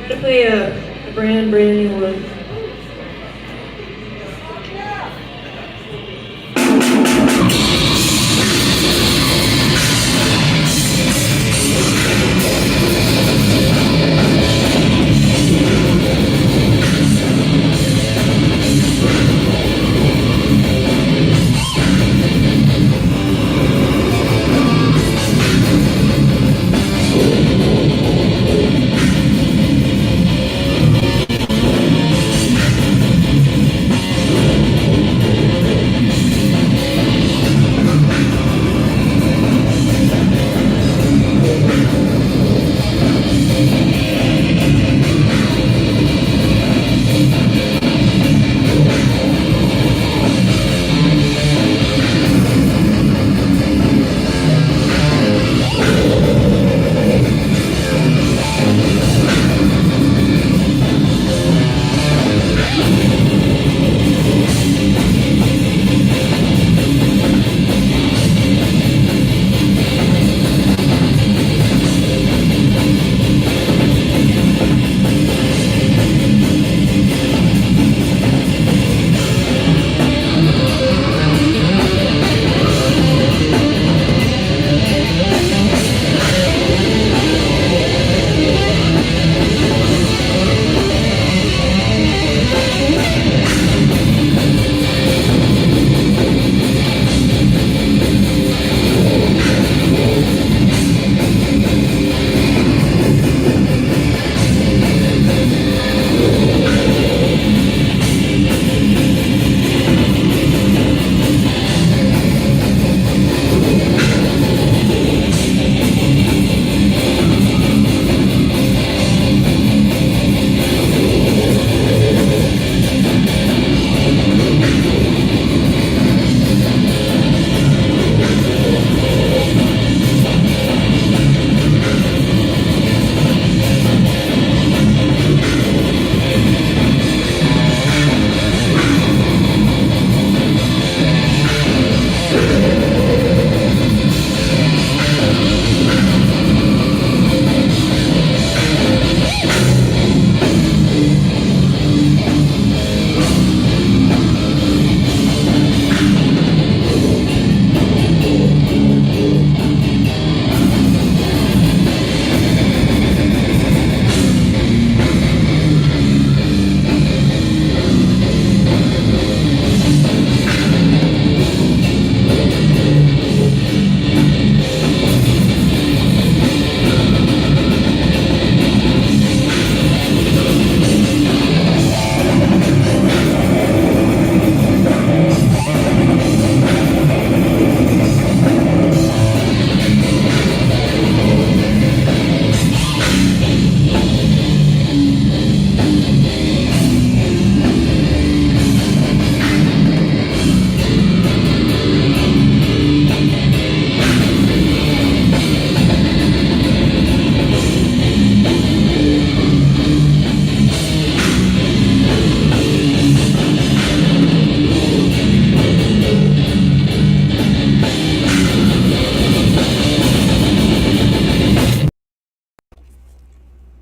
Practically a brand new one.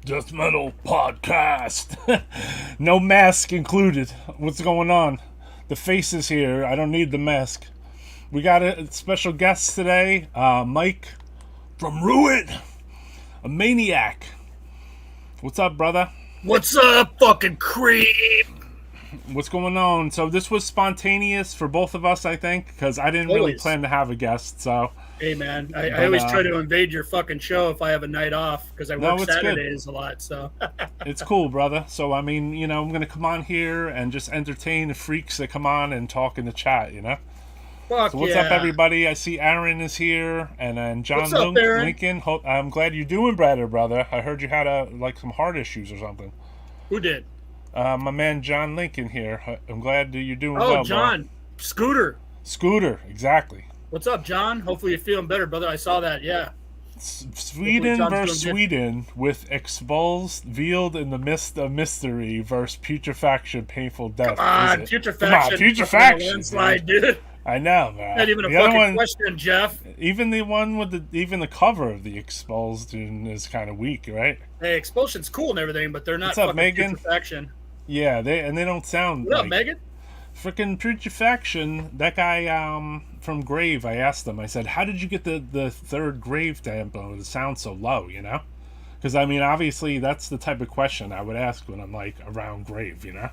Death Metal Podcast. No mask included. What's going on? The face is here. I don't need the mask. We got a special guest today, Mike from Ruin, a maniac. What's up, brother? What's up, fucking creep? What's going on? So this was spontaneous for both of us, I think, because I didn't really plan to have a guest. So hey, man, I always try to invade your fucking show if I have a night off because I work Saturdays a lot. So it's cool, brother. So I mean, you know, I'm gonna come on here and just entertain the freaks that come on and talk in the chat. You know. Fuck so what's up, everybody? I see Aaron is here, and then John Lincoln. I'm glad you're doing better, brother. I heard you had some heart issues or something. Who did? My man John Lincoln here. I'm glad that you're doing well. Oh, John. Bro. Scooter, exactly. What's up, John? Hopefully you're feeling better, brother. I saw that, yeah. Sweden versus Sweden with Expulsed, veiled in the mist of mystery versus Putrefaction, painful death. Come on, Putrefaction. Landslide, dude. I know, man. Not even a fucking question, Jeff. Even the one with the cover of the Expulsed is kind of weak, right? Hey, Expulsion's cool and everything, but they're not What's up, fucking Megan? Putrefaction. Yeah, they don't sound. What up, Megan? Freaking Putrefaction, that guy from Grave, I asked him, I said, how did you get the third Grave tempo to sound so low, you know? Because, I mean, obviously, that's the type of question I would ask when I'm, like, around Grave, you know?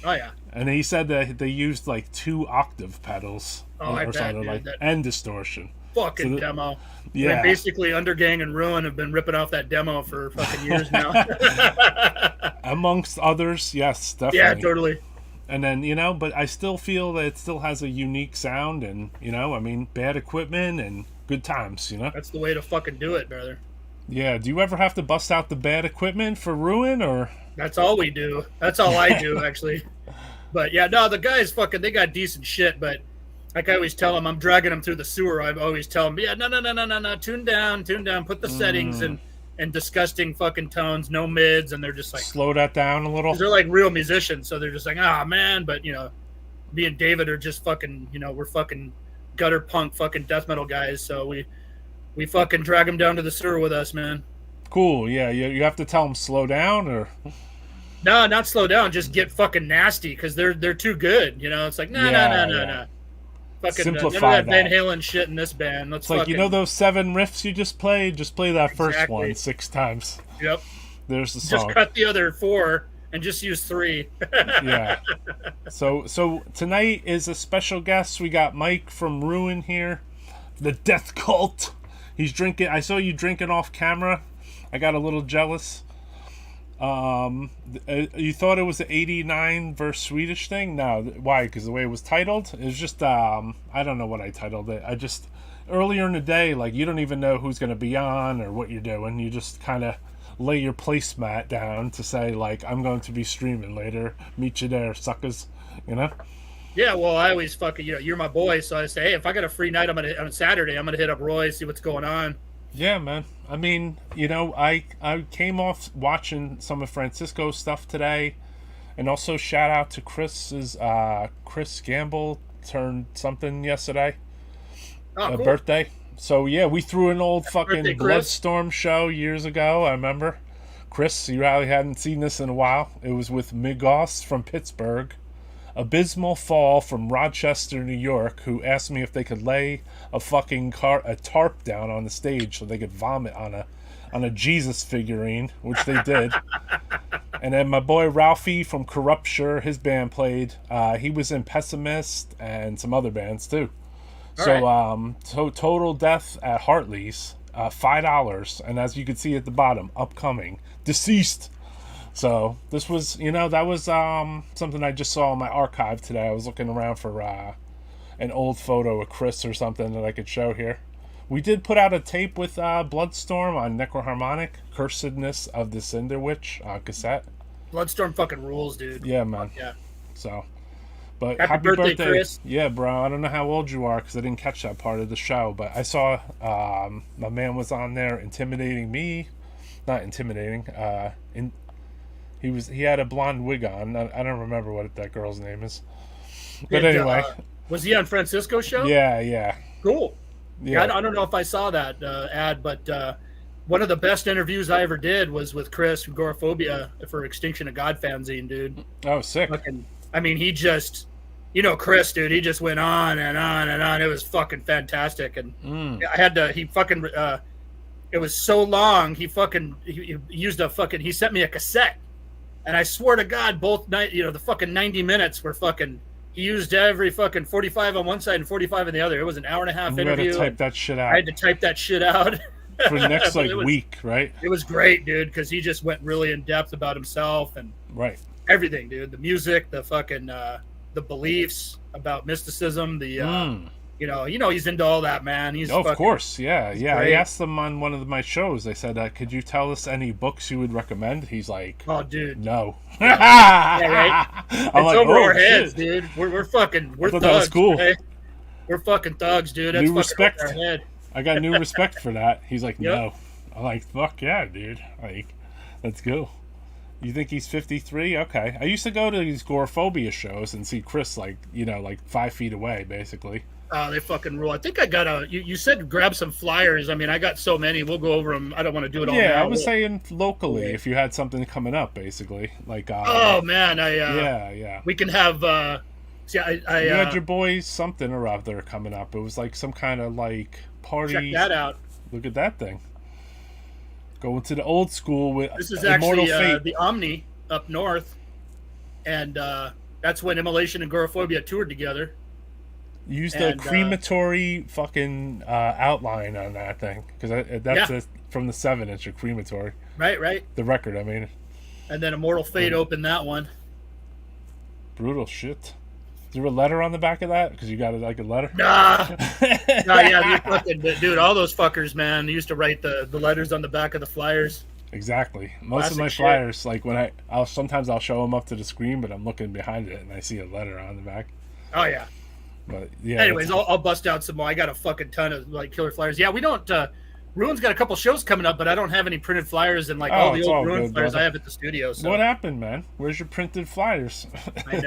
Oh, yeah. And he said that they used, like, 2 octave pedals or something like that, and distortion. Fucking demo. Yeah. And basically, Undergang and Ruin have been ripping off that demo for fucking years now. Amongst others, yes, definitely. Yeah, totally. And then, you know, but I still feel that it still has a unique sound and, you know, I mean, bad equipment and good times, you know? That's the way to fucking do it, brother. Yeah, do you ever have to bust out the bad equipment for Ruin, or? That's all we do. That's all I do, actually. But, yeah, no, the guys fucking, they got decent shit, but like I always tell them, I'm dragging them through the sewer. I always tell them, yeah, no, tune down, put the settings and disgusting fucking tones, no mids, and they're just like slow that down a little. They're like real musicians, so they're just like, man, but you know, me and David are just fucking, you know, we're fucking gutter punk fucking death metal guys, so we fucking drag them down to the sewer with us, man. Cool, yeah, you have to tell them slow down, or no, not slow down, just get fucking nasty because they're too good, you know. It's like no. Fucking simplify none of that Van Halen shit in this band. It's like, you know those 7 riffs you just played? Just play that first one 6 times. Yep. There's the song. Just cut the other 4 and just use 3. Yeah. So tonight is a special guest. We got Mike from Ruin here, the Death Cult. He's drinking. I saw you drinking off camera. I got a little jealous. You thought it was an 89 versus Swedish thing? No, why? Because the way it was titled, it was just I don't know what I titled it. I just earlier in the day, like, you don't even know who's gonna be on or what you're doing. You just kind of lay your placemat down to say, like, I'm going to be streaming later. Meet you there, suckers. You know? Yeah, well, I always fucking, you know, you're my boy, so I say, hey, if I got a free night, on Saturday, I'm gonna hit up Roy, see what's going on. Yeah, man. I mean, you know, I came off watching some of Francisco's stuff today, and also shout out to Chris Gamble turned something yesterday, cool. Birthday. So yeah, we threw an old fucking Bloodstorm show years ago. I remember. Chris, you probably hadn't seen this in a while. It was with Migos from Pittsburgh, Abysmal Fall from Rochester, New York, who asked me if they could lay a fucking a tarp down on the stage so they could vomit on a Jesus figurine, which they did. And then my boy Ralphie from Corrupture, his band played. He was in Pessimist and some other bands too. So Total Death at Hartley's, $5, and as you can see at the bottom, upcoming, Deceased. So this was, you know, that was something I just saw in my archive today. I was looking around for an old photo of Chris or something that I could show here. We did put out a tape with Bloodstorm on Necroharmonic, Cursedness of the Cinder Witch cassette. Bloodstorm fucking rules, dude. Yeah, man. Yeah. So, but happy birthday, Chris. Yeah, bro. I don't know how old you are because I didn't catch that part of the show, but I saw my man was on there intimidating me. Not intimidating. He had a blonde wig on. I don't remember what that girl's name is. But anyway. Was he on Francisco's show? Yeah. Cool. Yeah, I don't know if I saw that ad, but one of the best interviews I ever did was with Chris from Goraphobia for Extinction of God fanzine, dude. Oh, sick. Fucking, I mean, he just, you know, Chris, dude, he just went on and on and on. It was fucking fantastic. And I had to, he fucking, it was so long. He used a fucking, he sent me a cassette. And I swear to God, both night, you know, the fucking 90 minutes were fucking, he used every fucking 45 on one side and 45 on the other. It was an hour and a half interview. You had to type that shit out. I had to type that shit out. For the next, like, week, right? It was great, dude, because he just went really in depth about himself and everything, dude. The music, the fucking, the beliefs about mysticism, the, you know, he's into all that, man. He's of course, yeah. Great. I asked him on one of my shows. I said, "Could you tell us any books you would recommend?" He's like, "Oh, dude, no." Yeah, right. I'm it's like, over our shit. heads, dude. We're fucking, we're thugs. That was cool. Okay? We're fucking thugs, dude. That's New respect. Over our head. I got new respect for that. He's like, no. I'm like, fuck yeah, dude. Like, let's go. You think he's 53? Okay. I used to go to these Goraphobia shows and see Chris, like, you know, like 5 feet away, basically. Oh, they fucking rule. I think I got you said grab some flyers. I mean, I got so many. We'll go over them. I don't want to do it all now. Yeah, I was saying locally if you had something coming up, basically. Like, oh, man. Yeah. We can have, you had your boys something or other coming up. It was like some kind of, like, party. Check that out. Look at that thing. Going to the old school with this is Immortal actually Fate. The Omni up north, and that's when Immolation and Goraphobia toured together. Used a crematory fucking outline on that thing because that's from the 7-inch a crematory. Right. The record, I mean. And then Immortal Fate opened that one. Brutal shit. Is there a letter on the back of that? Because you got it like a letter? Nah, yeah, dude, all those fuckers, man, they used to write the letters on the back of the flyers. Exactly. Most Classic of my shit. flyers, like when I'll sometimes show them up to the screen, but I'm looking behind it and I see a letter on the back. Oh yeah. But yeah. Anyways, I'll bust out some more. I got a fucking ton of like killer flyers. Yeah, we don't. Ruin's got a couple shows coming up, but I don't have any printed flyers and like all the old Ruin flyers I have at the studio. So. What happened, man? Where's your printed flyers? I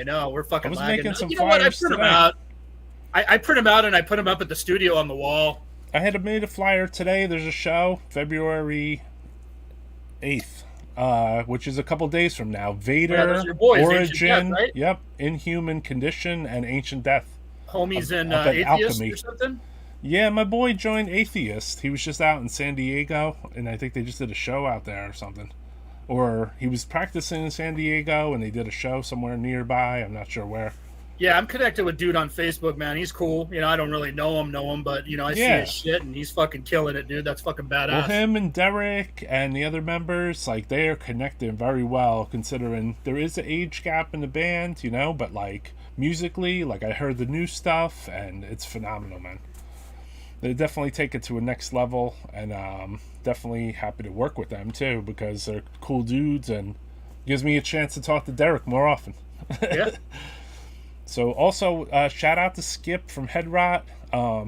know. We're fucking. I was lagging. making some you know what? I flyers print them today. out. I print them out and I put them up at the studio on the wall. I had made a flyer today. There's a show February 8th, which is a couple days from now. Vader, those are your boys, Origin, Ancient Death, right? Yep, Inhuman Condition, and Ancient Death. Homies in up at Atheist Alchemy. or something? Yeah, my boy joined Atheist. He was just out in San Diego, and I think they just did a show out there or something. Or he was practicing in San Diego, and they did a show somewhere nearby. I'm not sure where. Yeah, I'm connected with dude on Facebook, man. He's cool. You know, I don't really know him, but, you know, I see his shit, and he's fucking killing it, dude. That's fucking badass. Well, him and Derek and the other members, like, they are connected very well, considering there is an age gap in the band, you know, but, like, musically, like, I heard the new stuff, and it's phenomenal, man. They definitely take it to a next level, and definitely happy to work with them, too, because they're cool dudes, and gives me a chance to talk to Derek more often. Yeah. So also, shout out to Skip from Headrot,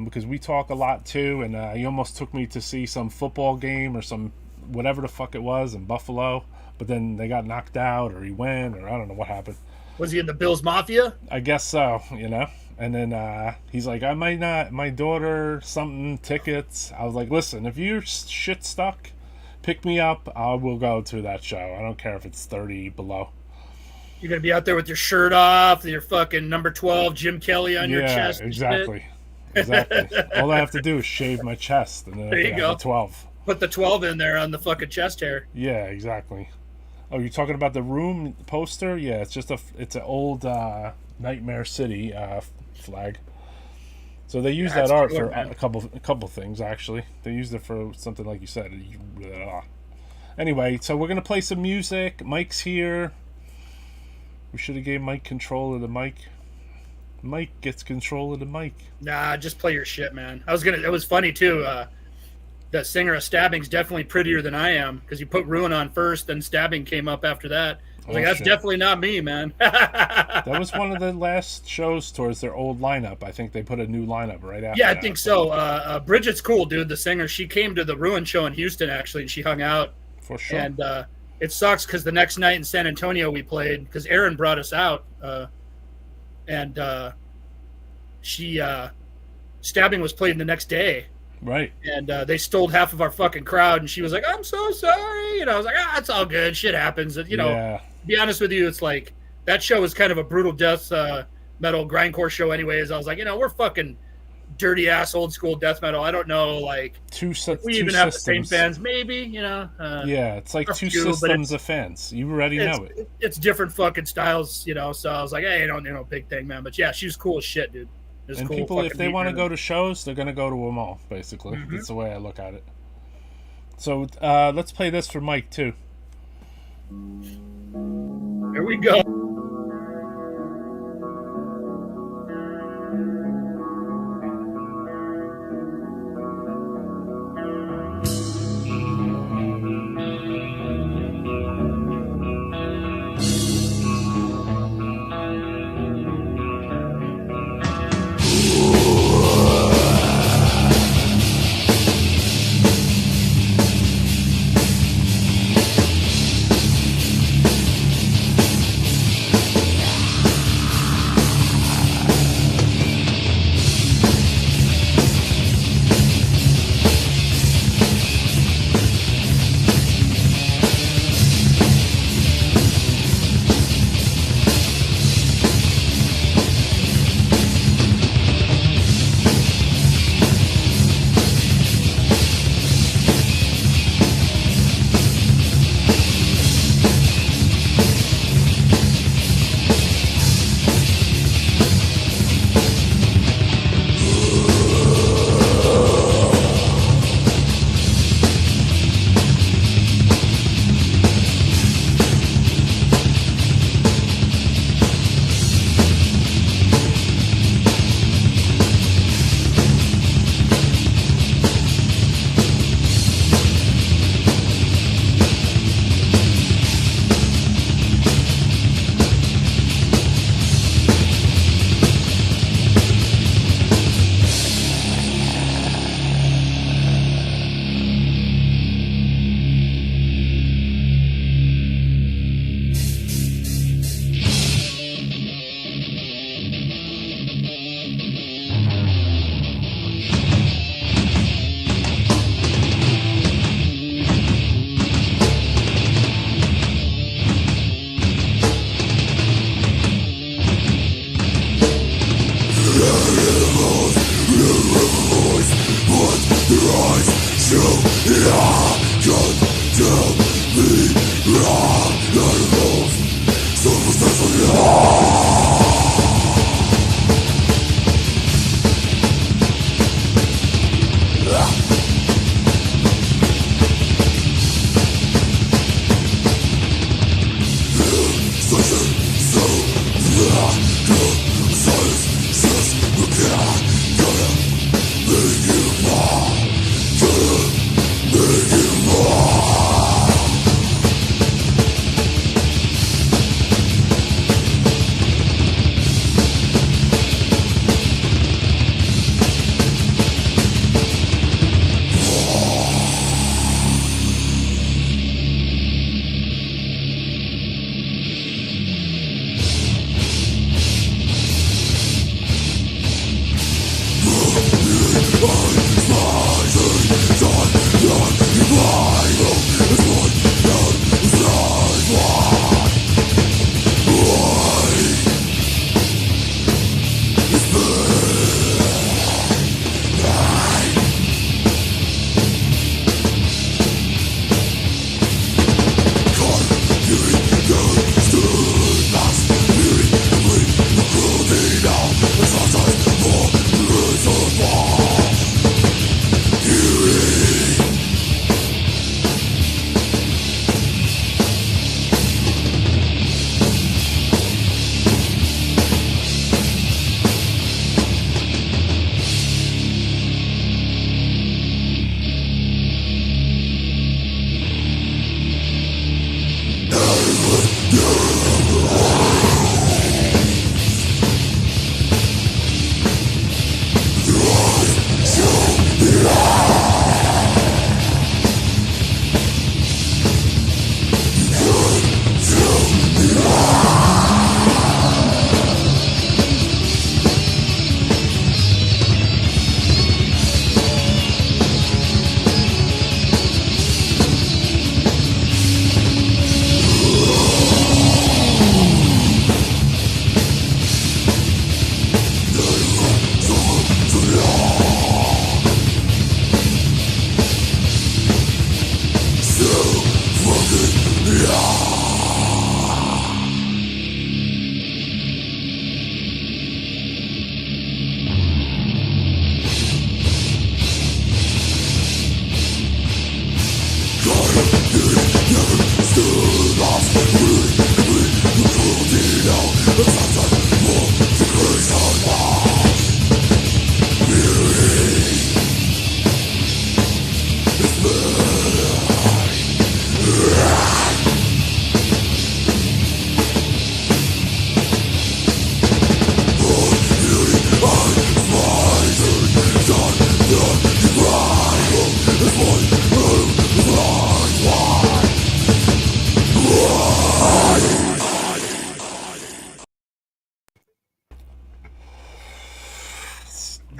because we talk a lot too, and he almost took me to see some football game or some whatever the fuck it was in Buffalo, but then they got knocked out, or he went, or I don't know what happened. Was he in the Bills Mafia? I guess so, you know. And then he's like, I might not, my daughter, something, tickets. I was like, listen, if you're shit stuck, pick me up, I will go to that show. I don't care if it's 30 below. You're going to be out there with your shirt off, your fucking number 12 Jim Kelly on your chest. Yeah, exactly. All I have to do is shave my chest, and then there I you can go. have the 12. Put the 12 in there on the fucking chest hair. Yeah, exactly. Oh, you're talking about the room poster? Yeah, it's just it's an old Nightmare City flag. So they use that art for a couple things, actually. They used it for something like you said. Anyway, so we're gonna play some music. Mike's here. We should have gave Mike control of the mic. Mike gets control of the mic. Nah, just play your shit, man. It was funny too. The singer of Stabbing's definitely prettier than I am, because you put Ruin on first, then Stabbing came up after that. I was like, that's definitely not me, man. That was one of the last shows towards their old lineup. I think they put a new lineup right after. Yeah, I think so. Bridget's cool, dude. The singer, she came to the Ruin show in Houston actually, and she hung out. For sure. And it sucks because the next night in San Antonio we played, because Aaron brought us out, and Stabbing was played the next day. Right. And they stole half of our fucking crowd, and she was like, "I'm so sorry," and I was like, "Ah, it's all good. Shit happens." And, to be honest with you, it's like that show was kind of a brutal death metal grindcore show, anyways. I was like, we're fucking dirty ass old school death metal. I don't know, like we even have the same fans, maybe. Yeah, it's like two systems of fans. You already know it. It's different fucking styles, So I was like, hey, big thing, man. But yeah, she was cool as shit, dude. And cool, people, if they want to go to shows, they're going to go to them all, basically. Mm-hmm. That's the way I look at it. So let's play this for Mike, too. Here we go.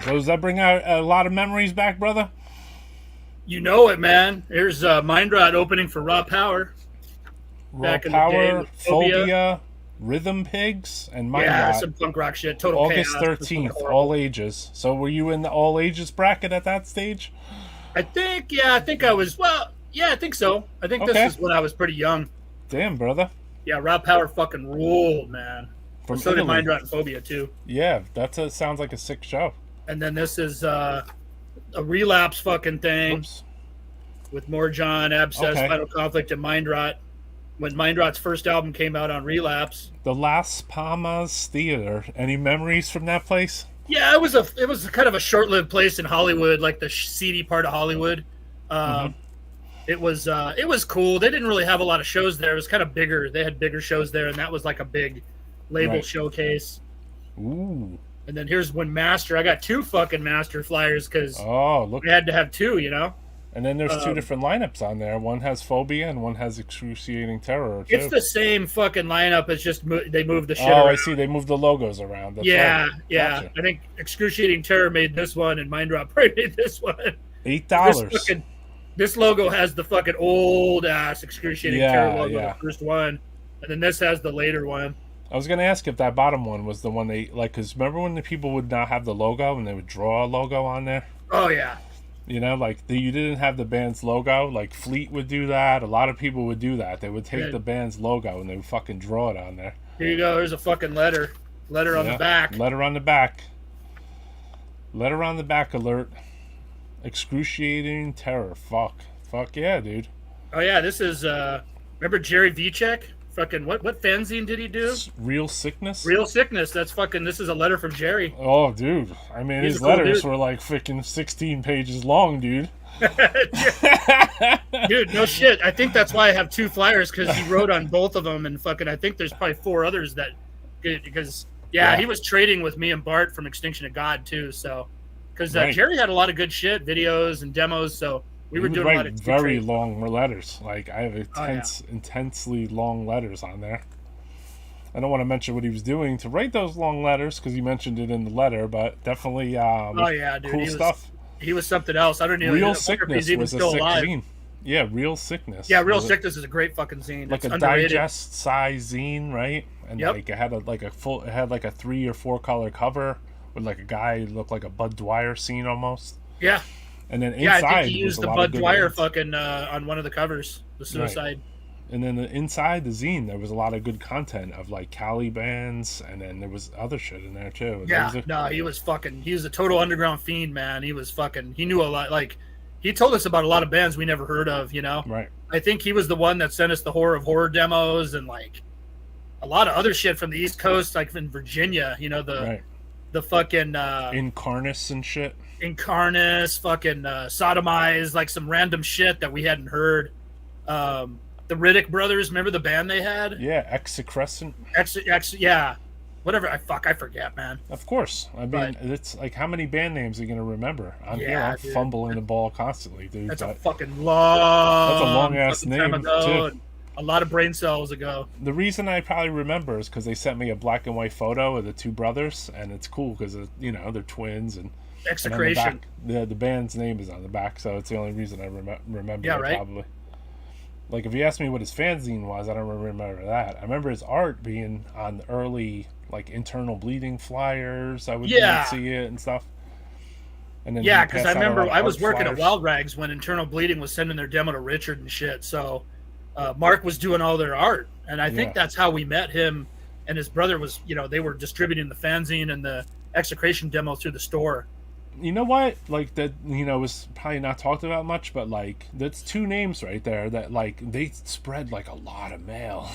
So does that bring out a lot of memories back, brother? You know it, man. There's Mindrot opening for Raw Power. Raw Back in the day Power, with Phobia. Phobia, Rhythm Pigs, and Mindrot. Yeah, some punk rock shit. Total August chaos. 13th, all ages. So were you in the all ages bracket at that stage? I think I was. Well, yeah, I think so. I think this is when I was pretty young. Damn, brother. Yeah, Raw Power fucking ruled, man. From so Italy. did Mindrot and Phobia too. Yeah, sounds like a sick show. And then this is a relapse fucking thing. Oops. With Morjon, Abscess, Okay. Final Conflict, and Mindrot. When Mindrot's first album came out on Relapse. The Las Palmas Theater. Any memories from that place? Yeah, it was kind of a short-lived place in Hollywood, like the seedy part of Hollywood. It was cool. They didn't really have a lot of shows there. It was kind of bigger. They had bigger shows there, and that was like a big label showcase. Ooh. And then here's when Master. I got 2 fucking Master flyers because look. we had to have 2, you know. And then there's 2 different lineups on there. One has Phobia and one has Excruciating Terror, too. It's the same fucking lineup. It's just they moved the shit around. around. I see. They moved the logos around. That's Yeah, right. yeah. Gotcha. I think Excruciating Terror made this one, and Mindrot probably made this one. $8. This logo has the fucking old ass Excruciating Terror logo, the first one, and then this has the later one. I was gonna ask if that bottom one was the one they like, because remember when the people would not have the logo and they would draw a logo on there? Oh yeah. You know, like you didn't have the band's logo. Like Fleet would do that. A lot of people would do that. They would take the band's logo and they would fucking draw it on there. Here you go. There's a fucking letter. Letter on the back. Letter on the back. Letter on the back alert. Excruciating Terror. Fuck yeah, dude. Oh yeah, this is remember Jerry Vicek? Fucking what fanzine did he do? Real Sickness? Real Sickness. That's fucking this is a letter from Jerry. Oh dude. I mean He's his a cool letters dude. were like freaking 16 pages long, dude. Dude, no shit. I think that's why I have 2 flyers, because he wrote on both of them, and fucking I think there's probably 4 others that because he was trading with me and Bart from Extinction of God too, so because Jerry had a lot of good shit, videos and demos, so we were doing a lot of very long letters. Like I have intensely long letters on there. I don't want to mention what he was doing to write those long letters because he mentioned it in the letter, but definitely dude, cool stuff. He was something else. I don't know. Real Sickness was a sick zine. Yeah, Real Sickness. Yeah, Real Sickness is a great fucking zine. Like it's a underrated. digest size zine, right? And like it had a 3 or 4 color cover with like a guy who looked like a Bud Dwyer scene almost. Yeah. And then inside, I think he used the Bud Dwyer ones. fucking on one of the covers, the Suicide. Right. And then inside the zine, there was a lot of good content of like Cali bands, and then there was other shit in there too. And he was a total underground fiend, man. He knew a lot. Like, he told us about a lot of bands we never heard of, you know? Right. I think he was the one that sent us the Horror of Horror demos and like a lot of other shit from the East Coast, like in Virginia, you know, the fucking Incarnus and shit. Incarnus, fucking Sodomized, like some random shit that we hadn't heard. The Riddick brothers, remember the band they had? Yeah, Excruciating. Yeah. Whatever, I forget, man. Of course. I mean, it's like, how many band names are you going to remember? I'm fumbling the ball constantly, dude. That's a fucking long-ass name, too. A lot of brain cells ago. The reason I probably remember is because they sent me a black and white photo of the 2 brothers, and it's cool because, you know, they're twins. And Execration. The band's name is on the back, so it's the only reason I remember it, probably. Like, if you ask me what his fanzine was, I don't remember that. I remember his art being on the early, like, Internal Bleeding flyers. I would see it and stuff. And then because I remember I was working at Wild Rags when Internal Bleeding was sending their demo to Richard and shit. So Mark was doing all their art. And I think that's how we met him. And his brother was, you know, they were distributing the fanzine and the Execration demo through the store. You know what? Like that, was probably not talked about much, but like that's two names right there that like they spread like a lot of mail.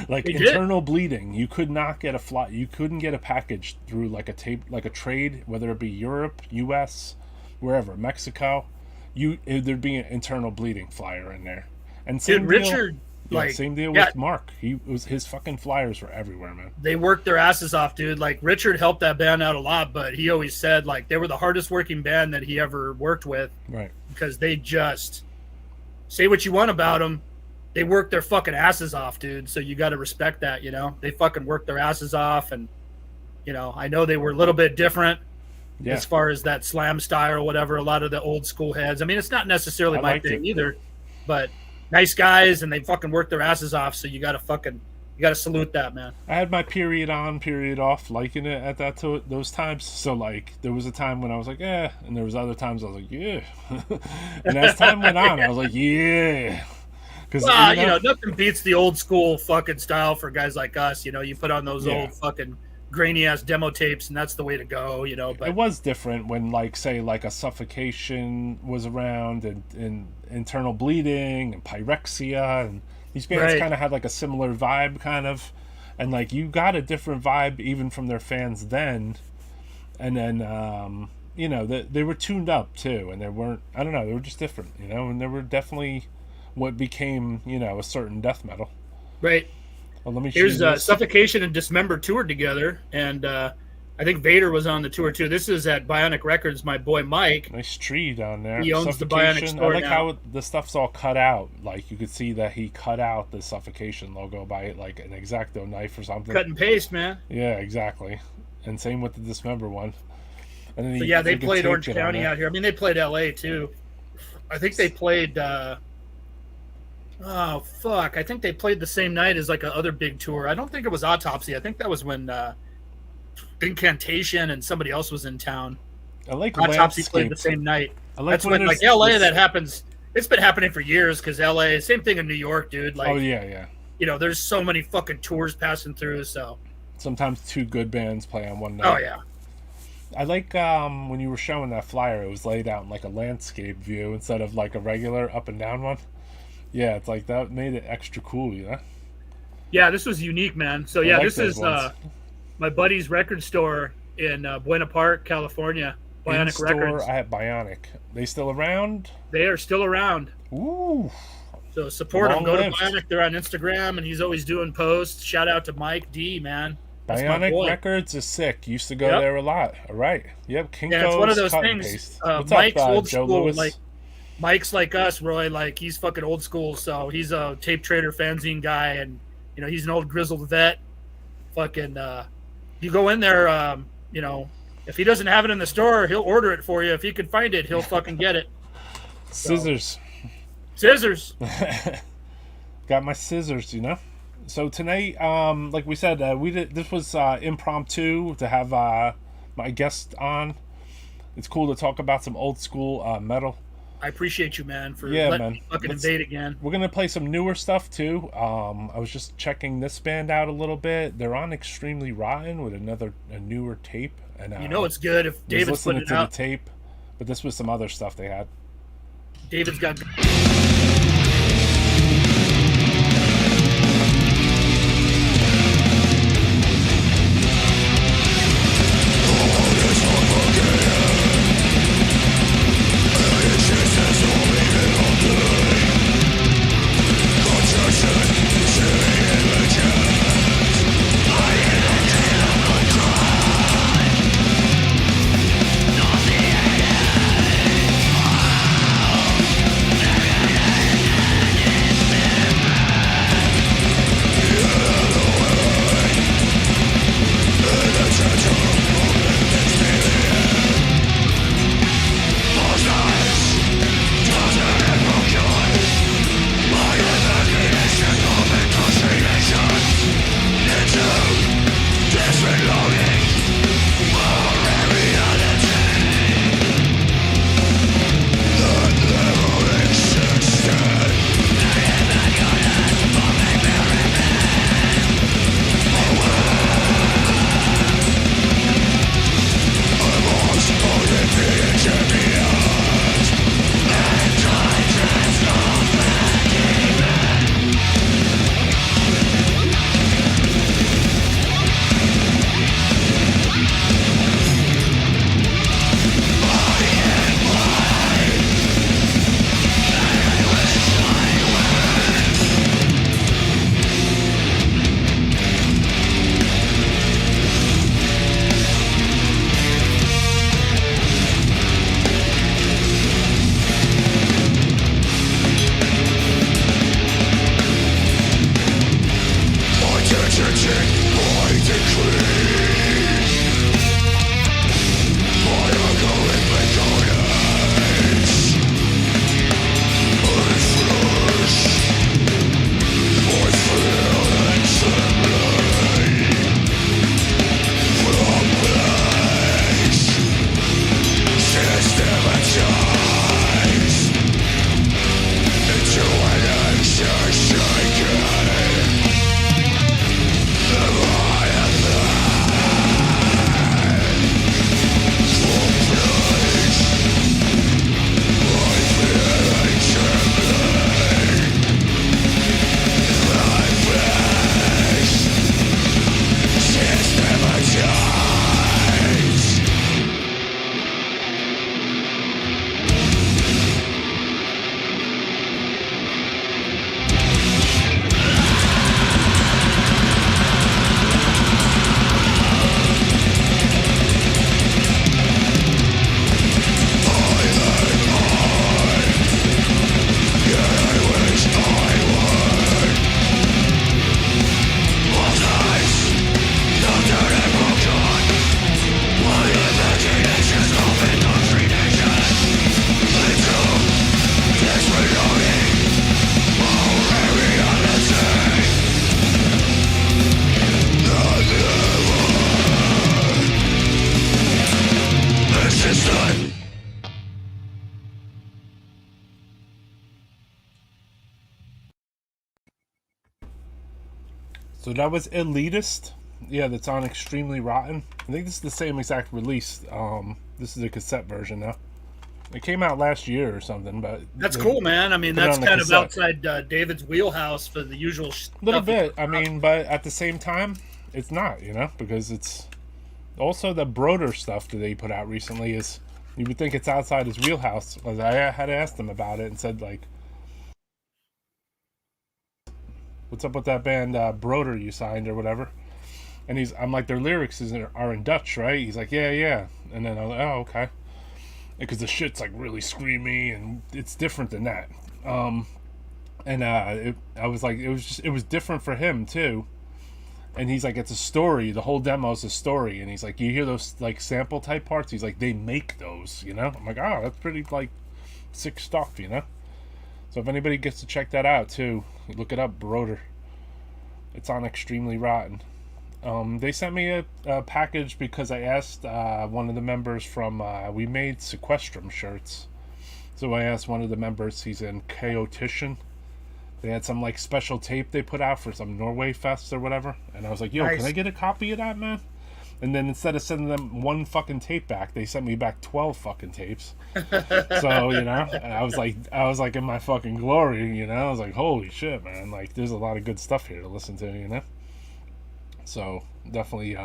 Like They internal bleeding. You could not get you couldn't get a package through like a like a trade, whether it be Europe, US, wherever, Mexico. There'd be an internal bleeding flyer in there. And Dude, Richard, same deal with Mark. His fucking flyers were everywhere, man. They worked their asses off, dude. Like Richard helped that band out a lot, but he always said like they were the hardest working band that he ever worked with. Right. Because they just say what you want about them. They work their fucking asses off, dude. So you got to respect that, They fucking worked their asses off, and I know they were a little bit different as far as that slam style or whatever. A lot of the old school heads. I mean, it's not necessarily my thing either, but nice guys, and they fucking work their asses off. So you got to salute that, man. I had my period on, period off, liking it at those times. So like, there was a time when I was like, and there was other times I was like, yeah. And as time went on, I was like, yeah. Because nothing beats the old school fucking style for guys like us. You put on those old fucking grainy ass demo tapes, and that's the way to go. But it was different when, like, say, like a Suffocation was around, and internal bleeding and pyrexia, and these bands kind of had like a similar vibe, kind of, and like you got a different vibe even from their fans then, and then they were tuned up too, and they weren't. I don't know, they were just different, and they were definitely what became a certain death metal. Right. Well, let me. Here's Suffocation and Dismember toured together, and I think Vader was on the tour too. This is at Bionic Records. My boy Mike. Nice tree down there. He owns the Bionic store I like now. how the stuff's all cut out. Like you could see that he cut out the Suffocation logo by like an X-Acto knife or something. Cut and paste, man. Yeah, exactly. And same with the Dismember one. And then they played Orange County out here. I mean, they played LA too. I think they played. Oh fuck! I think they played the same night as like a other big tour. I don't think it was Autopsy. I think that was when Incantation and somebody else was in town. I like Autopsy played the same night. That's when like LA that happens. It's been happening for years because LA. Same thing in New York, dude. Like, oh yeah. There's so many fucking tours passing through. So sometimes two good bands play on one night. Oh yeah. I like when you were showing that flyer, it was laid out in like a landscape view instead of like a regular up and down one. Yeah, it's like that made it extra cool, Yeah, this was unique, man. So yeah, this is my buddy's record store in Buena Park, California. Bionic Records. I have Bionic. They still around? They are still around. Ooh. So support them. Go to Bionic. They're on Instagram, and he's always doing posts. Shout out to Mike D, man. That's Bionic Records is sick. Used to go there a lot. All right. Yep. Kinko's, it's one of those things. Mike's old school. Lewis? Like Mike's like us, Roy. Like he's fucking old school. So he's a Tape Trader fanzine guy, and he's an old grizzled vet. Fucking, you go in there. If he doesn't have it in the store, he'll order it for you. If he can find it, he'll fucking get it. Scissors. Got my scissors, So tonight, like we said, this was impromptu to have my guest on. It's cool to talk about some old school metal. I appreciate you, man, for letting me fucking invade again. We're gonna play some newer stuff too. I was just checking this band out a little bit. They're on Extremely Rotten with a newer tape, and it's good if David's putting it out. The tape, but this was some other stuff they had. David's got. So that was Elitist. Yeah, that's on Extremely Rotten. I think this is the same exact release. This is a cassette version now. It came out last year or something, but that's cool, man. I mean, that's kind of outside David's wheelhouse for the usual stuff. A little bit. I mean, but at the same time, it's not, you know, because it's also the Broder stuff that they put out recently is, you would think it's outside his wheelhouse. I had asked him about it and said, like, what's up with that band Broder you signed or whatever? And I'm like, their lyrics are in Dutch, right? He's like, yeah. And then I was like, oh, okay. Because the shit's like really screamy and it's different than that. I was like, it was different for him too. And he's like, it's a story. The whole demo's a story. And he's like, you hear those like sample type parts? He's like, they make those, you know? I'm like, oh, that's pretty like sick stuff, you know? So if anybody gets to check that out too, look it up, Broder. It's on Extremely Rotten. They sent me a package because I asked one of the members from, we made Sequestrum shirts. So I asked one of the members, he's in Chaotion. They had some like special tape they put out for some Norway Fest or whatever. And I was like, yo, nice. Can I get a copy of that, man? And then instead of sending them one fucking tape back, they sent me back 12 fucking tapes. So, you know, I was like in my fucking glory, you know? I was like, holy shit, man. Like, there's a lot of good stuff here to listen to, you know? So definitely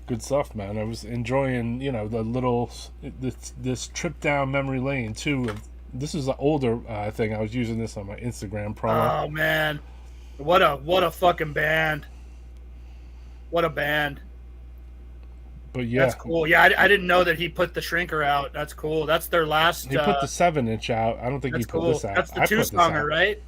good stuff, man. I was enjoying, you know, the little this trip down memory lane too. This is an older thing. I was using this on my Instagram promo. Oh man, what a fucking band! What a band! But yeah, that's cool. Yeah, I didn't know that he put the Shrinker out. That's cool. That's their last. He put the 7-inch out. I don't think he put this out. That's the 2-songer, right?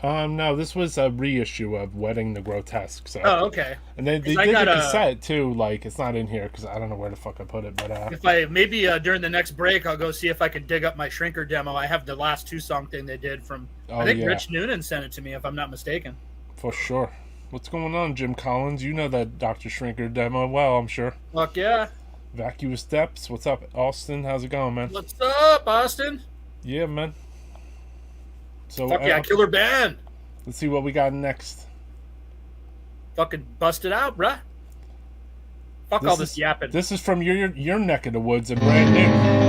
No, this was a reissue of Wedding the Grotesque. So. Oh, okay. And they did a cassette too. Like, it's not in here because I don't know where the fuck I put it. But if I maybe during the next break, I'll go see if I can dig up my Shrinker demo. I have the last 2-song thing they did from. I think Rich Noonan sent it to me, if I'm not mistaken. For sure. What's going on, Jim Collins? You know that Dr. Shrinker demo well, I'm sure. Fuck yeah. Vacuous Depths. What's up, Austin? How's it going, man? What's up, Austin? Yeah, man. So, fuck yeah, killer band. Let's see what we got next. Fucking bust it out, bruh. Fuck all this yapping. This is from your neck of the woods and brand new.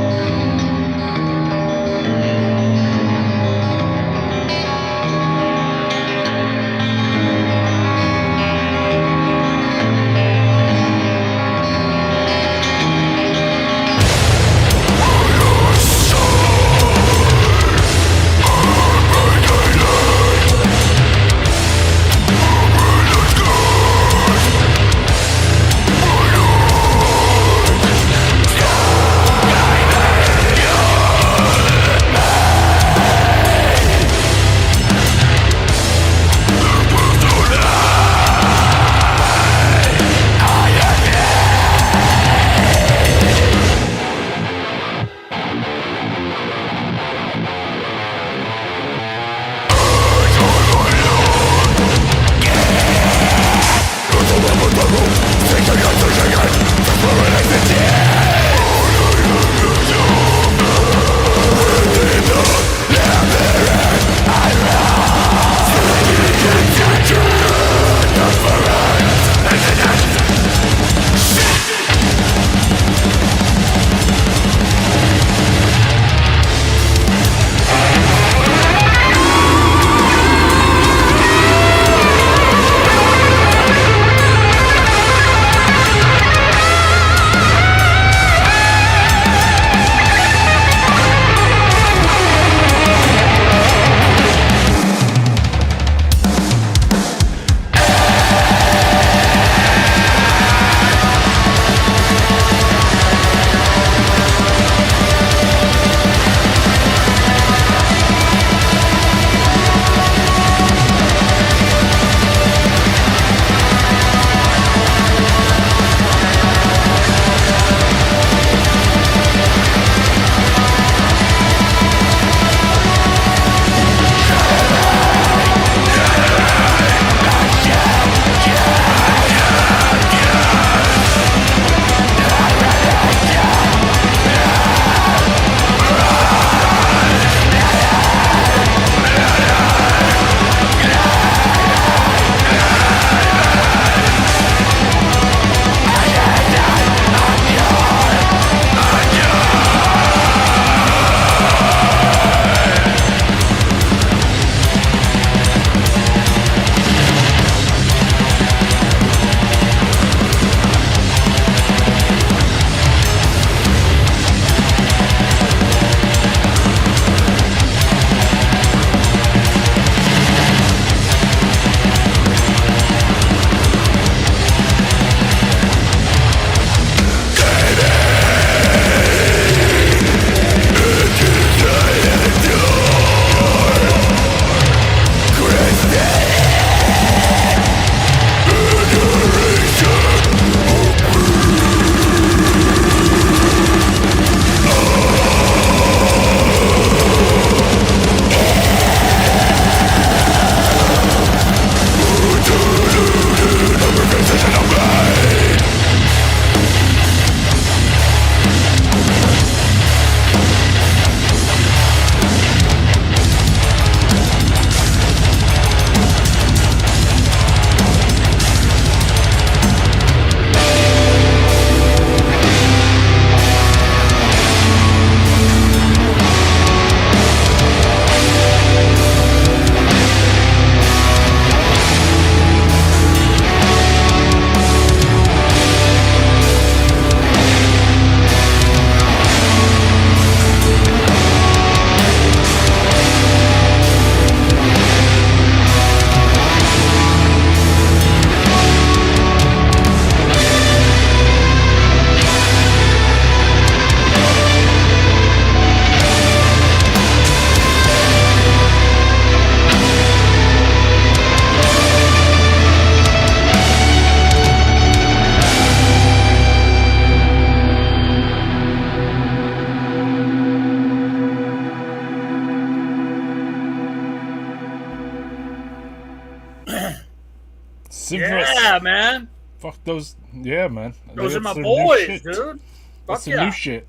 Civerous. Yeah, man. Fuck those. Yeah, man. Those are my That's their boys, new shit. dude. That's Fuck the yeah. new shit.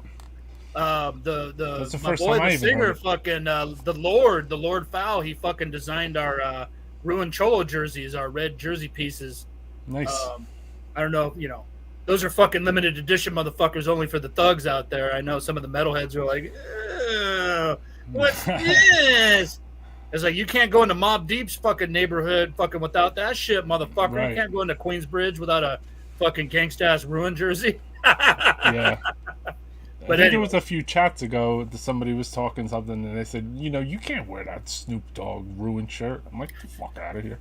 That's the my first boy, time I the even singer, heard it. fucking the Lord Fowl. He fucking designed our Ruined Cholo jerseys, our red jersey pieces. Nice. I don't know, you know, those are fucking limited edition motherfuckers only for the thugs out there. I know some of the metalheads are like, what's this? It's like, you can't go into Mobb Deep's fucking neighborhood fucking without that shit, motherfucker. Right. You can't go into Queensbridge without a fucking gangsta-ass Ruin jersey. Yeah. But I think anyway. there was a few chats ago that somebody was talking something and they said, you know, you can't wear that Snoop Dogg ruined shirt. I'm like, get the fuck out of here.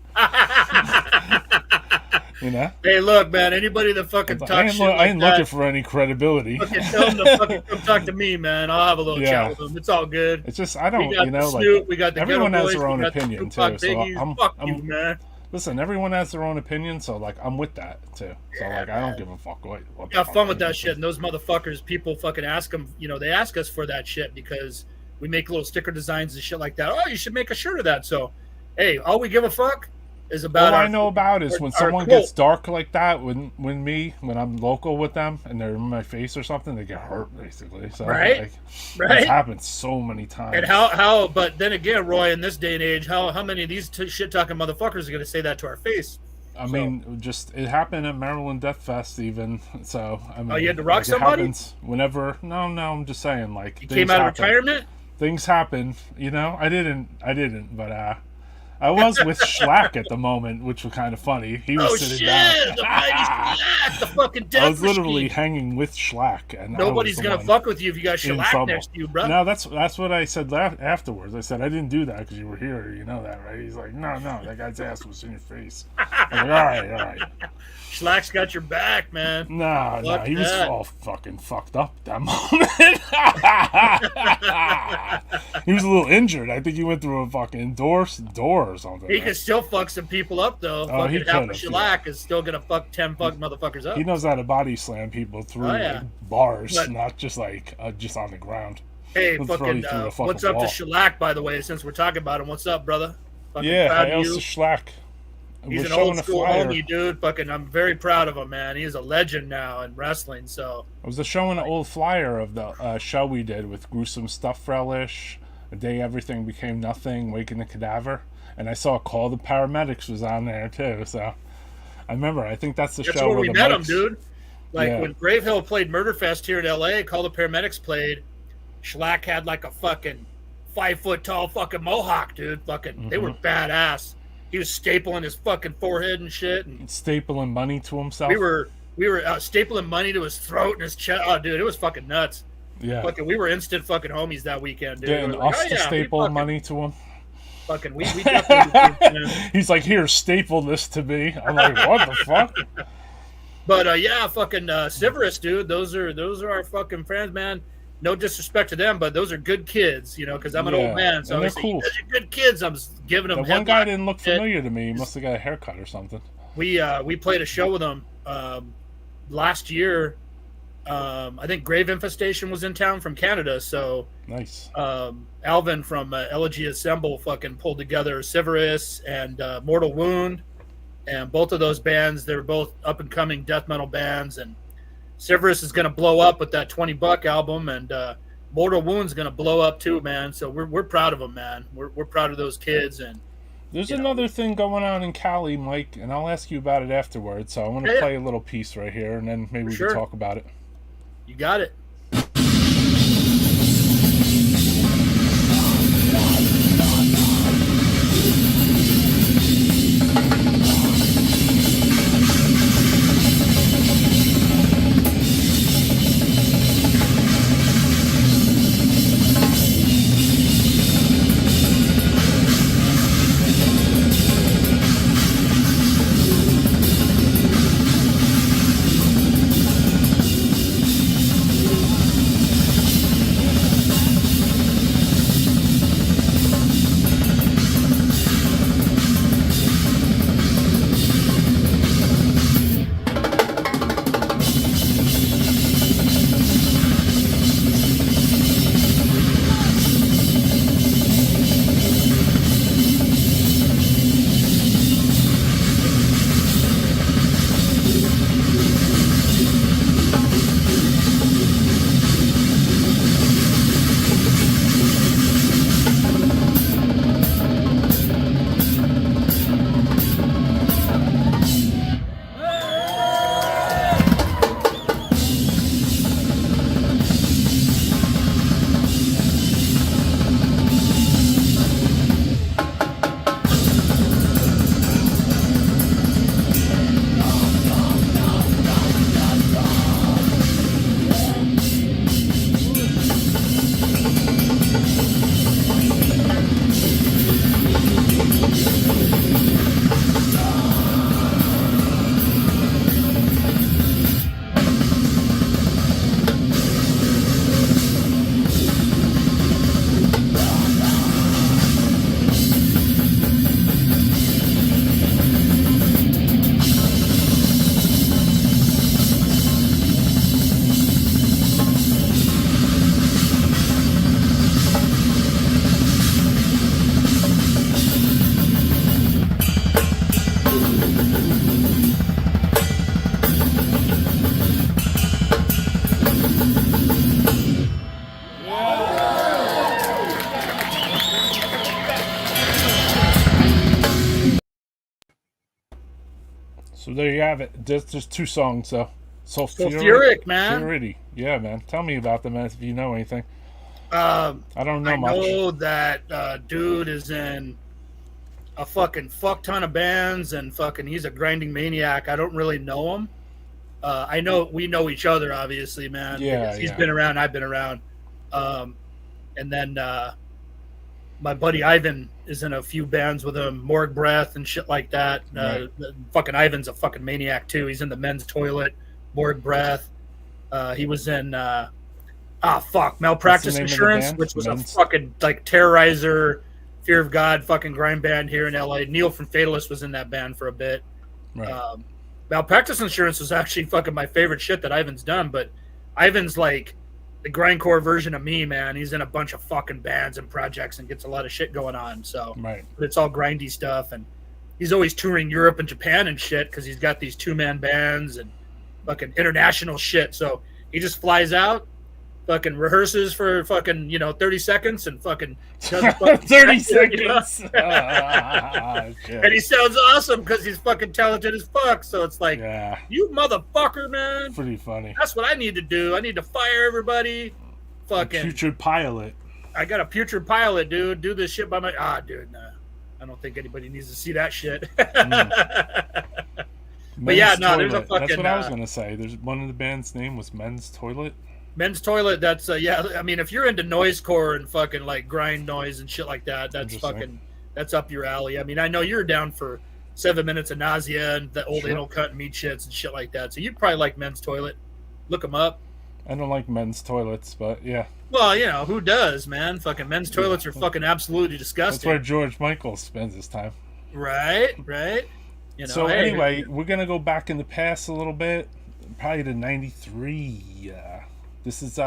You know? Hey, look, man, anybody that fucking talks shit like I ain't that, looking for any credibility. fucking tell them to fucking come talk to me, man. I'll have a little Yeah. chat with them. It's all good. It's just, I don't, We got you the know, Snoop, like, we got the everyone Ghetto has Boys, their own we got the opinion, Tupac too. So Biggies. Fuck you, man. Listen, everyone has their own opinion, so, like, I'm with that, too. So, Yeah, like, I don't give a fuck what the Have fuck fun with people that shit. think. And those motherfuckers, people fucking ask them, you know, they ask us for that shit because we make little sticker designs and shit like that. Oh, you should make a shirt of that. So, hey, all we give a fuck is about All I know about is when our someone quote. gets dark like that, when I'm local with them and they're in my face or something, they get hurt basically. So Right? like, Right? it's happened so many times. And how, but then again, Roy, in this day and age, how many of these shit talking motherfuckers are going to say that to our face? I mean, just it happened at Maryland Death Fest even. So I mean, you had to rock like, somebody? It happens whenever. No, I'm just saying, like, You things came out of happen. retirement? Things happen, you know. I didn't, but I was with Schlack at the moment, which was kind of funny. He was Oh sitting shit! down. The mighty Shellac, the fucking death I was literally machine. hanging with Schlack, and Nobody's I was the gonna one fuck with you if you got in shellac trouble. next to you, bro. No, that's what I said afterwards. I said I didn't do that because you were here. You know that, right? He's like, no, that guy's ass was in your face. I was like, all right. Schlack's got your back, man. No, Fuck he was that. all fucking fucked up that moment. He was a little injured. I think he went through a fucking door or something. He can still fuck some people up though. Oh, he Fucking half a could've, shellac is still gonna fuck 10 fuck motherfuckers up. He knows how to body slam people through Oh, yeah. like, bars, But- not just like just on the ground. Hey, He'll throw fucking, you through the fucking what's up wall. to shellac, by the way? Since we're talking about him, what's up, brother? Fucking Yeah, proud I of also you. Schlack. He's We're an showing old a school flyer. homie, dude. Fucking, I'm very proud of him, man. He's a legend now in wrestling. So I was just showing an old flyer of the show we did with Gruesome Stuff Relish, The Day Everything Became Nothing, Waking the Cadaver, and I saw Call the Paramedics was on there too. So I remember. I think that's the that's show where we the met him, mics- dude. Like Yeah. when Gravehill played Murderfest here in LA, Call the Paramedics played. Schlack had like a fucking 5 foot tall fucking mohawk, dude. Fucking, they were badass. He was stapling his fucking forehead and shit, and stapling money to himself. we were stapling money to his throat and his chest. Oh, dude, it was fucking nuts. Yeah. Fucking, we were instant fucking homies that weekend, dude. Getting We were like, us oh, to yeah, we staple fucking- money to him. Fucking, we definitely. Man. He's like, here, staple this to me. I'm like, what the fuck? But yeah, fucking Civerous, dude. Those are our fucking friends, man. No disrespect to them, but those are good kids, you know, because I'm an Yeah, old man. So and they're I say, cool. "Those are good kids." I'm giving them. The one guy headlock didn't look shit. familiar to me. He must have got a haircut or something. We played a show with them last year. I think Grave Infestation was in town from Canada, so Nice. Alvin from Elegy Assemble fucking pulled together Civerous and Mortal Wound, and both of those bands, they're both up and coming death metal bands, and Civerous is going to blow up with that $20 album, and Mortal Wound's going to blow up too, man. So we're proud of them, man. We're proud of those kids, and There's you know. another thing going on in Cali, Mike, and I'll ask you about it afterwards. So I want to Yeah. play a little piece right here, and then maybe we Sure. can talk about it. you got it. So there you have it. There's just 2 songs, though. Sulfuric, man. Sulfuric. Yeah, man. Tell me about them, man, if you know anything. I don't know much. I know that dude is in a fucking fuck ton of bands, and fucking he's a grinding maniac. I don't really know him. I know we know each other, obviously, man. Yeah, he's been around. I've been around. And then my buddy Ivan is in a few bands with him, Morgue Breath and shit like that. Right. Fucking Ivan's a fucking maniac too. He's in the Men's Toilet, Morgue Breath. He was in Malpractice Insurance, which was a fucking like terrorizer, Fear of God fucking grind band here in LA. Neil from Fatalist was in that band for a bit. Right. Malpractice Insurance was actually fucking my favorite shit that Ivan's done, but Ivan's like the grindcore version of me, man. He's in a bunch of fucking bands and projects and gets a lot of shit going on. So, right. But it's all grindy stuff, and he's always touring Europe and Japan and shit because he's got these 2-man bands and fucking international shit. So he just flies out, fucking rehearses for fucking 30 seconds and fucking does 30 seconds. And he sounds awesome because he's fucking talented as fuck. So it's like, you motherfucker, man. Pretty funny. That's what I need to do. I need to fire everybody. Fucking putrid pilot. I got a putrid pilot, dude. Do this shit by my dude. Nah. I don't think anybody needs to see that shit. But yeah, no, there's a fucking. That's what I was gonna say. There's one of the band's name was Men's Toilet. Men's Toilet. That's I mean, if you're into noisecore and fucking like grind noise and shit like that, that's up your alley. I mean, I know you're down for 7 minutes of nausea and the old anal cut and meat shits and shit like that. So you'd probably like Men's Toilet. Look them up. I don't like men's toilets, but yeah. Well, who does, man? Fucking men's toilets are fucking absolutely disgusting. That's where George Michael spends his time. Right. So anyway, we're going to go back in the past a little bit, probably to 93. This is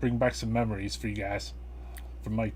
bring back some memories for you guys from Mike.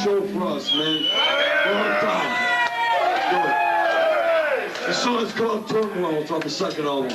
Show for us, man. Long time. Good. The song is called Turmoil. It's on the second album.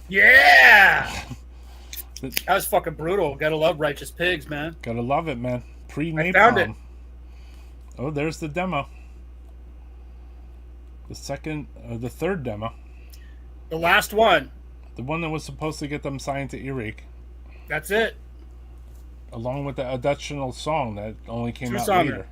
Yeah! That was fucking brutal. Gotta love Righteous Pigs, man. Gotta love it, man. I found it. Pre-napalm. Oh, there's the demo. The third demo. The last one. The one that was supposed to get them signed to Earache. That's it. Along with the additional song that only came out Two-songer. later.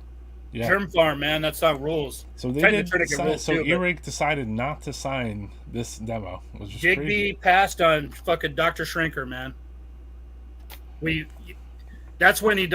Yeah. Germ Farm, man. That song rules. So they Tried to did. turn it into rules So too, but Earache decided not to sign this demo. Which is Digby crazy. passed on fucking Dr. Shrinker, man. That's when he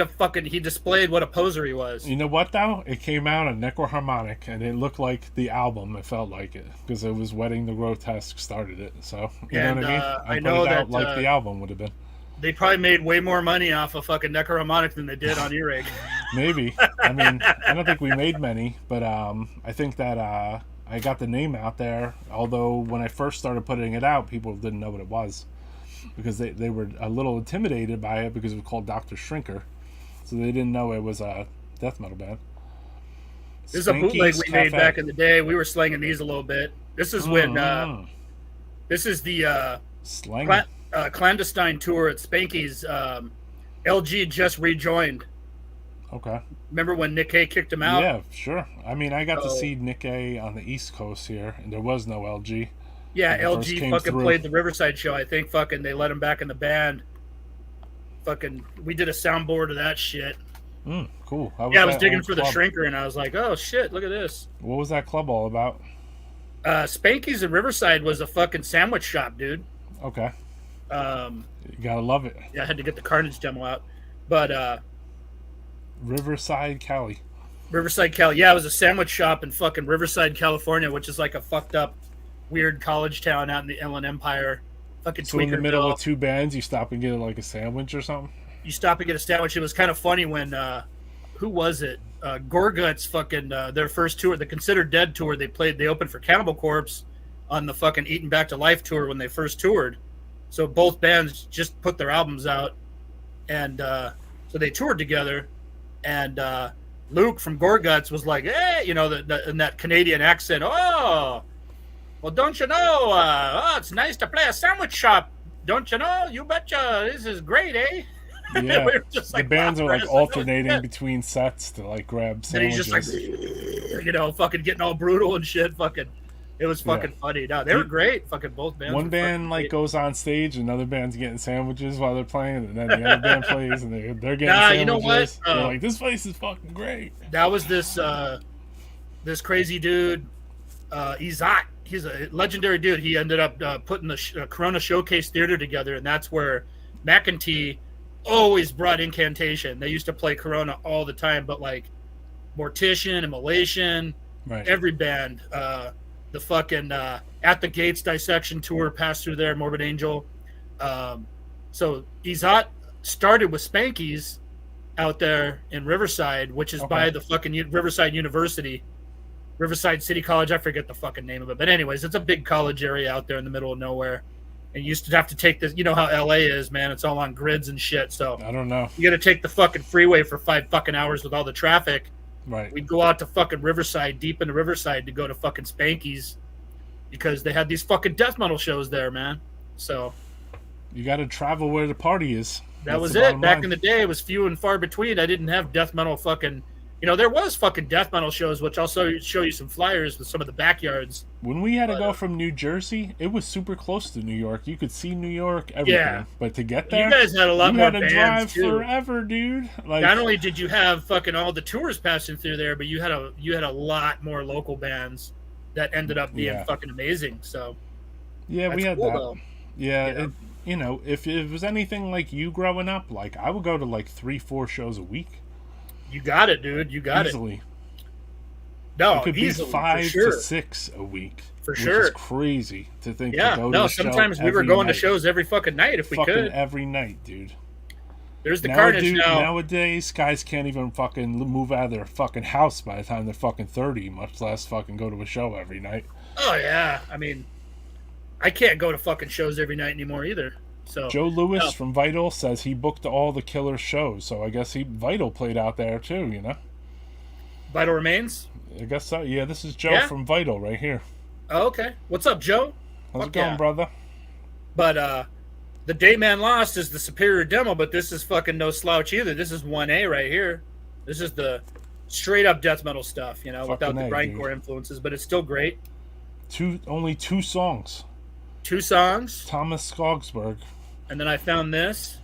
displayed what a poser he was. You know what though? It came out on Necroharmonic, and it looked like the album. It felt like it because it was Wedding the Grotesque started it. So you know what I mean? I know that like the album would have been. They probably made way more money off of fucking Necroharmonic than they did on Earache. Maybe. I mean, I don't think we made many, but I think that I got the name out there. Although when I first started putting it out, people didn't know what it was because they were a little intimidated by it because it was called Dr. Shrinker, so they didn't know it was a death metal band. This is a bootleg we made Cafe. back in the day. We were slanging these a little bit. This is when this is the Slang. clandestine tour at Spanky's. LG just rejoined. Okay. Remember when Nick A kicked him out? Yeah, sure. I mean, I got to see Nick A on the East Coast here, and there was no LG. Yeah, when it first LG came fucking through. played the Riverside show. I think fucking they let him back in the band. Fucking, we did a soundboard of that shit. Cool. I was that digging old for the club? Shrinker, and I was like, oh shit, look at this. What was that club all about? Spanky's in Riverside was a fucking sandwich shop, dude. Okay. Um, You gotta love it. yeah, I had to get the Carnage demo out. But Riverside, Cali. Riverside, Cali. Yeah, it was a sandwich shop in fucking Riverside, California, which is like a fucked up, weird college town out in the Inland Empire. Fucking So in the middle Tweakerville. of two bands, you stop and get like a sandwich or something? You stop and get a sandwich. It was kind of funny when who was it? Gorguts fucking their first tour, the Considered Dead tour. They opened for Cannibal Corpse on the fucking Eaten Back to Life tour when they first toured. So both bands just put their albums out, and so they toured together. And Luke from Gorguts was like, "Hey, you know, in that Canadian accent. Oh, well, don't you know? It's nice to play a sandwich shop. Don't you know? You betcha. This is great, eh?" Yeah. We were just The like, bands wow, are like it's like, oh, alternating shit. between sets to like grab And sandwiches. he's just like, you know, fucking getting all brutal and shit. Fucking, it was fucking funny. No, they were great. Fucking both bands. One were band fucking like great. goes on stage, another band's getting sandwiches while they're playing, and then the other band plays, and they're getting Nah, sandwiches. you know what? They're like, this place is fucking great. That was this crazy dude, Izak. He's a legendary dude. He ended up putting the Corona Showcase Theater together, and that's where McEntee always brought Incantation. They used to play Corona all the time, but like Mortician, Immolation, Right. every band, the fucking At the Gates Dissection tour passed through there, Morbid Angel. So Izat started with Spanky's out there in Riverside, which is by the fucking Riverside University, Riverside City College. I forget the fucking name of it, but anyways, it's a big college area out there in the middle of nowhere. And you used to have to take this, you know how LA is, man. It's all on grids and shit. So I don't know. you got to take the fucking freeway for 5 fucking hours with all the traffic. Right. We'd go out to fucking Riverside, deep into Riverside, to go to fucking Spanky's because they had these fucking death metal shows there, man. So You got to travel where the party is. that That's was the it. bottom Back line. in the day, it was few and far between. I didn't have death metal fucking. You know, there was fucking death metal shows, which I'll show you some flyers with some of the backyards. When we had to go from New Jersey, it was super close to New York. You could see New York, everything. Yeah. But to get there, You guys had a lot you more had to bands drive too. forever, dude. Like, Not only did you have fucking all the tours passing through there, but you had a lot more local bands that ended up being fucking amazing. So yeah, we that's had cool, that. though. Yeah, You know? you know, if it was anything like you growing up, like I would go to like 3-4 shows a week. You got it, dude. You got Easily. it. No, It could easily, be for 5 sure. to 6 a week. For which sure. is crazy to think. Yeah, to go to no. a show Sometimes we were every going night. to shows every fucking night if we fucking could. every night, dude. There's the Carnage now. Nowadays, guys can't even fucking move out of their fucking house by the time they're fucking 30, much less fucking go to a show every night. Oh yeah, I mean, I can't go to fucking shows every night anymore either. So Joe Lewis no. from Vital says he booked all the killer shows, so I guess Vital played out there too, you know? Vital Remains. I guess so. Yeah, this is Joe Yeah? from Vital right here. Oh, okay. What's up, Joe? How's it Fuck going, yeah. brother? But the Day Man Lost is the superior demo, but this is fucking no slouch either. This is 1A right here. This is the straight up death metal stuff, you know, Fucking without the A, grindcore dude. influences, but it's still great. Only 2 songs. 2 songs, Thomas Skogsberg. and then I found this.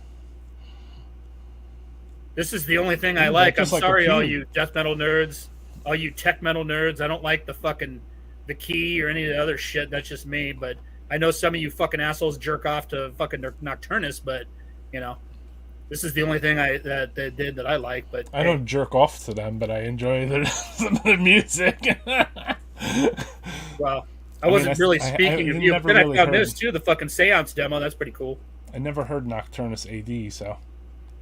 This is the only thing I Ooh, like. I'm that's just like a sorry, all cube. you death metal nerds, all you tech metal nerds. I don't like the key or any of the other shit. That's just me. But I know some of you fucking assholes jerk off to fucking Nocturnus, but you know, this is the only thing that they did that I like. But I don't jerk off to them, but I enjoy some of the music. Well, I wasn't really speaking of you. But never then really I found heard- this too, the fucking seance demo. That's pretty cool. I never heard Nocturnus AD, so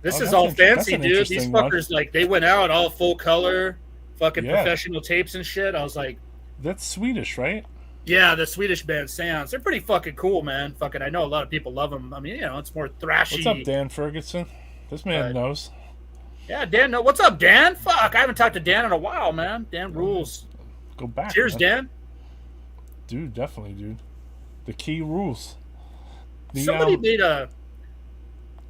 This Oh, is that's all that's fancy, an dude. These interesting one. fuckers, like, they went out all full color, fucking Yeah. professional tapes and shit. I was like, that's Swedish, right? yeah, the Swedish band Seance. They're pretty fucking cool, man. Fucking, I know a lot of people love them. I mean, you know, it's more thrashy. What's up, Dan Ferguson? This man knows. Yeah, Dan. No, what's up, Dan? Fuck, I haven't talked to Dan in a while, man. Dan rules. Go back. Cheers, man. Dan. Dude, definitely, dude. The key rules. Somebody made a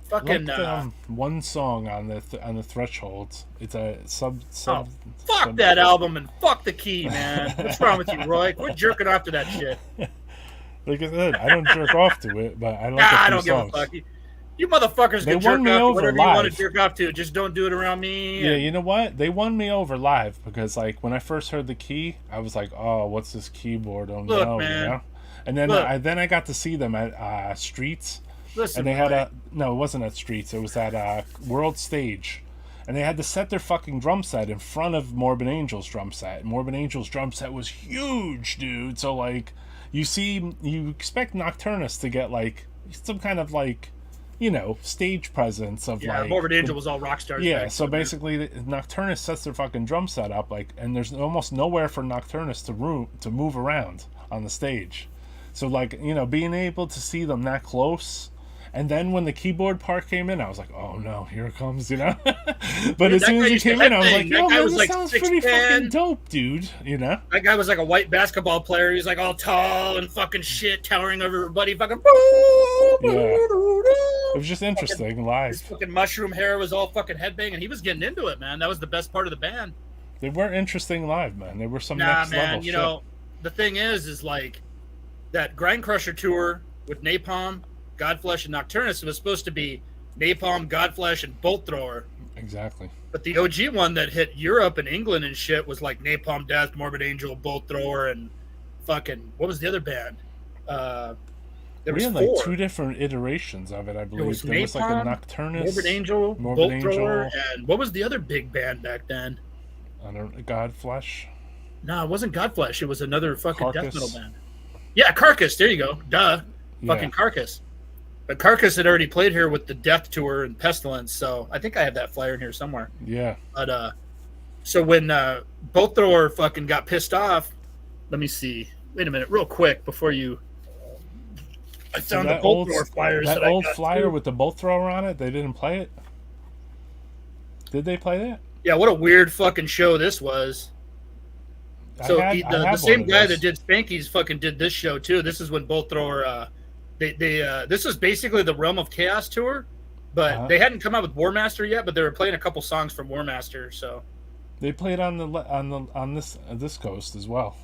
fucking. like, one song on the thresholds. It's a sub. Fuck that album and fuck the key, man. What's wrong with you, Roy? Quit jerking off to that shit. Like I said, I don't jerk off to it, but I like Nah, a few I don't songs. give a fuck. You motherfuckers They can jerk won me off to over whatever you want live. to jerk off to. Just don't do it around me. Yeah, and- you know what? They won me over live because, like, when I first heard the key, I was like, "Oh, what's this keyboard? Oh Look, no!" man. You know. And then Look. I got to see them at Streets, Listen, and they had Roy. no, it wasn't at Streets. It was at World Stage, and they had to set their fucking drum set in front of Morbid Angel's drum set. Morbid Angel's drum set was huge, dude. So like, you expect Nocturnus to get like some kind of like, you know, stage presence of Yeah, like Morbid Angel was all rock stars. yeah, back so then, man. basically, Nocturnus sets their fucking drum set up, like, and there's almost nowhere for Nocturnus to move around on the stage. So, like, you know, being able to see them that close, and then when the keyboard part came in, I was like, oh no, here it comes, you know. But as that soon guy as it used to came in, I was headbang. like, That yo, guy man, was this like sounds pretty 6'10". fucking dope, dude. You know. That guy was like a white basketball player. He was like all tall and fucking shit, towering over everybody. Fucking. It was just interesting His live. fucking mushroom hair was all fucking headbanging. He was getting into it, man. That was the best part of the band. They were interesting live, man. They were some Nah, next man. level You shit. know, the thing is like that Grind Crusher tour with Napalm, Godflesh, and Nocturnus was supposed to be Napalm, Godflesh, and Bolt Thrower. Exactly. But the OG one that hit Europe and England and shit was like Napalm Death, Morbid Angel, Bolt Thrower, and fucking what was the other band? There We was had four. like 2 different iterations of it, I believe. was There was like a Napalm, Nocturnus, Morbid Angel, Morbid Bolt Angel. Thrower, and what was the other big band back then? I don't, Godflesh. No, it wasn't Godflesh. It was another fucking death Carcass. metal band. Yeah, Carcass. There you go. Duh. Yeah. Fucking Carcass. But Carcass had already played here with the Death Tour and Pestilence, so I think I have that flyer in here somewhere. Yeah. But so when Bolt Thrower fucking got pissed off, let me see. Wait a minute, real quick before you. I So found the Bolt Thrower flyers. that I old got flyer too. with the bolt thrower on it, they didn't play it? Did they play that? Yeah, what a weird fucking show this was. So I the have same one of guy those. that did Spanky's fucking did this show too. This is when Bolt Thrower. This is basically the Realm of Chaos tour, but Uh-huh. they hadn't come out with War Master yet. But they were playing a couple songs from War Master. So, They played on this coast as well.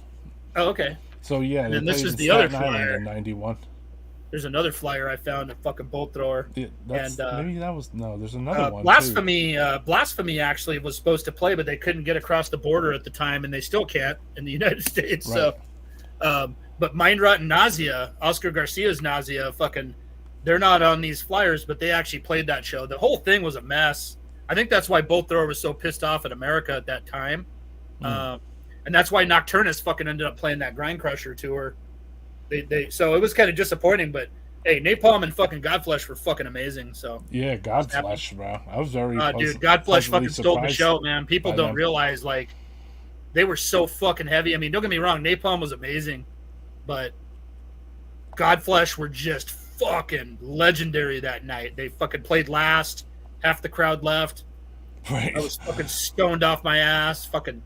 oh, okay. So yeah, And they then this played is in the other Staten Island flyer. in '91. There's another flyer I found at fucking Bolt Thrower. That's, And, maybe that was no. There's another one. Blasphemy. Blasphemy actually was supposed to play, but they couldn't get across the border at the time, and they still can't in the United States. Right. So, but Mindrot and Nausea, Oscar Garcia's Nausea, fucking, they're not on these flyers, but they actually played that show. The whole thing was a mess. I think that's why Bolt Thrower was so pissed off at America at that time, and that's why Nocturnus fucking ended up playing that Grind Crusher tour. So it was kind of disappointing, but hey, Napalm and fucking Godflesh were fucking amazing. So. Yeah, Godflesh, bro. I was very. Dude, Godflesh pleasantly fucking stole the surprised show, man. People by don't them. realize, like, they were so fucking heavy. I mean, don't get me wrong, Napalm was amazing, but Godflesh were just fucking legendary that night. They fucking played last. Half the crowd left. Right. I was fucking stoned off my ass. Fucking,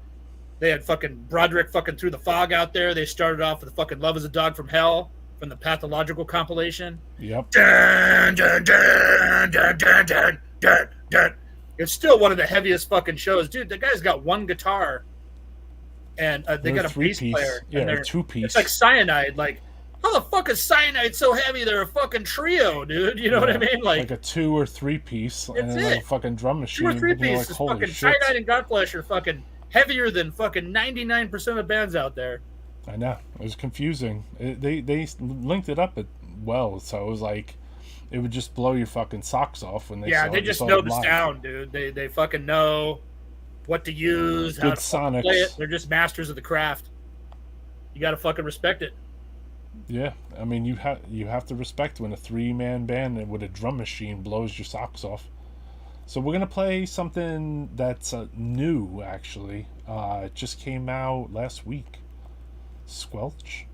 they had fucking Broderick fucking threw the fog out there. They started off with fucking Love is a Dog from Hell. from the Pathological compilation. Yep. Dun, dun, dun, dun, dun, dun, dun, dun. It's still one of the heaviest fucking shows, dude. The guy's got one guitar, and they got a bass player. Yeah, and a 2-piece. It's like Cyanide. Like, how the fuck is Cyanide so heavy? They're a fucking trio, dude. You know what I mean? Like a 2 or 3 piece, and then like a fucking drum machine. 2 or 3 pieces. Like, holy fucking shit. Cyanide and Godflesh are fucking heavier than fucking 99% of bands out there. I know. It was confusing. They linked it up well, so it was like it would just blow your fucking socks off when they Yeah, saw they it just all know the live. sound, dude. They fucking know what to use, how Good to fucking sonics. play it. They're just masters of the craft. You got to fucking respect it. Yeah, I mean you have to respect when a 3-man band with a drum machine blows your socks off. So we're gonna play something that's new, actually. It just came out last week. Squelch.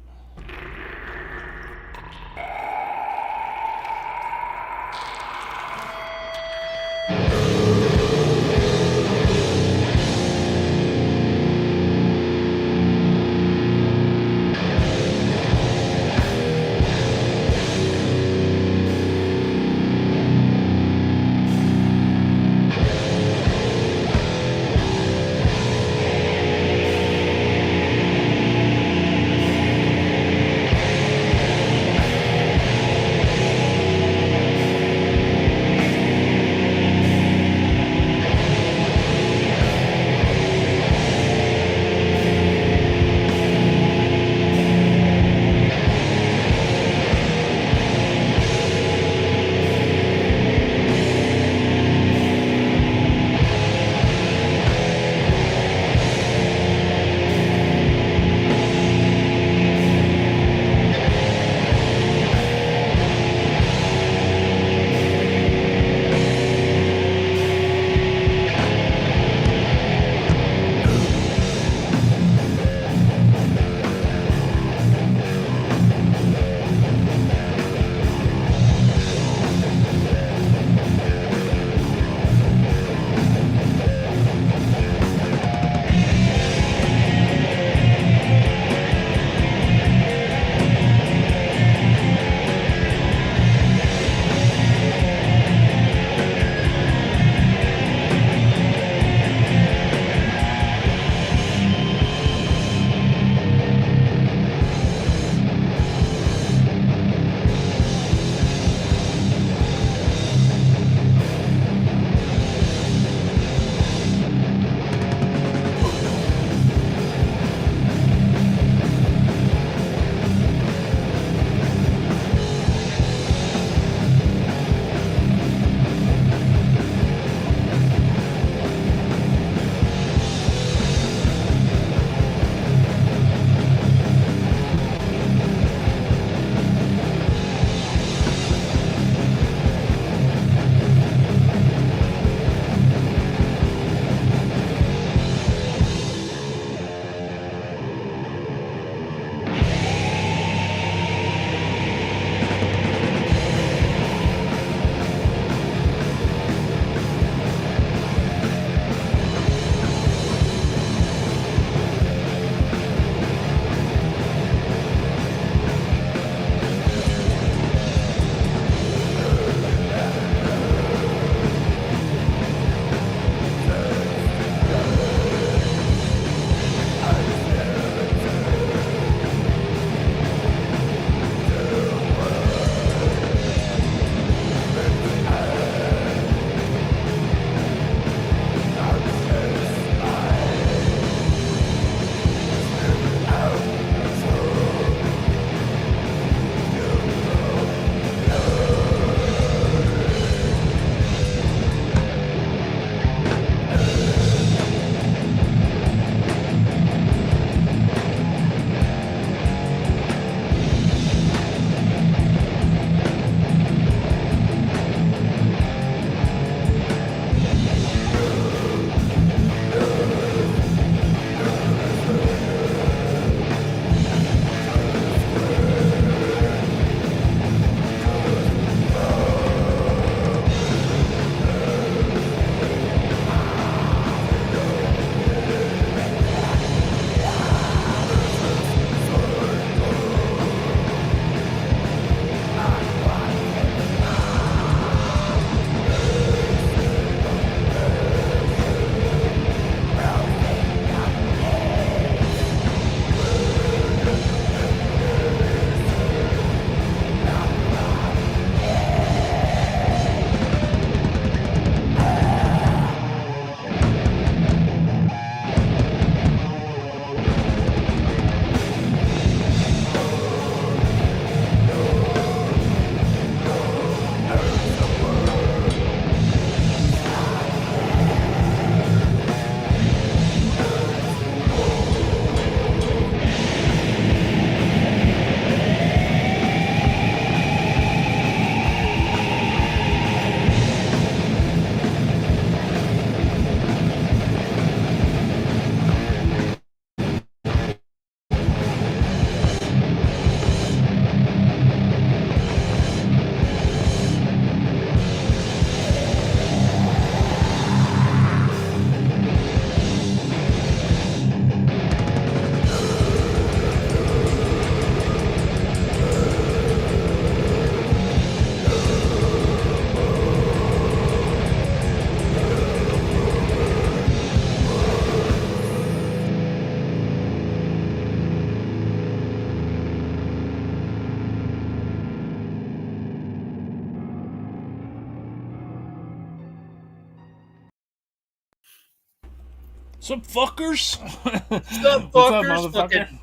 Some fuckers. What's up, What's up, fuckers? motherfucker? Fucking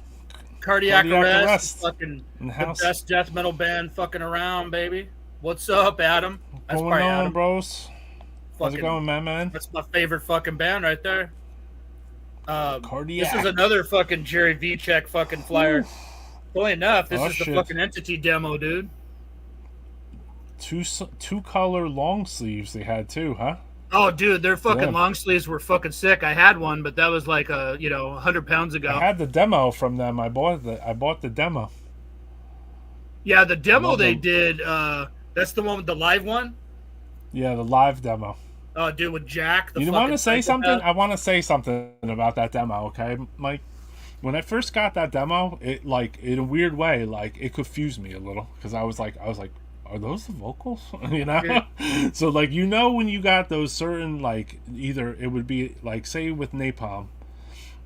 Cardiac Arrest. Fucking in the the house. best death metal band fucking around, baby. What's up, Adam? That's Going probably on, Adam. bros? How's it Fucking- going, man? That's my favorite fucking band right there. Cardiac. This is another fucking Jerry Vicek fucking flyer. Funny enough, this Oh, is the shit. fucking Entity demo, dude. Two color long sleeves they had too, huh? Oh, dude, their fucking Yeah. long sleeves were fucking sick. I had one, but that was like 100 pounds ago. I had the demo from them. I bought the demo. Yeah, the demo Love they them. did. That's the one with the live one. Yeah, the live demo. Oh, dude, with Jack. The You want fucking to say psychopath. something? I want to say something about that demo, okay, Mike? When I first got that demo, it like in a weird way, like it confused me a little because I was like, are those the vocals? You know? Yeah. So like when you got those certain like either it would be like say with Napalm,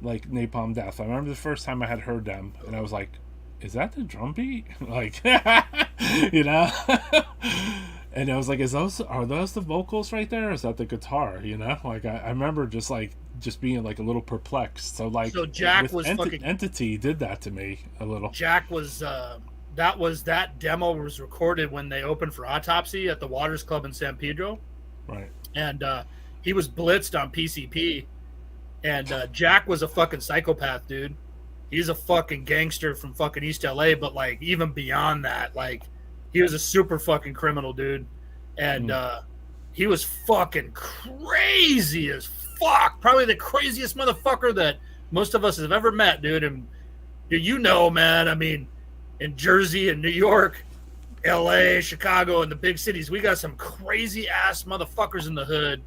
like Napalm Death. I remember the first time I had heard them and I was like, is that the drum beat? Like you know? And I was like, are those the vocals right there? Or is that the guitar? You know? Like I remember just being like a little perplexed. So like So Jack with was fucking- Entity did that to me a little. Jack was that demo was recorded when they opened for Autopsy at the Waters Club in San Pedro, Right. and he was blitzed on PCP, and Jack was a fucking psychopath, dude. He's a fucking gangster from fucking East LA, but like even beyond that, like he was a super fucking criminal, dude, and he was fucking crazy as fuck. Probably the craziest motherfucker that most of us have ever met, dude. And you know, man, I mean, in Jersey and New York, LA, Chicago, and the big cities, we got some crazy ass motherfuckers in the hood.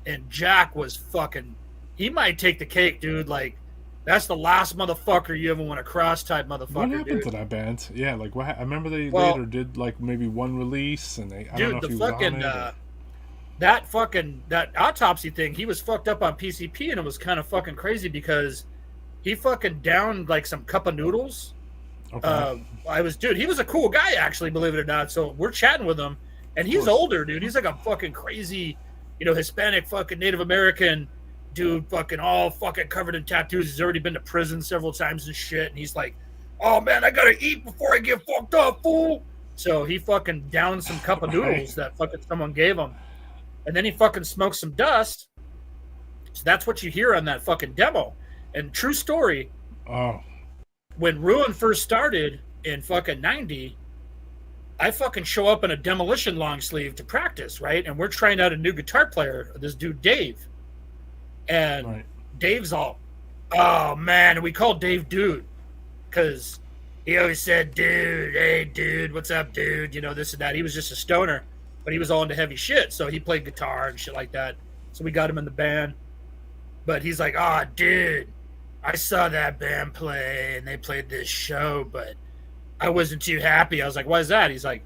And Jack was fucking, he might take the cake, dude. Like, that's the last motherfucker you ever want to cross type motherfucker, What happened dude. to that band? Yeah, like what? I remember they Well- later did like maybe one release, and I don't know Dude, if he the was fucking on it. that Autopsy thing, he was fucked up on PCP, and it was kind of fucking crazy because he fucking downed like some cup of noodles. Okay. He was a cool guy actually, believe it or not. So we're chatting with him, and he's course. older, dude. He's like a fucking crazy, Hispanic fucking Native American dude, fucking all fucking covered in tattoos. He's already been to prison several times and shit. And he's like, "Oh man, I gotta eat before I get fucked up, fool." So he fucking downed some cup of noodles that fucking someone gave him, and then he fucking smoked some dust. So that's what you hear on that fucking demo. And true story, Oh, when Ruin first started in fucking 90, I fucking show up in a Demolition long sleeve to practice, right? And we're trying out a new guitar player, this dude Dave. And right. Dave's all, "Oh man," we called Dave dude because he always said, "Dude, hey dude, what's up, dude?" This and that. He was just a stoner, but he was all into heavy shit. So he played guitar and shit like that. So we got him in the band. But he's like, "Oh, dude, I saw that band play and they played this show, but I wasn't too happy." I was like, "Why is that?" He's like,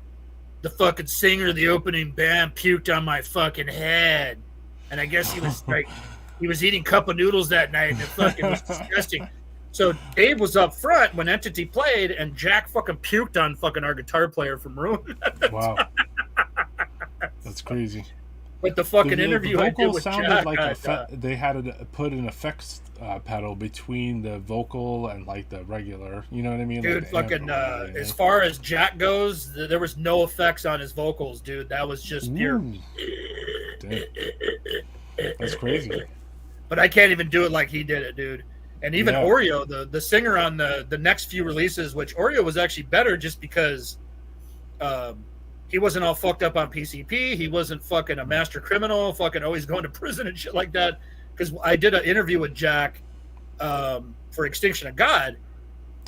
"The fucking singer of the opening band puked on my fucking head." And I guess he was like, he was eating cup of noodles that night and it fucking was disgusting. So Dave was up front when Entity played and Jack fucking puked on fucking our guitar player from Ruin. Wow. That's crazy. But the fucking interview I did vocals with sounded Jack, like they had to put an effects pedal between the vocal and like the regular. You know what I mean? dude, like the amp fucking or whatever, you as know? far as Jack goes, there was no effects on his vocals, dude. That was just pure. Ooh. Damn. That's crazy. But I can't even do it like he did it, dude. And even Yeah. Oreo, the singer on the next few releases, which Oreo was actually better just because he wasn't all fucked up on PCP. He wasn't fucking a master criminal, fucking always going to prison and shit like that. Because I did an interview with Jack for Extinction of God,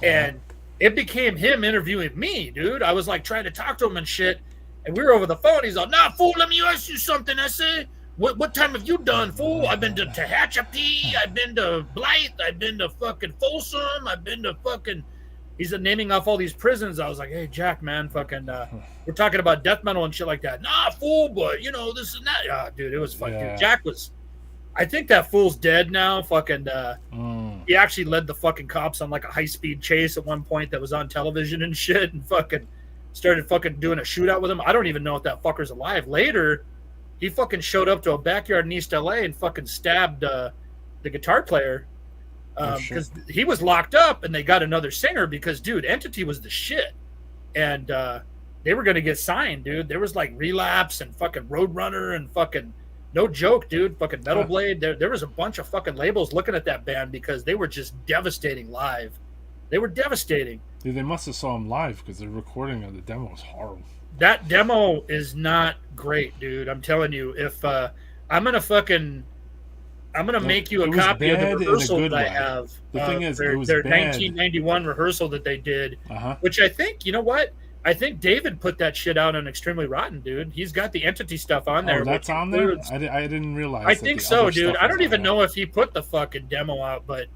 and it became him interviewing me, dude. I was like trying to talk to him and shit, and we were over the phone. He's like, "Nah, fool, let me ask you something." I said, What time have you done, fool? I've been to Tehachapi, I've been to Blythe, I've been to fucking Folsom, I've been to fucking..." He's naming off all these prisons. I was like, "Hey, Jack, man, fucking, we're talking about death metal and shit like that." "Nah, fool, but, this and that." Dude, it was fucking... Yeah. Dude, Jack was... I think that fool's dead now. Fucking, he actually led the fucking cops on, like, a high-speed chase at one point that was on television and shit, and fucking started fucking doing a shootout with him. I don't even know if that fucker's alive. Later... he fucking showed up to a backyard in East LA and fucking stabbed the guitar player, Oh, shit. because he was locked up, and they got another singer because, dude, Entity was the shit, and they were gonna get signed, dude. There was like Relapse and fucking Roadrunner and fucking, no joke, dude, fucking Metal Blade. There was a bunch of fucking labels looking at that band because they were just devastating live. They were devastating. Dude, they must have saw him live because the recording of the demo was horrible. That demo is not great, dude. I'm telling you, if I'm gonna make you a It was copy of the bad in a rehearsal good that I way. have. The thing is, it was their bad. 1991 rehearsal that they did, Uh-huh. which I think, you know what? I think David put that shit out on Extremely Rotten, dude. He's got the Entity stuff on there. Oh, that's which on there? includes- I didn't realize. I that think the so, other dude. stuff I was don't on even there. know if he put the fucking demo out, but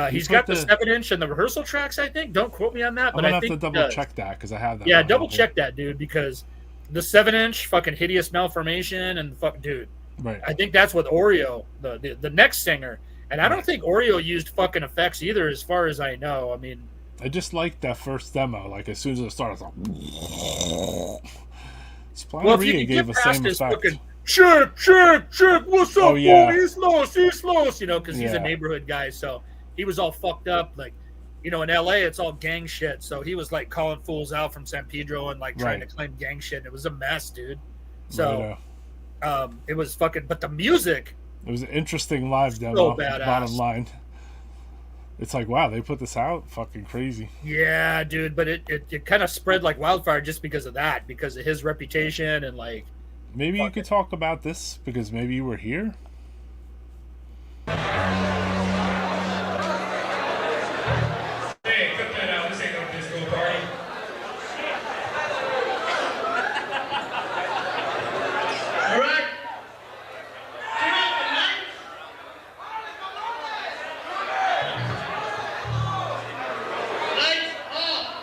He he's put got the the- 7-inch and the rehearsal tracks, I think. Don't quote me on that, I'm but gonna I have think to he double does. check that because I have that. Yeah, on double here. check that, dude, because the 7-inch fucking Hideous Malformation and fuck, dude. Right. I think that's with Oreo, the next singer, and I don't think Oreo used fucking effects either, as far as I know. I mean, I just liked that first demo. Like as soon as it started, I was like, well, if you Splaneria can gave get the past same this effect. fucking check, what's up, Oh, yeah. boy? He's lost, you know, because he's a Yeah. neighborhood guy, so he was all fucked up, like, you know, in LA it's all gang shit, so he was like calling fools out from San Pedro and like trying Right. to claim gang shit. It was a mess, dude. So Right, it was fucking, but the music, it was an interesting live demo. badass. Bottom line, it's like, wow, they put this out. Fucking crazy. yeah, dude, but it kind of spread like wildfire just because of that, because of his reputation and like, Maybe you could talk about this because maybe you were here. Hey, cut that out. This ain't no disco party. All right. Turn off the lights. Lights off.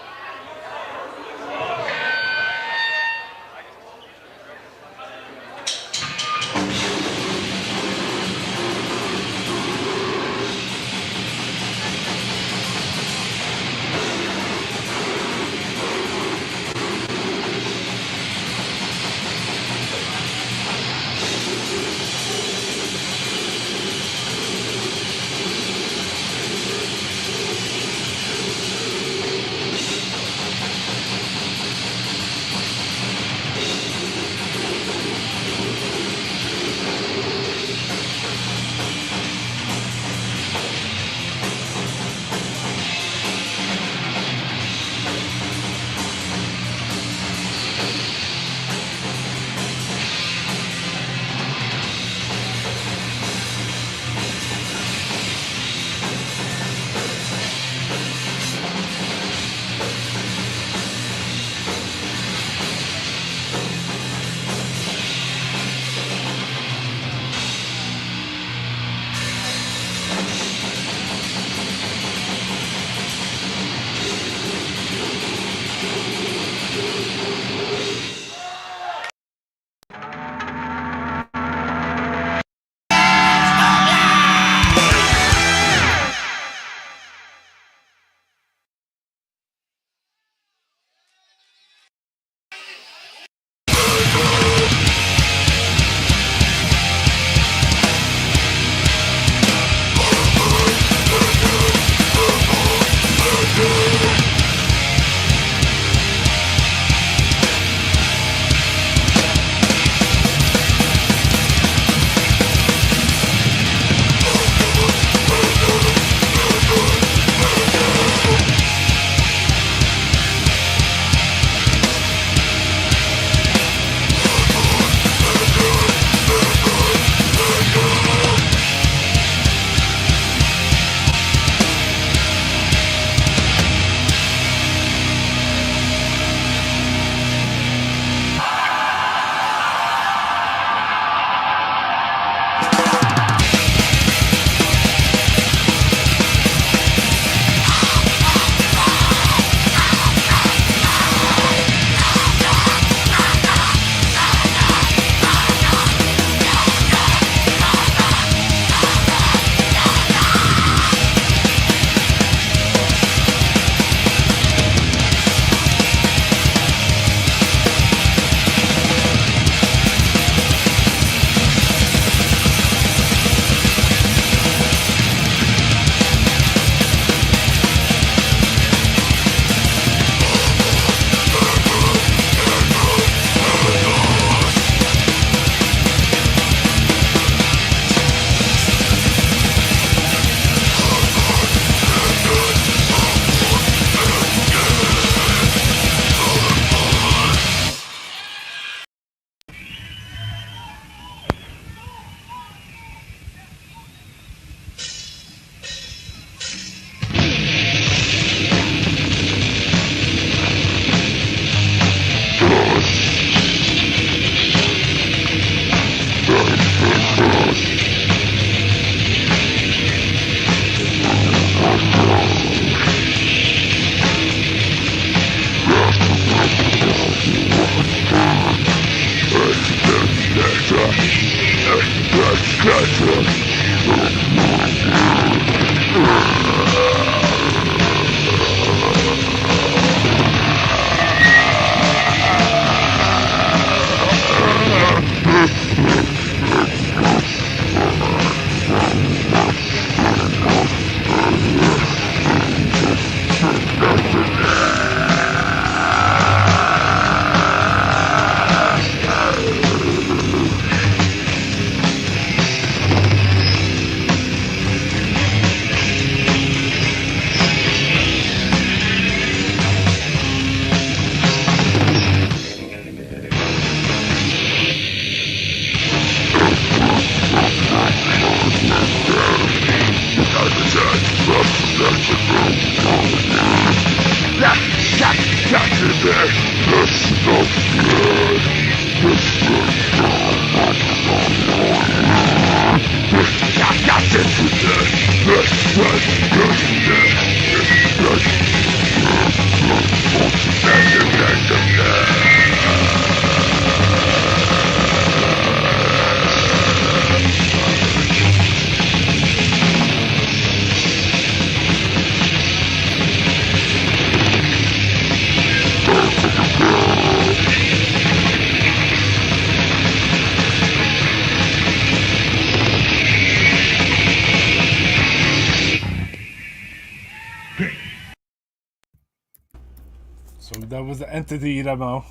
was the Entity demo.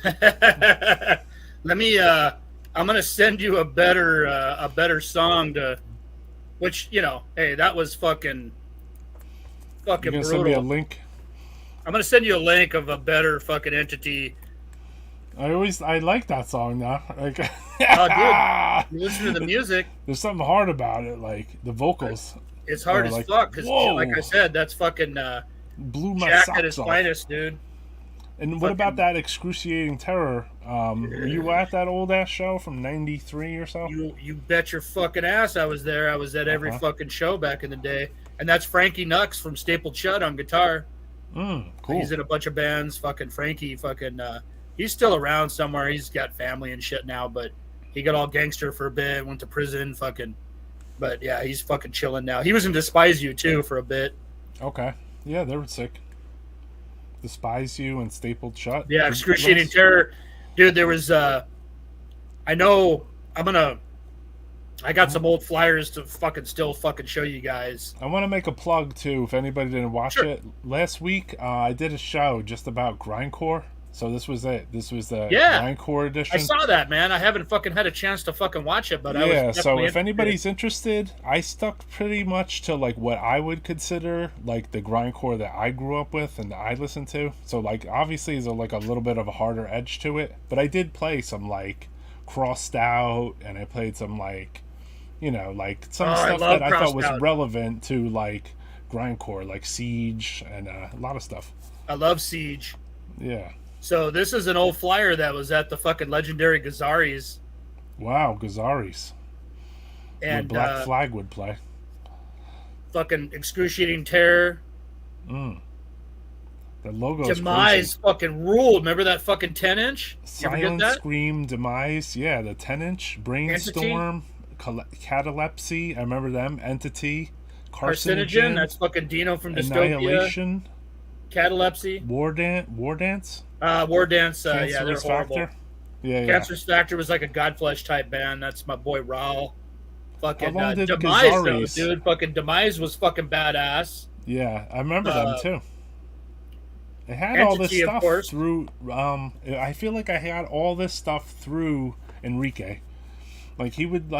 Let me. I'm gonna send you a better song to, which hey, that was fucking You're gonna brutal. send me a link? I'm gonna send you a link of a better fucking Entity. I like that song now. Like, Oh, dude, you listen to the music. there's something hard about it, like the vocals. It's hard Or as like, fuck because, whoa. like I said, that's fucking Blew my Jack socks at his off. finest, dude. And what about that Excruciating Terror? Were you at that old ass show from '93 or so? You bet your fucking ass I was there. I was at every fucking show back in the day. And that's Frankie Nux from Stapled Shut on guitar. Cool. He's in a bunch of bands. Fucking Frankie, he's still around somewhere. He's got family and shit now, but he got all gangster for a bit, went to prison, but yeah, he's fucking chilling now. He was in Despise You too for a bit. Okay. Yeah, they were sick. Despise You and Stapled Shut. Yeah, Excruciating Terror. Dude, there was I got some old flyers to still show you guys. I want to make a plug too, if anybody didn't watch it. Last week, I did a show just about grindcore. So this was it. This was the grindcore edition. I saw that, man. I haven't had a chance to watch it, but I was so definitely if anybody's interested, I stuck pretty much to like what I would consider like the grindcore that I grew up with and that I listened to. So like obviously there's like a little bit of a harder edge to it, but I did play some like Crossed Out, and I played some like like some stuff that I thought was relevant to like grindcore, like Siege and a lot of stuff. I love Siege. Yeah. So this is an old flyer that was at the fucking legendary Gazaris. Wow, Gazaris. And where Black Flag would play. Fucking Excruciating Terror. The logo Demise fucking ruled. Remember that fucking 10-inch? Silent Scream, Demise. Yeah, the 10-inch. Brainstorm, Catalepsy. I remember them. Entity. Carcinogen. That's fucking Dino from Dystopia. Annihilation. Catalepsy. War Dance. War Dance. Yeah, they're horrible. Factor. Yeah. Cancerous Factor was like a Godflesh type band. That's my boy Raul. Fucking Demise, though, dude. Fucking Demise was fucking badass. Yeah, I remember them too. I had Entity, all this stuff through. I feel like I had all this stuff through Enrique. Like he would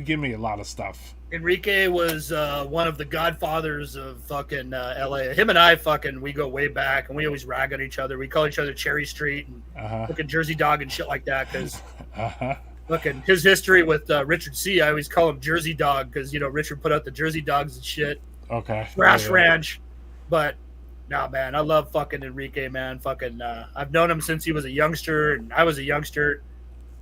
give me a lot of stuff. Enrique was one of the godfathers of fucking LA. Him and I we go way back, and we always rag on each other. We call each other Cherry Street and fucking Jersey Dog and shit like that because fucking his history with Richard C. I always call him Jersey Dog because Richard put out the Jersey Dogs and shit. Okay. Thrash Ranch, but no, man, I love fucking Enrique, man. Fucking, I've known him since he was a youngster, and I was a youngster.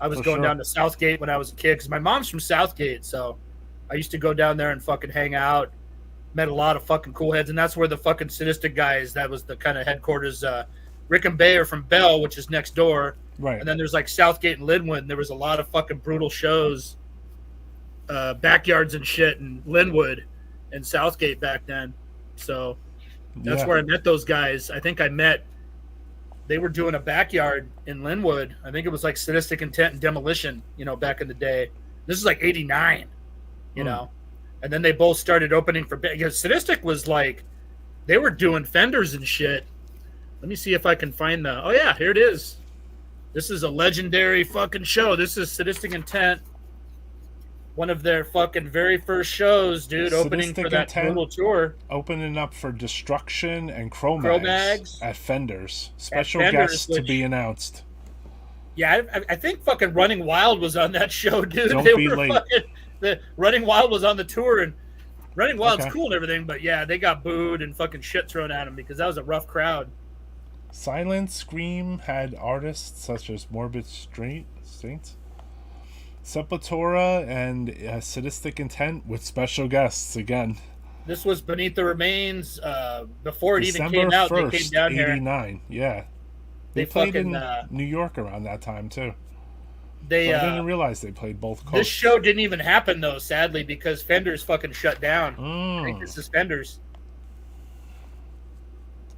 I was going down to Southgate when I was a kid because my mom's from Southgate, so I used to go down there and fucking hang out. Met a lot of fucking cool heads, and that's where the fucking sadistic guys. That was the kind of headquarters. Rick and Bay are from Bell, which is next door, right? And then there's like Southgate and Linwood. And there was a lot of fucking brutal shows, backyards and shit, in Linwood and Southgate back then. So that's where I met those guys. I think they were doing a backyard in Linwood. I think it was like Sadistic Intent and Demolition, back in the day. This is like 89, and then they both started opening for, because Sadistic was like, they were doing fenders and shit. Let me see if I can find oh yeah, here it is. This is a legendary fucking show. This is Sadistic Intent. One of their fucking very first shows, dude, opening for that brutal tour. Opening up for Destruction and Cro-Mags at Fenders. Special guests to be announced. Yeah, I think fucking Running Wild was on that show, dude. Don't be late. The Running Wild was on the tour, and Running Wild's cool and everything, but yeah, they got booed and fucking shit thrown at them because that was a rough crowd. Silent Scream had artists such as Morbid Saints, Sepultura, and Sadistic Intent with special guests again. This was Beneath the Remains. Before it December even came out, 1st, they came down 89. here. Yeah. They played in New York around that time, too. I didn't realize they played both coasts. This show didn't even happen, though, sadly, because Fenders fucking shut down. Suspenders.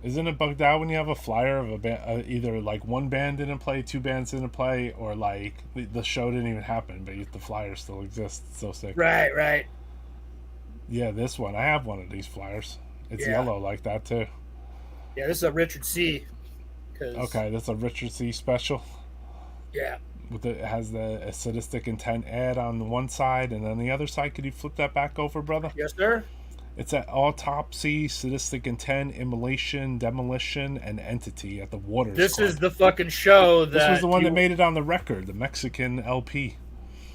Isn't it bugged out when you have a flyer of a band, either like one band didn't play, two bands didn't play, or like the show didn't even happen, but the flyer still exists? It's so sick. Right. Yeah, this one. I have one of these flyers. It's yellow like that, too. Yeah, this is a Richard C. Okay, that's a Richard C. special. Yeah. It has the sadistic intent ad on the one side, and on the other side, could you flip that back over, brother? Yes, sir. It's at Autopsy, Sadistic Intent, Immolation, Demolition, and Entity at the Waters This Club. is the fucking show that... This was the one that made it on the record, the Mexican LP.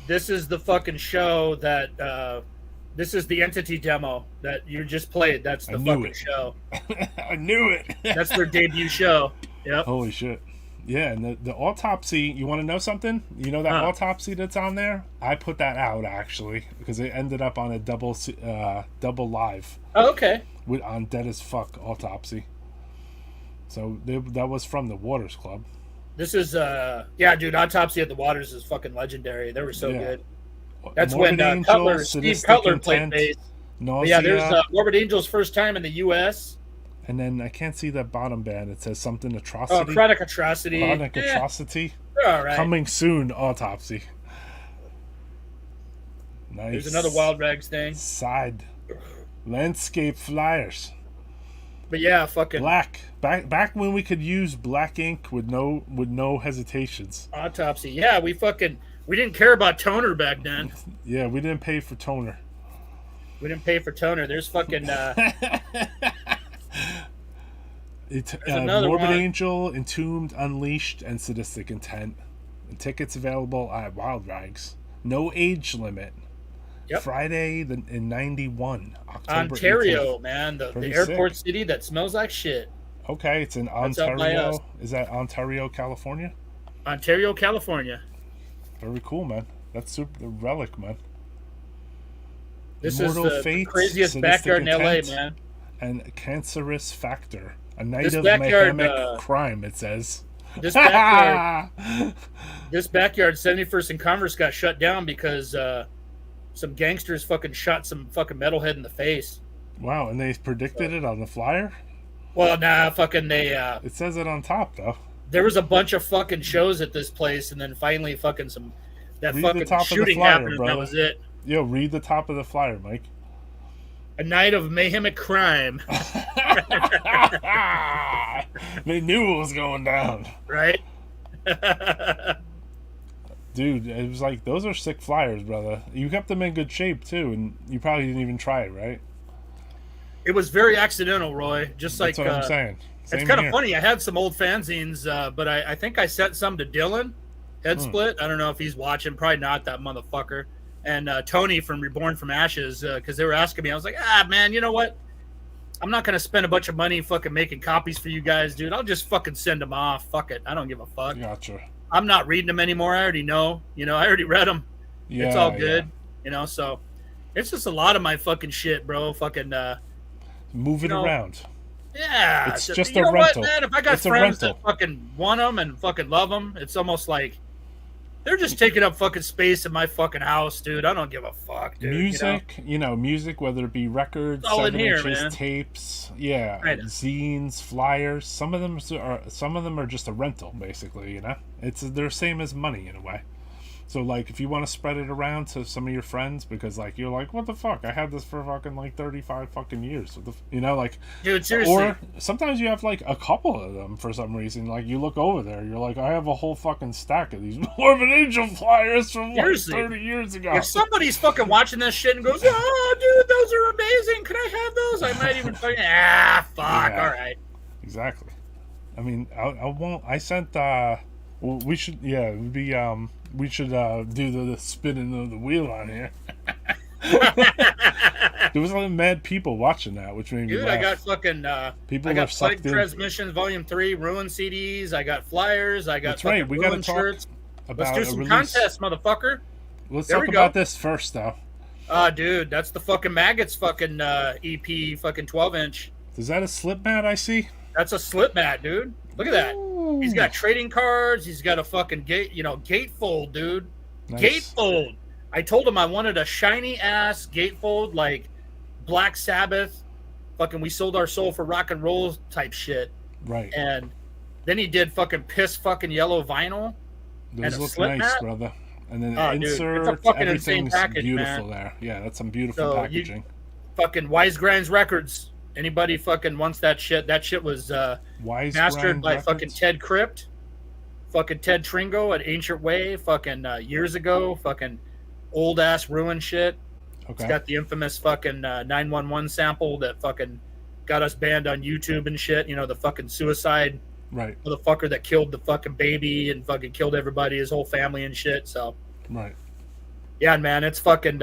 This is the fucking show that... this is the Entity demo that you just played. That's the fucking show. I knew it. That's their debut show. Yep. Holy shit. Yeah, and the Autopsy, you want to know something? You know that Autopsy that's on there? I put that out, actually, because it ended up on a double live. Oh, okay. On Dead as Fuck Autopsy. So that was from the Waters Club. This is, yeah, dude, Autopsy at the Waters is fucking legendary. They were so good. That's Morbid when Angel, Steve Cutler played bass. Nausea. Yeah, there's Morbid Angel's first time in the U.S., and then I can't see that bottom band. It says something Atrocity. Oh, Chronic Atrocity. Chronic Atrocity. They're all right. Coming soon, Autopsy. Nice. There's another Wild Rags thing. Side. Landscape Flyers. But yeah, fucking... Black. Back when we could use black ink with no hesitations. Autopsy. Yeah, we didn't care about toner back then. Yeah, we didn't pay for toner. We didn't pay for toner. There's fucking... Morbid Angel, Entombed, Unleashed, and Sadistic Intent. And tickets available at Wild Rags. No age limit. Yep. Friday in 91. October Ontario, 18th. Man. The Pretty airport sick. city that smells like shit. Okay, it's in Ontario. Is that Ontario, California? Ontario, California. Very cool, man. That's super the relic, man. This Immortal is the Fate, craziest Sadistic backyard in Intent, LA, man. And Cancerous Factor. A night This of backyard, mayhemic crime, it says. This backyard, 71st and Commerce got shut down because some gangsters fucking shot some fucking metalhead in the face. Wow, and they predicted it on the flyer? Well, nah, fucking they... It says it on top, though. There was a bunch of fucking shows at this place, and then finally fucking Read the fucking top of the shooting flyer, happened, and brother. that was it. Yo, read the top of the flyer, Mike. A night of mayhemic crime. They knew it was going down. Right? Dude, it was like, those are sick flyers, brother. You kept them in good shape, too, and you probably didn't even try it, right? It was very accidental, Roy. Just like... That's what I'm saying. It's kind of funny. I had some old fanzines, but I think I sent some to Dylan, Headsplit. I don't know if he's watching. Probably not, that motherfucker. And Tony from Reborn from Ashes, because they were asking me. I was like, man, you know what? I'm not going to spend a bunch of money fucking making copies for you guys, dude. I'll just fucking send them off. Fuck it. I don't give a fuck. Gotcha. I'm not reading them anymore. I already know. I already read them. Yeah, it's all good. So it's just a lot of my fucking shit, bro. Fucking move it around. Yeah. It's just you a know rental. What, man? If I got It's a friends rental. that fucking want them and fucking love them, it's almost like they're just taking up fucking space in my fucking house, dude. I don't give a fuck, dude. Music, music, whether it be records, It's all in 7 here, inches, man. tapes, yeah, Right. zines, flyers. Some of them are just a rental, basically. They're same as money in a way. So like, if you want to spread it around to some of your friends, because like you're like, what the fuck? I had this for fucking like 35 fucking years. Dude, seriously. Or sometimes you have like a couple of them for some reason. Like you look over there, you're like, I have a whole fucking stack of these Morbid Angel flyers from like Seriously. 30 years ago. If somebody's fucking watching this shit and goes, "Oh, dude, those are amazing. Can I have those?" I might even fucking fuck. Yeah. All right. Exactly. I mean, I won't. I sent. Well, we should. Yeah, it would be. We should do the spinning of the wheel on here. There was a lot of mad people watching that, which made me Dude, laugh. I got fucking. People I are got sucked Plague in. Transmissions Volume 3, Ruin CDs. I got flyers. I got That's right. fucking We got to Ruin talk shirts. about Let's do a some release. contests, motherfucker. Let's There talk we go. about this first, though. Dude, that's the fucking Maggots fucking EP fucking 12-inch. Is that a slip mat I see? That's a slip mat, dude. Look at that. He's got trading cards. He's got a fucking gatefold, dude. Nice. Gatefold. I told him I wanted a shiny ass gatefold like Black Sabbath. Fucking, we sold our soul for rock and roll type shit. Right. And then he did fucking piss fucking yellow vinyl. Those and a look slip nice, mat? brother. And then Oh, dude, it's a insert, fucking insane everything's package, beautiful man. there. Yeah, that's some beautiful So packaging. Fucking Wise Grinds Records. Anybody fucking wants that shit? That shit was Wise mastered Grind by Records? fucking Ted Crypt, fucking Ted Tringo at Ancient Way, fucking years ago, fucking old ass ruin shit. It's Okay. got the infamous fucking 911 sample that fucking got us banned on YouTube and shit. You know, the fucking suicide Right. motherfucker that killed the fucking baby and fucking killed everybody, his whole family and shit. So, Right. yeah, man, it's fucking.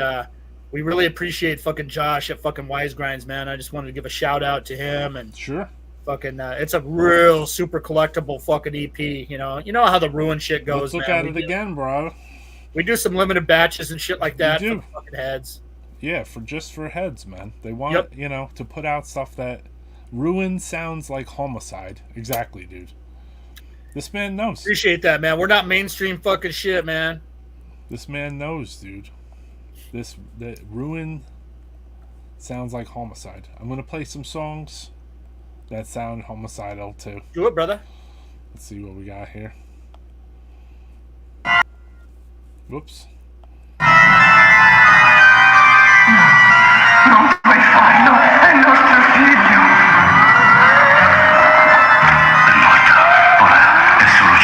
We really appreciate fucking Josh at fucking Wise Grinds, man. I just wanted to give a shout out to him and Sure. fucking. It's a real super collectible fucking EP. You know how the ruin shit goes. Let's look man. at it again, bro. We do some limited batches and shit like that do. for the fucking heads. Yeah, for heads, man. They want Yep. to put out stuff that ruin sounds like homicide. Exactly, dude. This man knows. Appreciate that, man. We're not mainstream fucking shit, man. This man knows, dude. The ruin sounds like homicide. I'm gonna play some songs that sound homicidal too. Do it, brother. Let's see what we got here. Whoops. Non puoi farlo, è nostro figlio. È morto. Ora è solo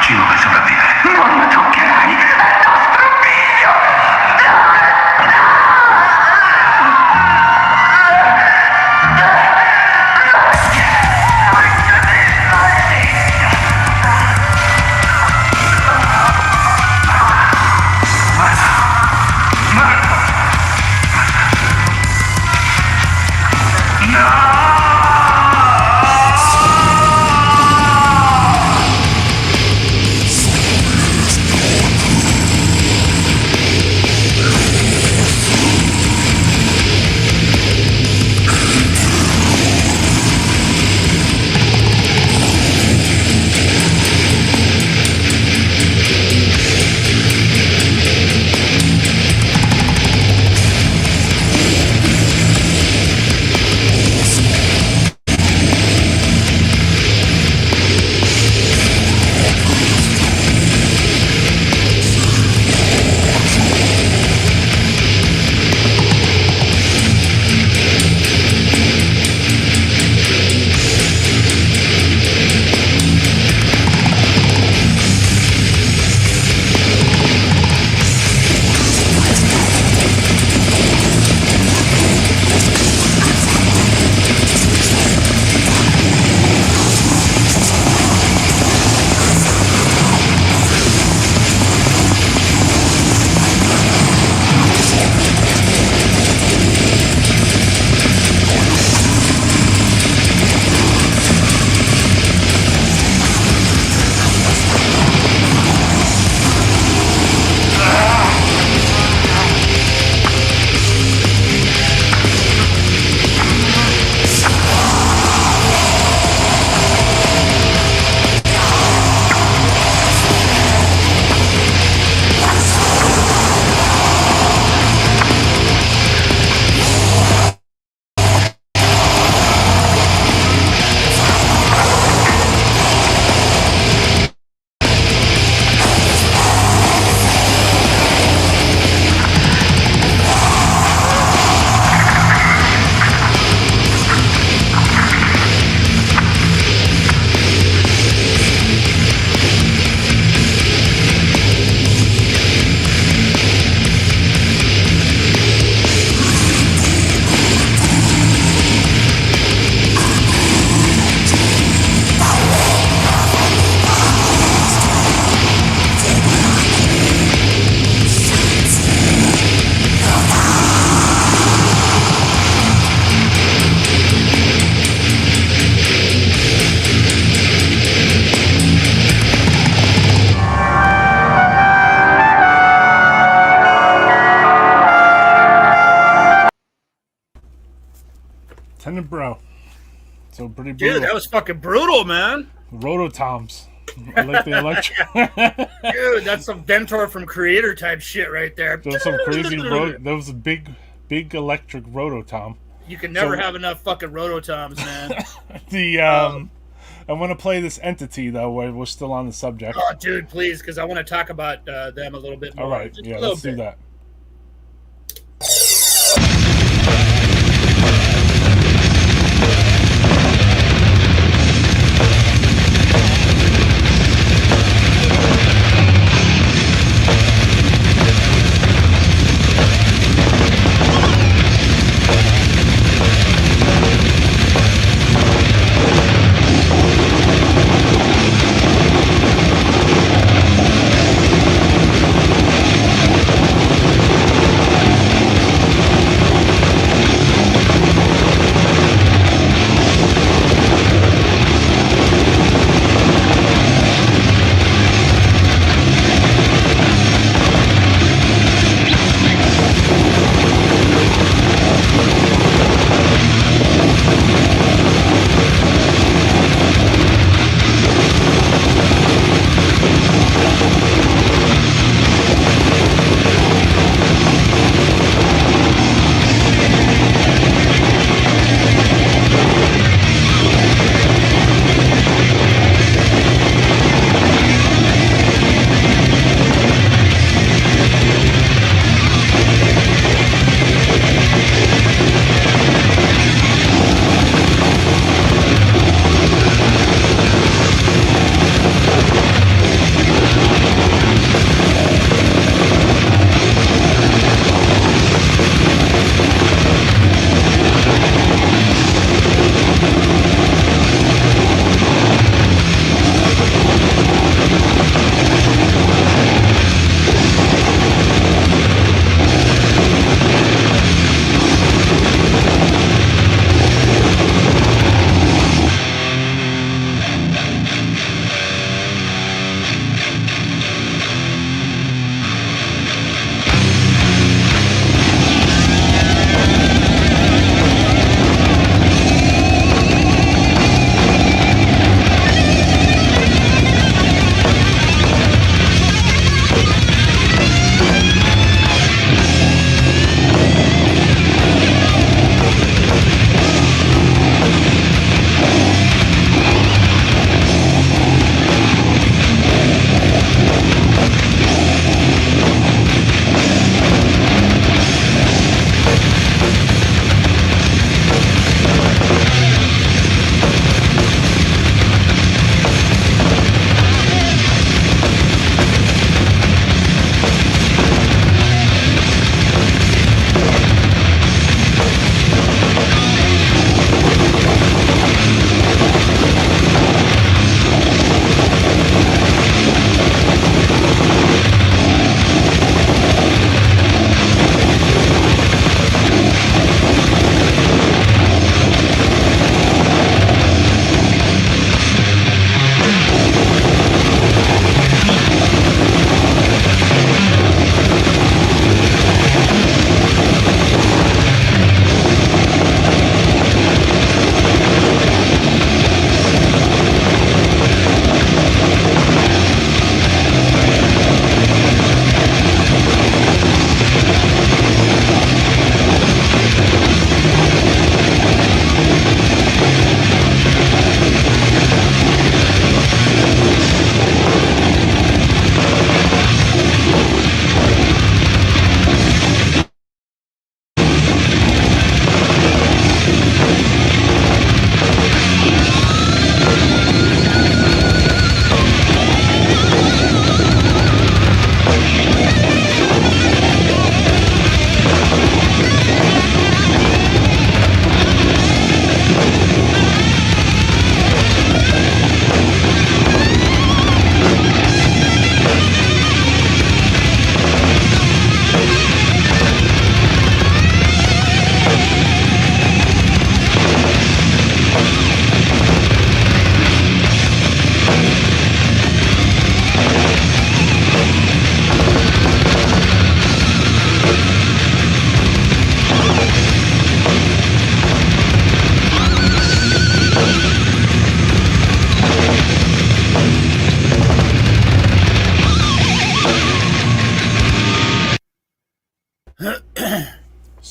cibo per sopravvivere. Non lo toccherai, è nostro figlio. Bro. So pretty brutal. Dude, that was fucking brutal, man. Rototoms. I like the electric. Dude, that's some Dentor from Creator type shit right there. Those some crazy those big electric rototom. You can never So- have enough fucking rototoms, man. I want to play this Entity though, where we're still on the subject. Oh, dude, please, because I want to talk about them a little bit more. All right, Just yeah, a little let's do bit. that.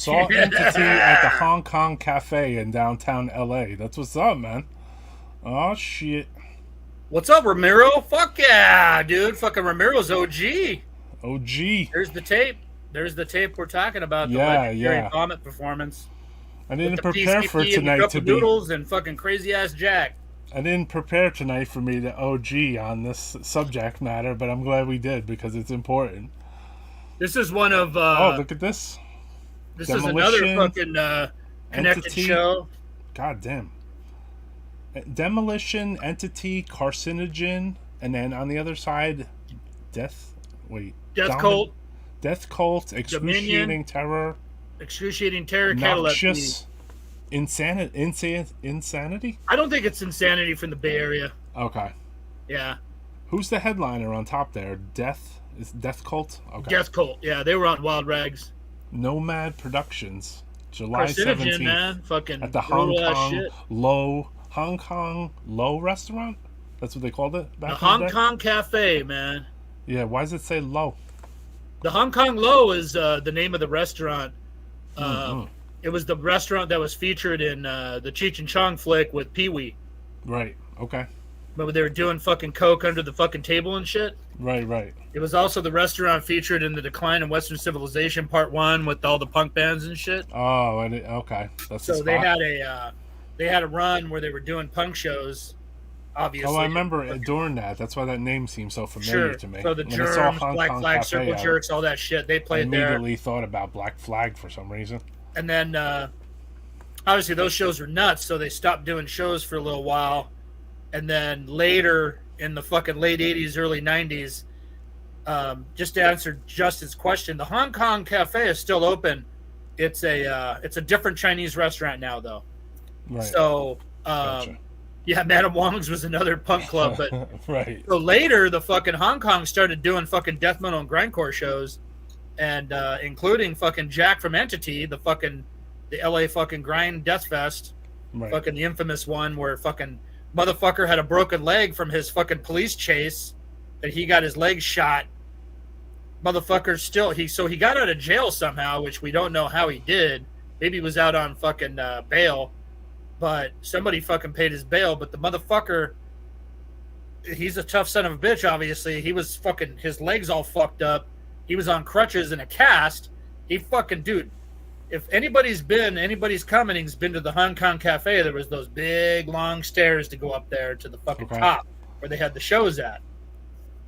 Saw Entity at the Hong Kong Cafe in downtown LA. That's what's up, man. Oh, shit. What's up, Ramiro? Fuck yeah, dude. Fucking Ramiro's OG. OG. There's the tape. There's the tape we're talking about. The Yeah, legendary yeah. Vomit performance. I didn't With the prepare for PCP and the tonight cup to of be... noodles and fucking crazy ass Jack. I didn't prepare tonight for me to OG on this subject matter, but I'm glad we did because it's important. This is one of. Oh, look at this. This Demolition, is another fucking connected Entity. show. God damn. Demolition, Entity, Carcinogen, and then on the other side, Death Cult, Death Cult, Excruciating Dominion, Terror, Excruciating Terror, Cali. Noxious, Insanity? I don't think it's Insanity from the Bay Area. Okay. Yeah. Who's the headliner on top there? Is Death Cult? Okay. Death Cult. Yeah, they were on Wild Rags. Nomad Productions, July Carcinogen, 17th. man. Fucking At the Hong brutal ass Kong Low restaurant? That's what they called it back The in Hong the day? Kong Cafe, man. Yeah, why does it say low? The Hong Kong Low is the name of the restaurant. Mhm. It was the restaurant that was featured in the Cheech and Chong flick with Pee Wee. Right, okay. Remember they were doing fucking coke under the fucking table and shit? Right. It was also the restaurant featured in The Decline of Western Civilization Part 1 with all the punk bands and shit. Oh, okay. That's the So spot. they had a run where they were doing punk shows, obviously. Oh, I remember it during that. That's why that name seems so familiar Sure. to me. So the When I saw Germs, Hong Black Kong Flag, Cafe, Circle I Jerks, all that shit, they played there. immediately thought about Black Flag for some reason. And then, obviously, those shows were nuts, so they stopped doing shows for a little while. And then later, in the fucking late 80s, early 90s, just to answer Justin's question, the Hong Kong Cafe is still open. It's a different Chinese restaurant now, though. Right. So, Gotcha. yeah, Madame Wong's was another punk club, but Right. so later the fucking Hong Kong started doing fucking death metal and grindcore shows, and including fucking Jack from Entity, the LA fucking grind death fest, Right. fucking the infamous one where fucking motherfucker had a broken leg from his fucking police chase, that he got his leg shot. Motherfucker still he got out of jail somehow, which we don't know how he did. Maybe he was out on fucking bail, but somebody fucking paid his bail. But the motherfucker, he's a tough son of a bitch. Obviously, he was fucking his legs all fucked up. He was on crutches in a cast. He fucking dude. If anybody's been to the Hong Kong Cafe, there was those big long stairs to go up there to the fucking top where they had the shows at.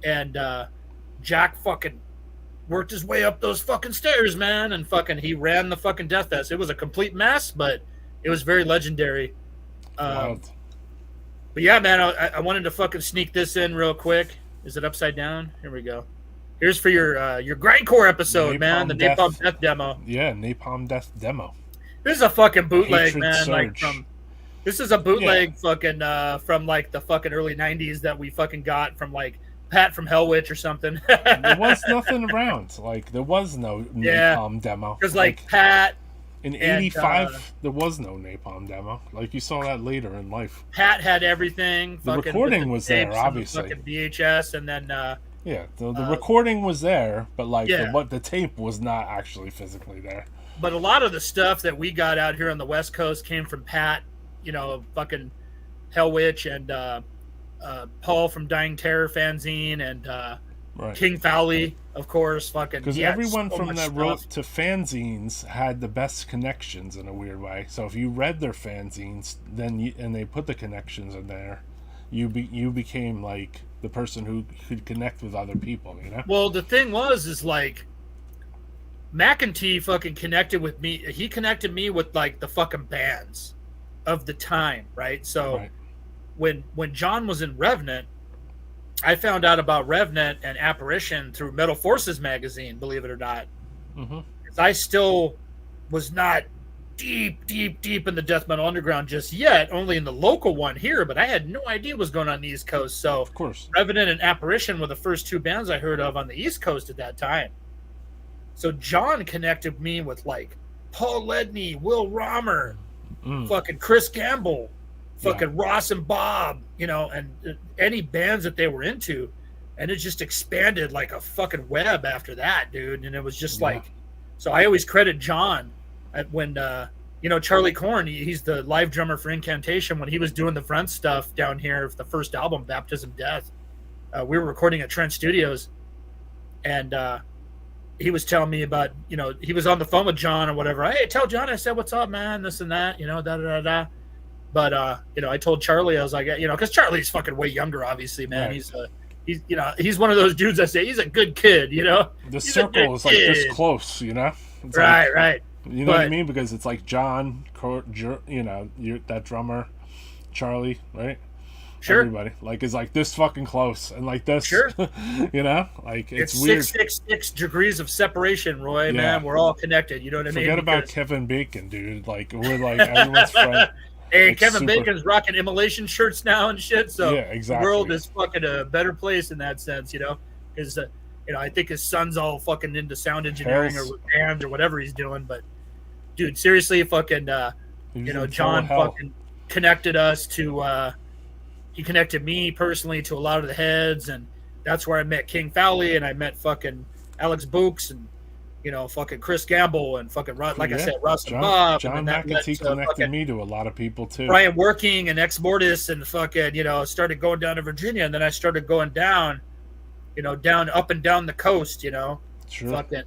And Jack fucking worked his way up those fucking stairs, man, and fucking he ran the fucking death fest. It was a complete mess, but it was very legendary. Wild. But yeah, man, I wanted to fucking sneak this in real quick. Is it upside down? Here we go. Here's for your grindcore episode, man. The Napalm Death demo. Yeah, Napalm Death demo. This is a fucking bootleg, Hatred man. Surge. This is a bootleg fucking from like the fucking early '90s that we fucking got from like Pat from Hellwitch or something. There was nothing around. Like there was no Napalm demo. Because like Pat in '85, there was no Napalm demo. Like you saw that later in life. Pat had everything. The recording was there, obviously. Fucking VHS, and then yeah, the recording was there, but like yeah. the tape was not actually physically there. But a lot of the stuff that we got out here on the West Coast came from Pat, fucking Hellwitch, and Paul from Dying Terror fanzine, and King Fowley, of course, fucking. Because everyone from that wrote to fanzines had the best connections in a weird way. So if you read their fanzines, and they put the connections in there, you became like the person who could connect with other people, Well, the thing is like McEntee fucking connected with me. He connected me with like the fucking bands of the time, right? So when John was in Revenant, I found out about Revenant and Apparition through Metal Forces magazine, believe it or not. Mm-hmm. I still was not deep in the death metal underground just yet, only in the local one here, but I had no idea what was going on in the East Coast. So of course, Revenant and Apparition were the first two bands I heard of on the East Coast at that time. So John connected me with like Paul Ledney, Will Romer, fucking Chris Gamble, fucking Ross and Bob, and any bands that they were into. And it just expanded like a fucking web after that, dude. And it was just like, so I always credit John. when Charlie Korn, he's the live drummer for Incantation. When he was doing the front stuff down here, the first album, Baptism Death, we were recording at Trent Studios, and he was telling me about, he was on the phone with John or whatever. Hey, tell John I said what's up, man, this and that, da da da da. But I told Charlie, I was like, because Charlie's fucking way younger, obviously, man. Right. He's one of those dudes that say he's a good kid, The he's circle is like this close, It's right, like, right. You know what I mean? Because it's like John, that drummer, Charlie, right? Sure. Everybody is like this fucking close and like this. Sure. Like it's weird. 666 degrees of separation, Roy. Man, we're all connected. You know what I mean? Forget about Kevin Bacon, dude. Like we're like everyone's friend. Hey, Kevin Bacon's rocking Immolation shirts now and shit. So yeah, exactly. The world is fucking a better place in that sense, because I think his son's all fucking into sound engineering or with bands or whatever he's doing. But dude, seriously, fucking John fucking connected us to. He connected me personally to a lot of the heads, and that's where I met King Fowley, and I met fucking Alex Books, and fucking Chris Gamble, and fucking like I said, Russ and Bob. John McAtee connected me to a lot of people too. Brian Working and Ex Mortis, and fucking started going down to Virginia, and then I started going down, down up and down the coast. Sure. Fucking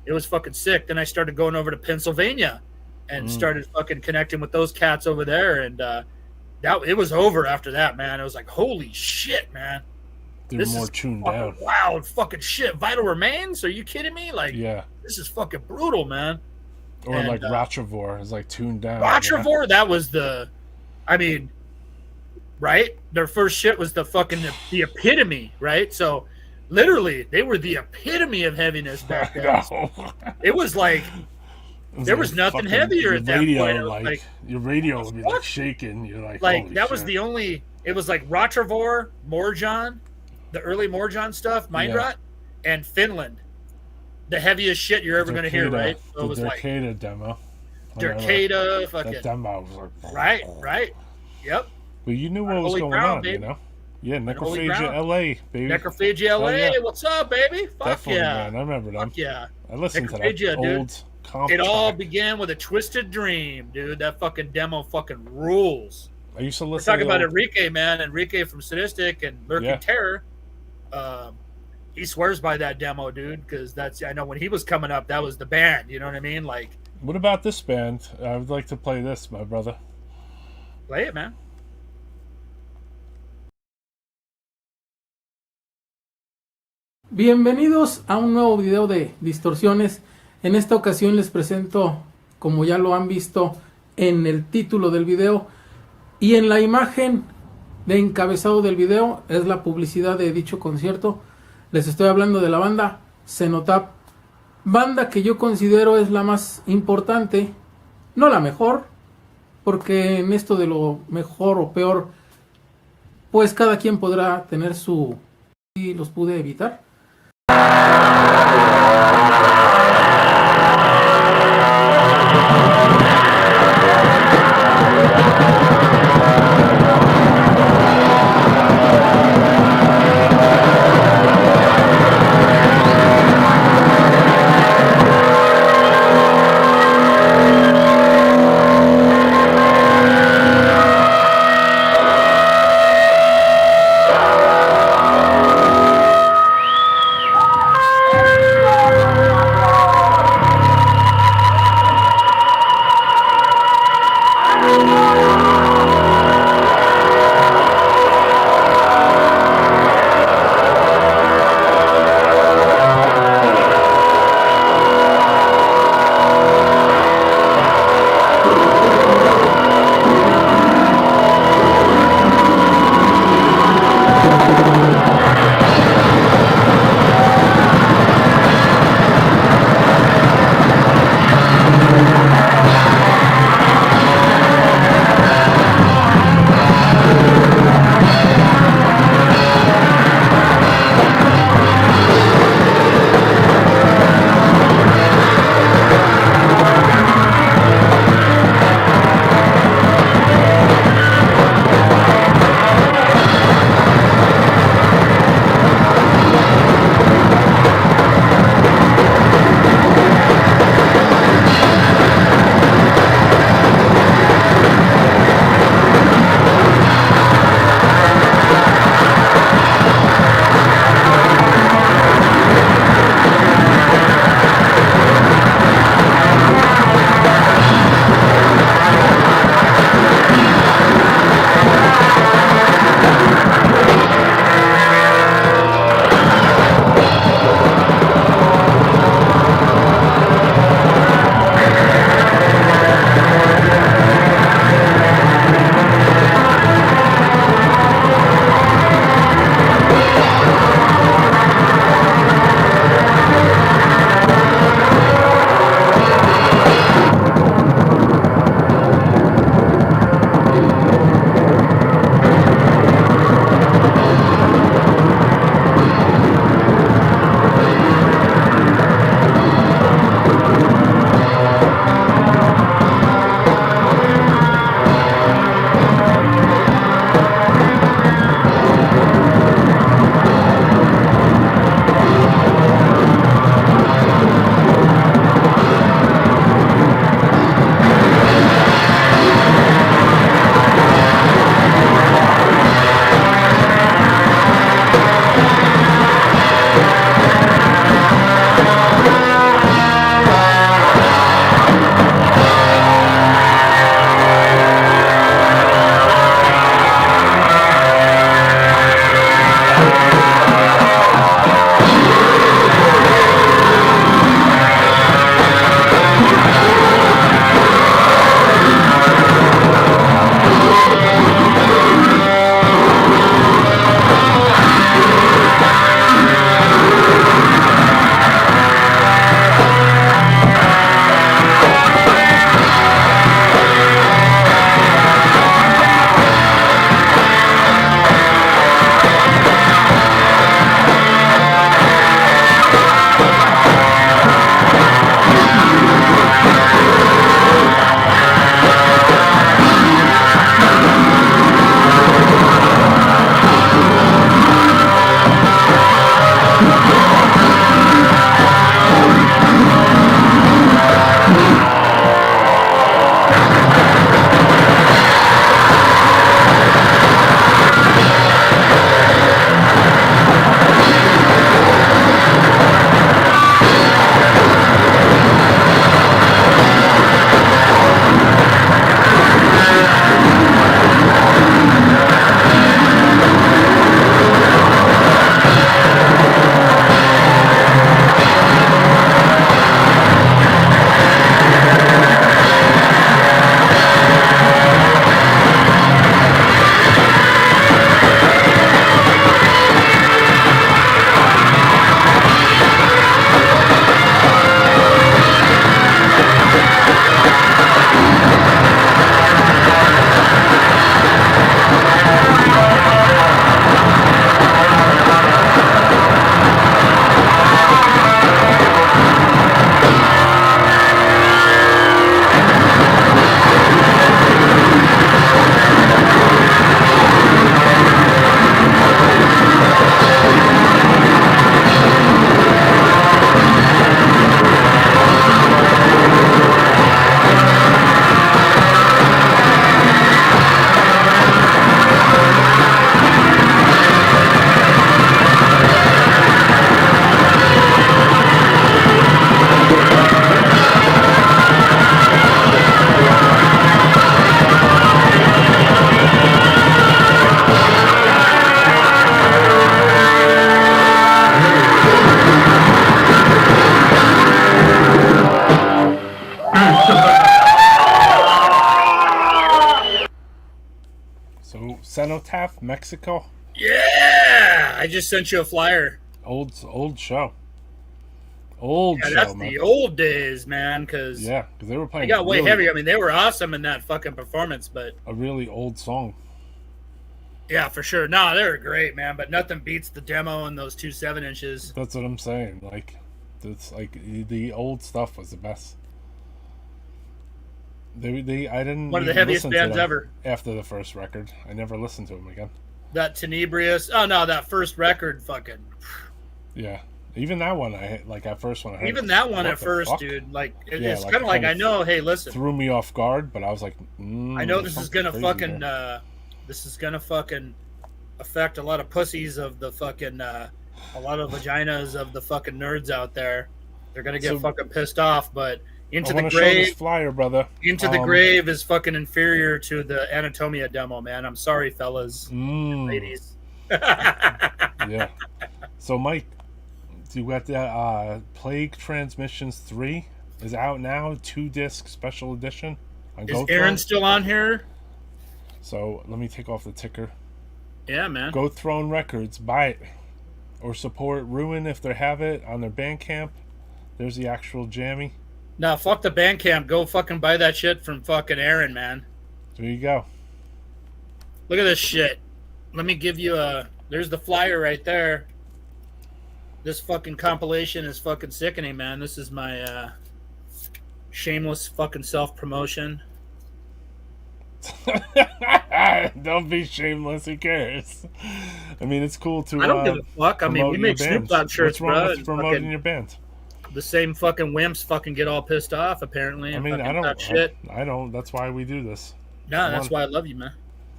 it was fucking sick. Then I started going over to Pennsylvania, and started fucking connecting with those cats over there, and it was over after that, man. It was like, holy shit, man. They're more tuned down. Wild fucking shit. Vital Remains? Are you kidding me? Like, this is fucking brutal, man. Or like Rotrevor is like tuned down. Rotrevor, that was right? Their first shit was the fucking the epitome, right? So literally, they were the epitome of heaviness back then. It was like there was nothing heavier at that point. Like your radio would be like shaking. You're like that was the only. It was like Rotrevor, Morjon, the early Morjon stuff, Mindrot, and Finland. The heaviest shit you're ever going to hear, right? So it was Dercada demo. Dercada, fucking. That demo was like right, yep. But you knew what was going on, baby. Yeah, Necrophagia LA, baby. Necrophagia LA, what's up, baby? Fuck definitely, yeah, man. I remember them. Fuck yeah. I listened to that old comp It all track. began with a Twisted Dream, dude. That fucking demo fucking rules. I used to listen. We're talking about Enrique, man. Enrique from Sadistic and Lurking Terror. He swears by that demo, dude, because I know when he was coming up, that was the band. You know what I mean? Like, what about this band? I would like to play this, my brother. Play it, man. Bienvenidos a un nuevo video de distorsiones. En esta ocasión les presento, como ya lo han visto en el título del video y en la imagen de encabezado del video, es la publicidad de dicho concierto. Les estoy hablando de la banda Cenotaph, banda que yo considero es la más importante, no la mejor, porque en esto de lo mejor o peor, pues cada quien podrá tener su... y los pude evitar. Mexico. Yeah, I just sent you a flyer. Old show. Old Yeah, show, that's man. the old days, man. Because Yeah, because they were playing. they got way really, heavy. I mean, they were awesome in that fucking performance, but a really old song. yeah, for sure. No, they were great, man. But nothing beats the demo and those 2 7-inches. That's what I'm saying. Like, it's like the old stuff was the best. I didn't. One of the even heaviest listen to bands them ever. After the first record, I never listened to them again. That Tenebrious. Oh no, that first record, fucking. Yeah, even that one at first when I heard Even it, that one what at the first, fuck? dude. Like Yeah, it's like, kind of like kinda I know. Hey, listen. Threw me off guard, but I was like, I know this is something gonna crazy fucking. here. This is gonna fucking affect a lot of pussies of the fucking. A lot of vaginas of the fucking nerds out there. They're gonna get So- fucking pissed off, but Into I the want to show this Grave. flyer, brother. Into the Grave is fucking inferior to the Anatomia demo, man. I'm sorry, fellas, ladies. Yeah. So, Mike, you got the Plague Transmissions 3 is out now, 2-disc special edition. On Is GoThrone. Aaron still on here? So let me take off the ticker. Yeah, man. Go Throne Records, buy it, or support Ruin if they have it on their Bandcamp. There's the actual jammy. No, fuck the Bandcamp. Go fucking buy that shit from fucking Aaron, man. There you go. Look at this shit. Let me give you a... There's the flyer right there. This fucking compilation is fucking sickening, man. This is my shameless fucking self-promotion. Don't be shameless. Who cares? I mean, it's cool to. I don't give a fuck. I mean, we promote make your Snoop band. Dogg shirts, What's wrong bro. with and promoting fucking your band? The same fucking wimps fucking get all pissed off, apparently. I And mean, fucking I don't. talk shit. I don't. That's why we do this. No, that's why I love you, man.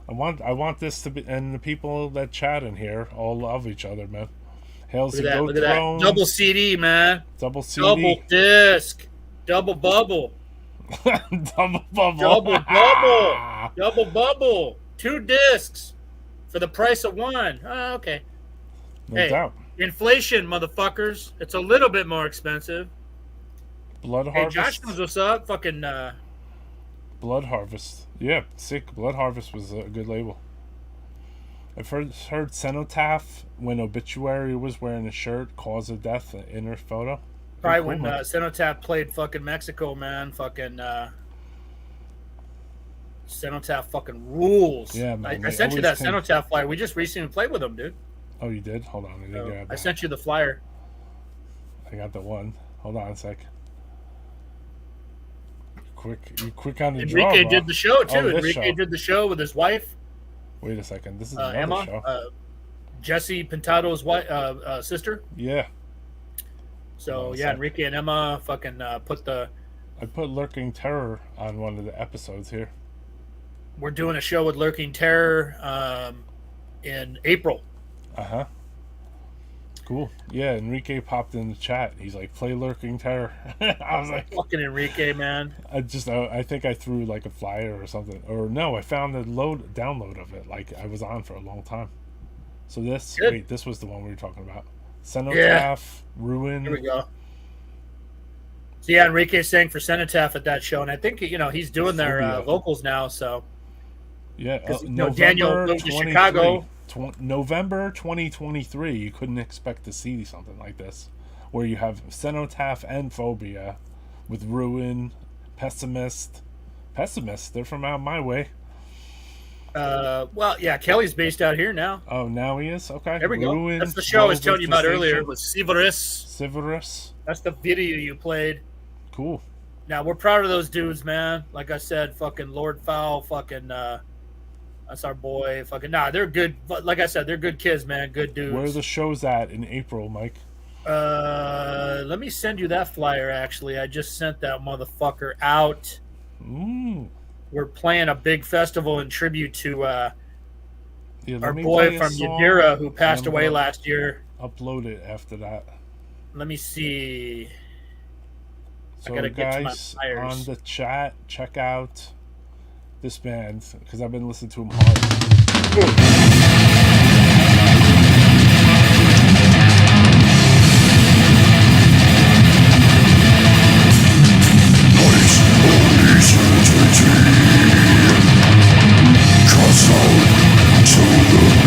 I want this to be, and the people that chat in here all love each other, man. Hails Look to at that. Go Look at that. Throne. Double CD, man. Double CD. Double disc. Double bubble. Double bubble. Double bubble. Double bubble. 2 discs for the price of 1. Oh, okay. No Hey, doubt. inflation, motherfuckers. It's a little bit more expensive. Blood Hey, Harvest. Josh knows what's up. Fucking, Blood Harvest. Yeah, sick. Blood Harvest was a good label. I've heard Cenotaph when Obituary was wearing a shirt, cause of death, inner photo. probably Cool, when man. Cenotaph played fucking Mexico, man. Fucking, Cenotaph fucking rules. Yeah, man, I they sent you that always think- Cenotaph flyer. We just recently played with them, dude. Oh, you did? Hold on. I didn't grab I that. sent you the flyer. I got the one. Hold on a sec. You quick on the draw. Enrique bro. did the show, too. Oh, this Enrique show. did the show with his wife, Wait a second. This is another Emma, show. Jesse Pintado's wife, sister. Yeah. So, One yeah, sec. Enrique and Emma fucking put the... I put Lurking Terror on one of the episodes here. We're doing a show with Lurking Terror in April. Uh-huh. Cool. Yeah, Enrique popped in the chat. He's like, play Lurking Terror. I was like... Fucking Enrique, man. I think I threw like a flyer or something. Or no, I found the download of it. Like, I was on for a long time. So this... Good. Wait, this was the one we were talking about. Cenotaph, Ruin... Here we go. So, yeah, Enrique sang for Cenotaph at that show, and I think, he's doing their Phobia. vocals now, so... Yeah, 'Cause, Daniel moved to 23. Chicago. November 2023, you couldn't expect to see something like this, where you have Cenotaph and Phobia with Ruin, Pessimist. They're from out my way. Well, yeah, Kelly's based out here now. Oh, now he is? Okay. There we go. Ruin, That's the show I was telling you about earlier. It Manifestation, was Civerous. Civerous. That's the video you played. Cool. Now, we're proud of those dudes, man. Like I said, fucking Lord Fowl, fucking, that's our boy. Fucking, they're good. Like I said, they're good kids, man. Good dudes. Where are the shows at in April, Mike? Let me send you that flyer, actually. I just sent that motherfucker out. We're playing a big festival in tribute to Yeah, let our me boy play a from song, Yadira who passed and away we'll last year. Upload it after that. Let me see. So gotta get to my guys flyers. on the chat, check out this band because I've been listening to them hard. Cause out to the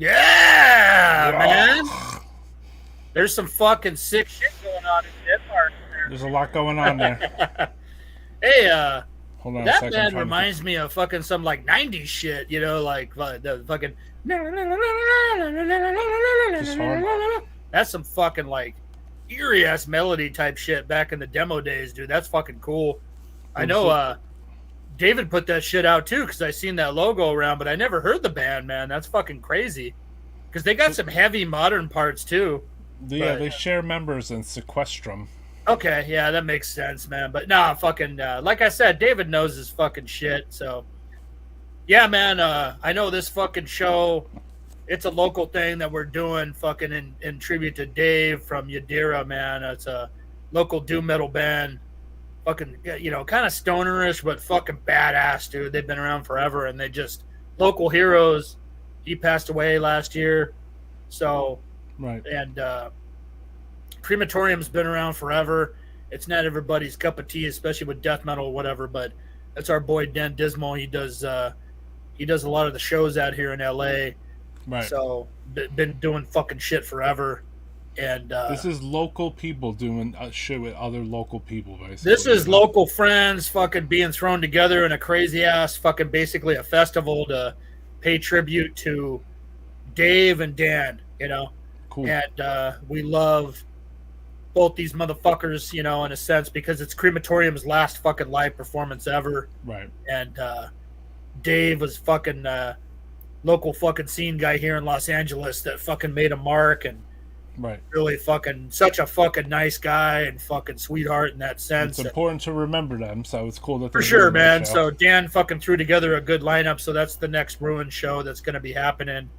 Yeah, man. There's some fucking sick shit going on in Denmark. There's a lot going on there. Hey, Hold on a that second. band reminds me of fucking some like 90s shit, you know, like the fucking. That's some fucking like eerie ass melody type shit back in the demo days, dude. That's fucking cool. I know David put that shit out too because I seen that logo around, but I never heard the band, man. That's fucking crazy. Because they got some heavy modern parts too. Yeah, they share members in Sequestrum. Okay, yeah, that makes sense, man. But nah, fucking, like I said, David knows his fucking shit. So, yeah, man, I know this fucking show, it's a local thing that we're doing fucking in tribute to Dave from Yadira, man. It's a local doom metal band. Fucking, you know, kind of stonerish, but fucking badass, dude. They've been around forever, and they just, local heroes. He passed away last year. So, right. And, Crematorium's been around forever. It's not everybody's cup of tea, especially with death metal or whatever, but that's our boy Dan Dismal. He does a lot of the shows out here in LA. Right. So been doing fucking shit forever. And this is local people doing shit with other local people, basically. This is local friends fucking being thrown together in a crazy ass fucking basically a festival to pay tribute to Dave and Dan, you know. Cool. And we love both these motherfuckers, you know, in a sense, because it's Crematorium's last fucking live performance ever. Right. And Dave was fucking local fucking scene guy here in Los Angeles that fucking made a mark and right. Really fucking such a fucking nice guy and fucking sweetheart in that sense. It's important to remember them, so it's cool that for sure, man. So Dan fucking threw together a good lineup, so that's the next Ruin show that's going to be happening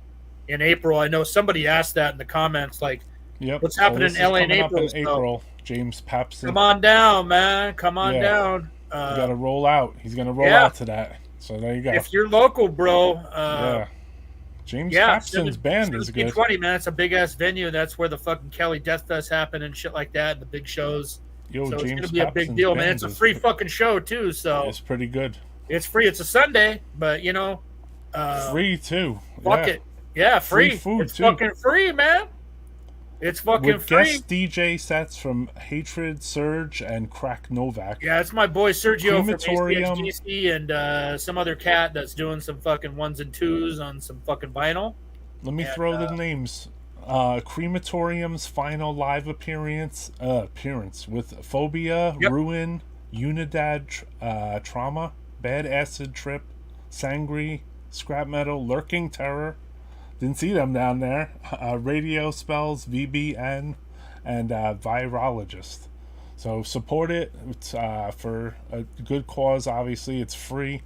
in April. I know somebody asked that in the comments, like, yep. What's happening in LA in April? So, James Papson. Come on down, man. Come on down. You got to roll out. He's going to roll out to that. So there you go. If you're local, bro. James Papson's band is good. 20, man. It's a big ass venue. That's where the fucking Cali Death Fest happen and shit like that. And the big shows. Yo, so James it's gonna be a big deal, man. It's a free fucking show too. So it's pretty good. It's free. It's a Sunday, but you know, free too. Fuck it. Yeah, free food it's too. Fucking free, man. It's fucking with free. Guest DJ sets from Hatred, Surge, and Crack Novak. Yeah, it's my boy Sergio from Crematorium. HDHDC and some other cat that's doing some fucking 1s and 2s on some fucking vinyl. Let me throw the names. Crematorium's final live appearance with Phobia, Ruin, Unidad, Trauma, Bad Acid Trip, Sangri, Scrap Metal, Lurking Terror. Didn't see them down there. Radio Spells, VBN, and Virologist. So support it. It's for a good cause, obviously. It's free.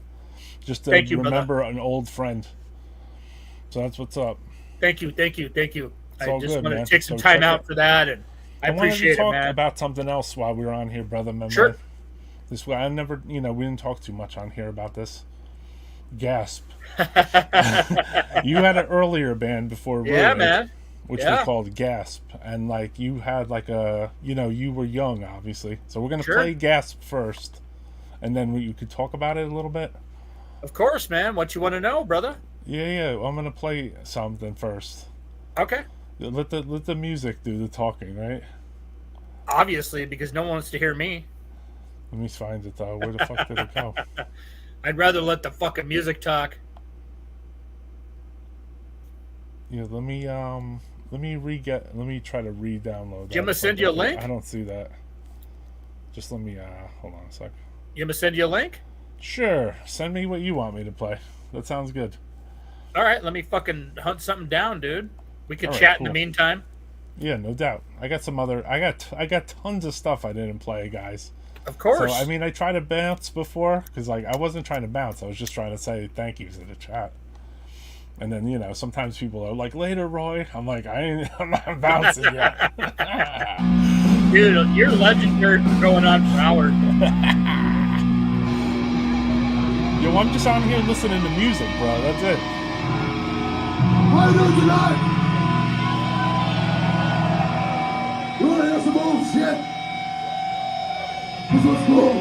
Just to remember an old friend. So that's what's up. Thank you. I just wanted to take some time out for that, and I appreciate it, man. I wanted to talk about something else while we were on here, brother. Remember? Sure. This way, I never, we didn't talk too much on here about this. Gasp. You had an earlier band before Ruin, man. Which was called Gasp, and like you had like a, you were young, obviously. So we're gonna play Gasp first, and then you could talk about it a little bit. Of course, man. What you want to know, brother? Yeah. I'm gonna play something first. Okay. Let the music do the talking, right? Obviously, because no one wants to hear me. Let me find it though. Where the fuck did it go? I'd rather let the fucking music talk. Yeah, let me try to re-download that. You want me to send you a link? I don't see that. Just let me hold on a sec. You want me to send you a link? Sure. Send me what you want me to play. That sounds good. All right, let me fucking hunt something down, dude. We can All right, chat cool. in the meantime. Yeah, no doubt. I got tons of stuff I didn't play, guys. Of course. So, I mean, I tried to bounce before, because, like, I wasn't trying to bounce. I was just trying to say thank yous in the chat. And then, sometimes people are like, later, Roy. I'm like, I'm not bouncing yet. Dude, you're legendary for going on for hours. Yo, I'm just out here listening to music, bro. That's it. Why don't you like? You wanna hear some bullshit? This one's cool.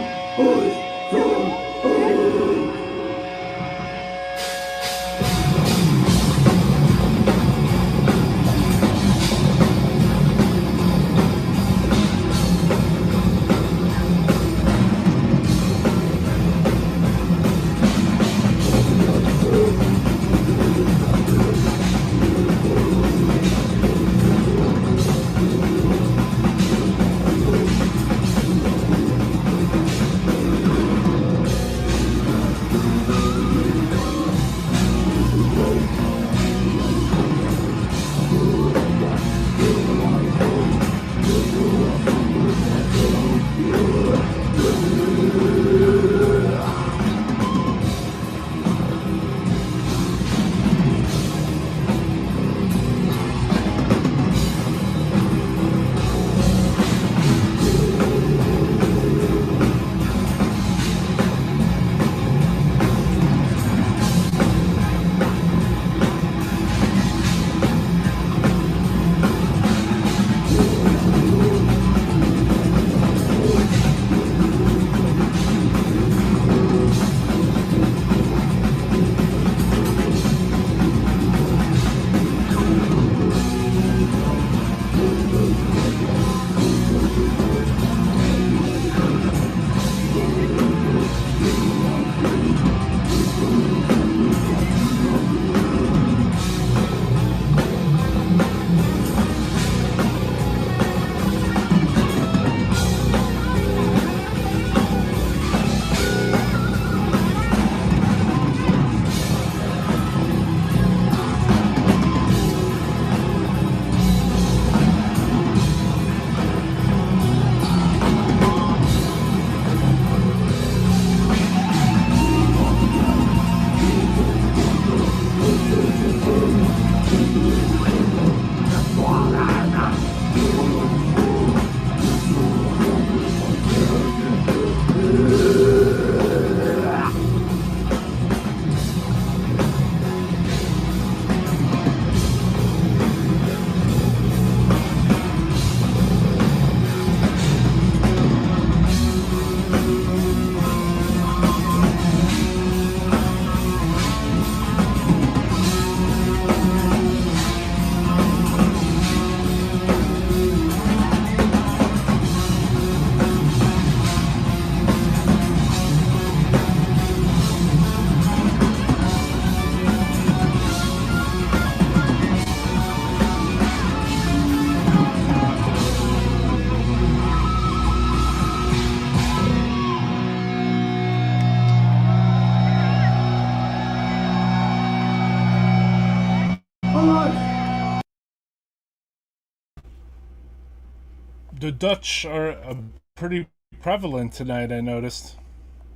The Dutch are pretty prevalent tonight, I noticed.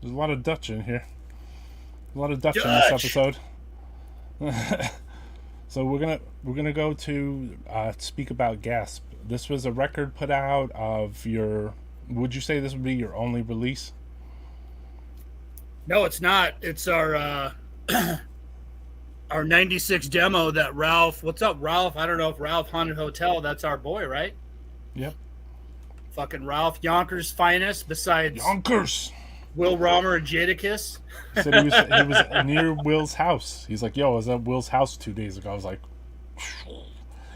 There's a lot of Dutch in here. A lot of Dutch in this episode. So we're gonna go to speak about Gasp. This was a record put out of your. Would you say this would be your only release? No, it's not. It's our our 96 demo that Ralph. What's up, Ralph? I don't know if Ralph Haunted Hotel. That's our boy, right? Yep. Fucking Ralph, Yonkers' finest. Besides Yonkers. Will Romer and Jadakiss. He said he was near Will's house. He's like, yo, I was at Will's house 2 days ago. I was like,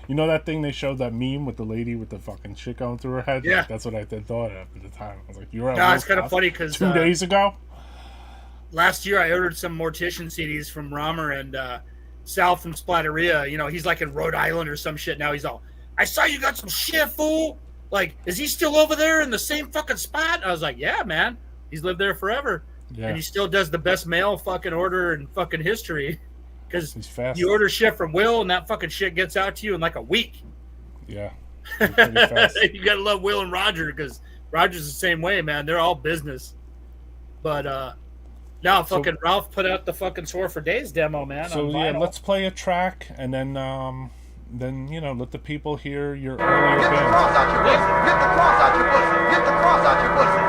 you know that thing they showed, that meme with the lady with the fucking shit going through her head? Yeah. Like, that's what I thought of at the time. I was like, you're at No, Will's it's kind of house funny because 2 days ago? last year I ordered some Mortician CDs from Romer and Sal from Splatteria. You know, he's like in Rhode Island or some shit now. He's all, I saw you got some shit, fool. Like, is he still over there in the same fucking spot? I was like, yeah, man. He's lived there forever. Yeah. And he still does the best mail fucking order in fucking history. Because He's fast. you order shit from Will and that fucking shit gets out to you in like a week. Yeah. He's pretty fast. You gotta love Will and Roger because Roger's the same way, man. They're all business. But now fucking Ralph put out the fucking Sore for Days demo, man. So on yeah, vinyl. let's play a track and then you know, let the people hear your earlier Get the band. cross out your pussy. Get the cross out your pussy. Get the cross out your pussy.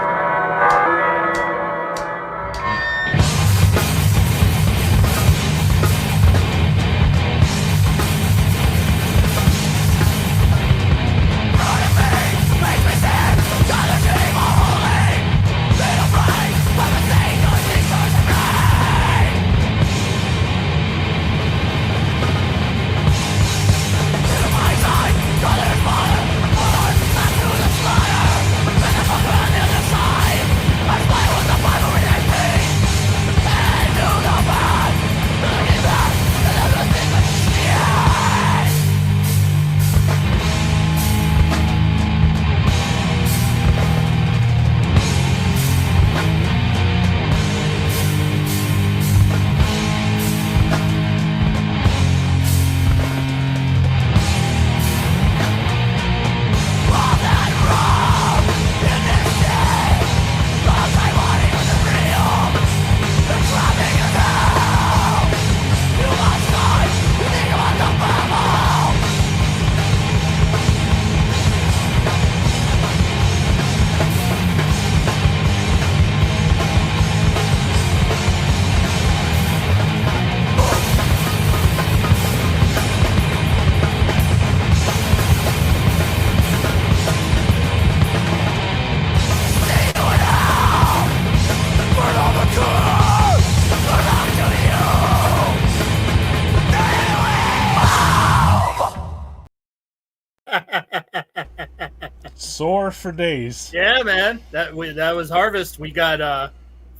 Sore for Days. Yeah, man. That was Harvest. We got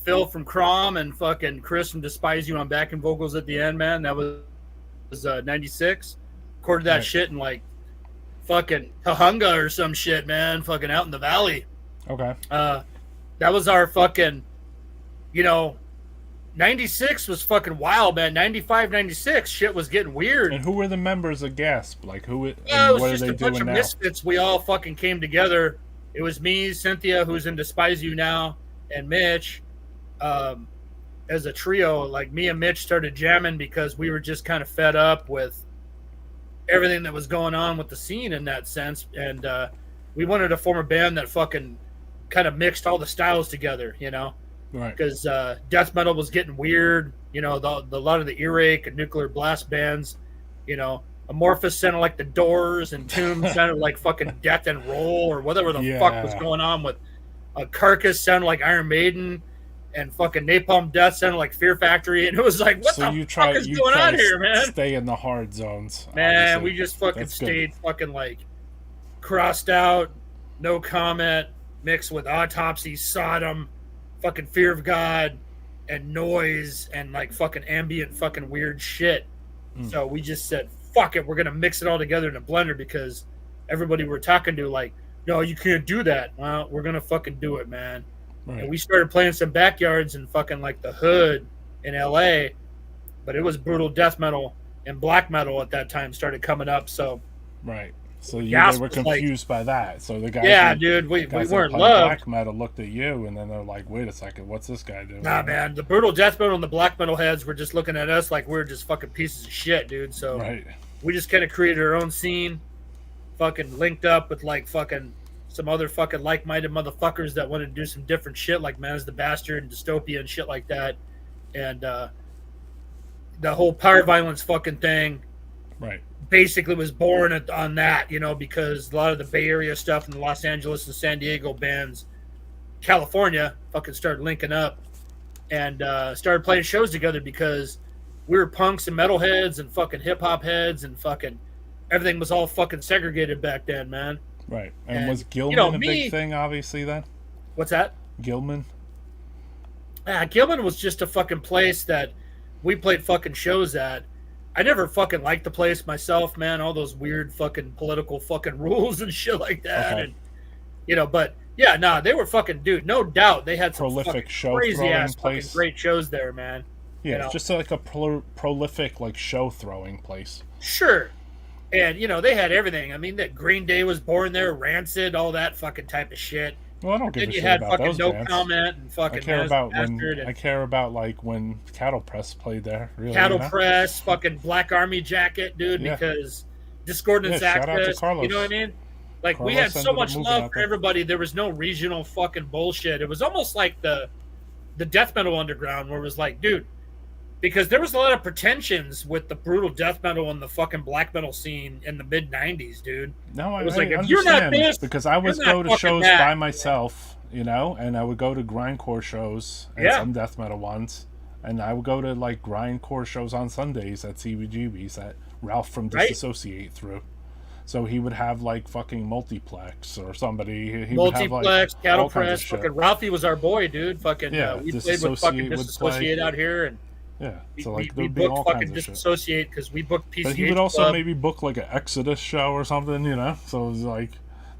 Phil from Crom and fucking Chris from Despise You on backing vocals at the end, man. That was 96. Recorded that Right. shit in like fucking Kahunga or some shit, man. Fucking out in the valley. Okay. That was our fucking, you know, 96 was fucking wild, man. 95, 96, shit was getting weird. And who were the members of Gasp? Like who? Yeah, And it was what are just they a bunch doing of now? misfits. We all fucking came together. It was me, Cynthia, who's in Despise You Now, and Mitch. As a trio, like me and Mitch started jamming because we were just kind of fed up with everything that was going on with the scene in that sense. And we wanted to form a band that fucking kind of mixed all the styles together, you know? Right. Because death metal was getting weird. You know, a lot of the Earache and Nuclear Blast bands, you know, Amorphous sounded like the Doors, and Tomb sounded like fucking Death and Roll, or whatever the fuck was going on with Carcass sounded like Iron Maiden, and fucking Napalm Death sounded like Fear Factory, and it was like, what the fuck is going on here, man? Stay in the hard zones. Man, obviously. we just fucking That's good. stayed fucking like Crossed Out, No Comment, mixed with Autopsy, Sodom, fucking Fear of God, and Noise, and like fucking ambient fucking weird shit. So we just said, fuck it, we're gonna mix it all together in a blender, because everybody we're talking to like, no, you can't do that. Well, we're gonna fucking do it, man. Right. And we started playing some backyards in fucking like the Hood in LA, but it was brutal death metal and black metal at that time started coming up. So Right. So they Gasp were was like- confused by that. So the guys, Yeah, who- dude, we guys that weren't play loved. black metal looked at you, and then they're like, "Wait a second, what's this guy doing?" Nah, man, the brutal death metal and the black metal heads were just looking at us like we're just fucking pieces of shit, dude. So Right. we just kind of created our own scene, fucking linked up with like fucking some other fucking like-minded motherfuckers that wanted to do some different shit, like Man is the Bastard and Dystopia and shit like that, and the whole power violence fucking thing Right. basically was born on that, you know, because a lot of the Bay Area stuff and the Los Angeles and San Diego bands, California, fucking started linking up and started playing shows together because we were punks and metalheads and fucking hip hop heads and fucking everything was all fucking segregated back then, man. Right. And And, was Gilman you know, a me- big thing, obviously, then? What's that? Gilman? Gilman was just a fucking place that we played fucking shows at. I never fucking liked the place myself, man. All those weird fucking political fucking rules and shit like that. Okay. And, you know, but yeah, nah, they were fucking, dude, no doubt. They had some Prolific fucking show crazy throwing ass place. fucking great shows there, man. Yeah, You it's know. just like a prolific, like, show throwing place. Sure. And, you know, they had everything. I mean, that Green Day was born there, Rancid, all that fucking type of shit. Well, I don't give Then a you shit had about fucking those No bands. Comment and I fucking care Man is the about when Bastard and I care about like when Cattle Press played there. Really, Cattle you know? Press, fucking Black Army Jacket, dude, Yeah. because Discordance Yeah, shout out to Access. Carlos. You know what I mean? Like we Carlos had so ended up much moving love out for there. everybody. There was no regional fucking bullshit. It was almost like the death metal underground, where it was like, dude, because there was a lot of pretensions with the brutal death metal and the fucking black metal scene in the mid '90s, dude. No, I was like, if understand you're not this, because I would you're not go to fucking shows that. by myself, you know, and I would go to grindcore shows and Yeah. some death metal ones, and I would go to like grindcore shows on Sundays at CBGB's that Ralph from Right. Disassociate through. So he would have like fucking Multiplex or somebody. He would have Multiplex, like Cattle all kinds of Press, shit. fucking Ralphie was our boy, dude. Fucking Yeah, we played with Disassociate fucking would Disassociate play. out here, and Yeah, we, so like we there'd be all booked fucking kinds of shit. Disassociate because we booked PCH But he would also Club. maybe book like an Exodus show or something, you know. So it was like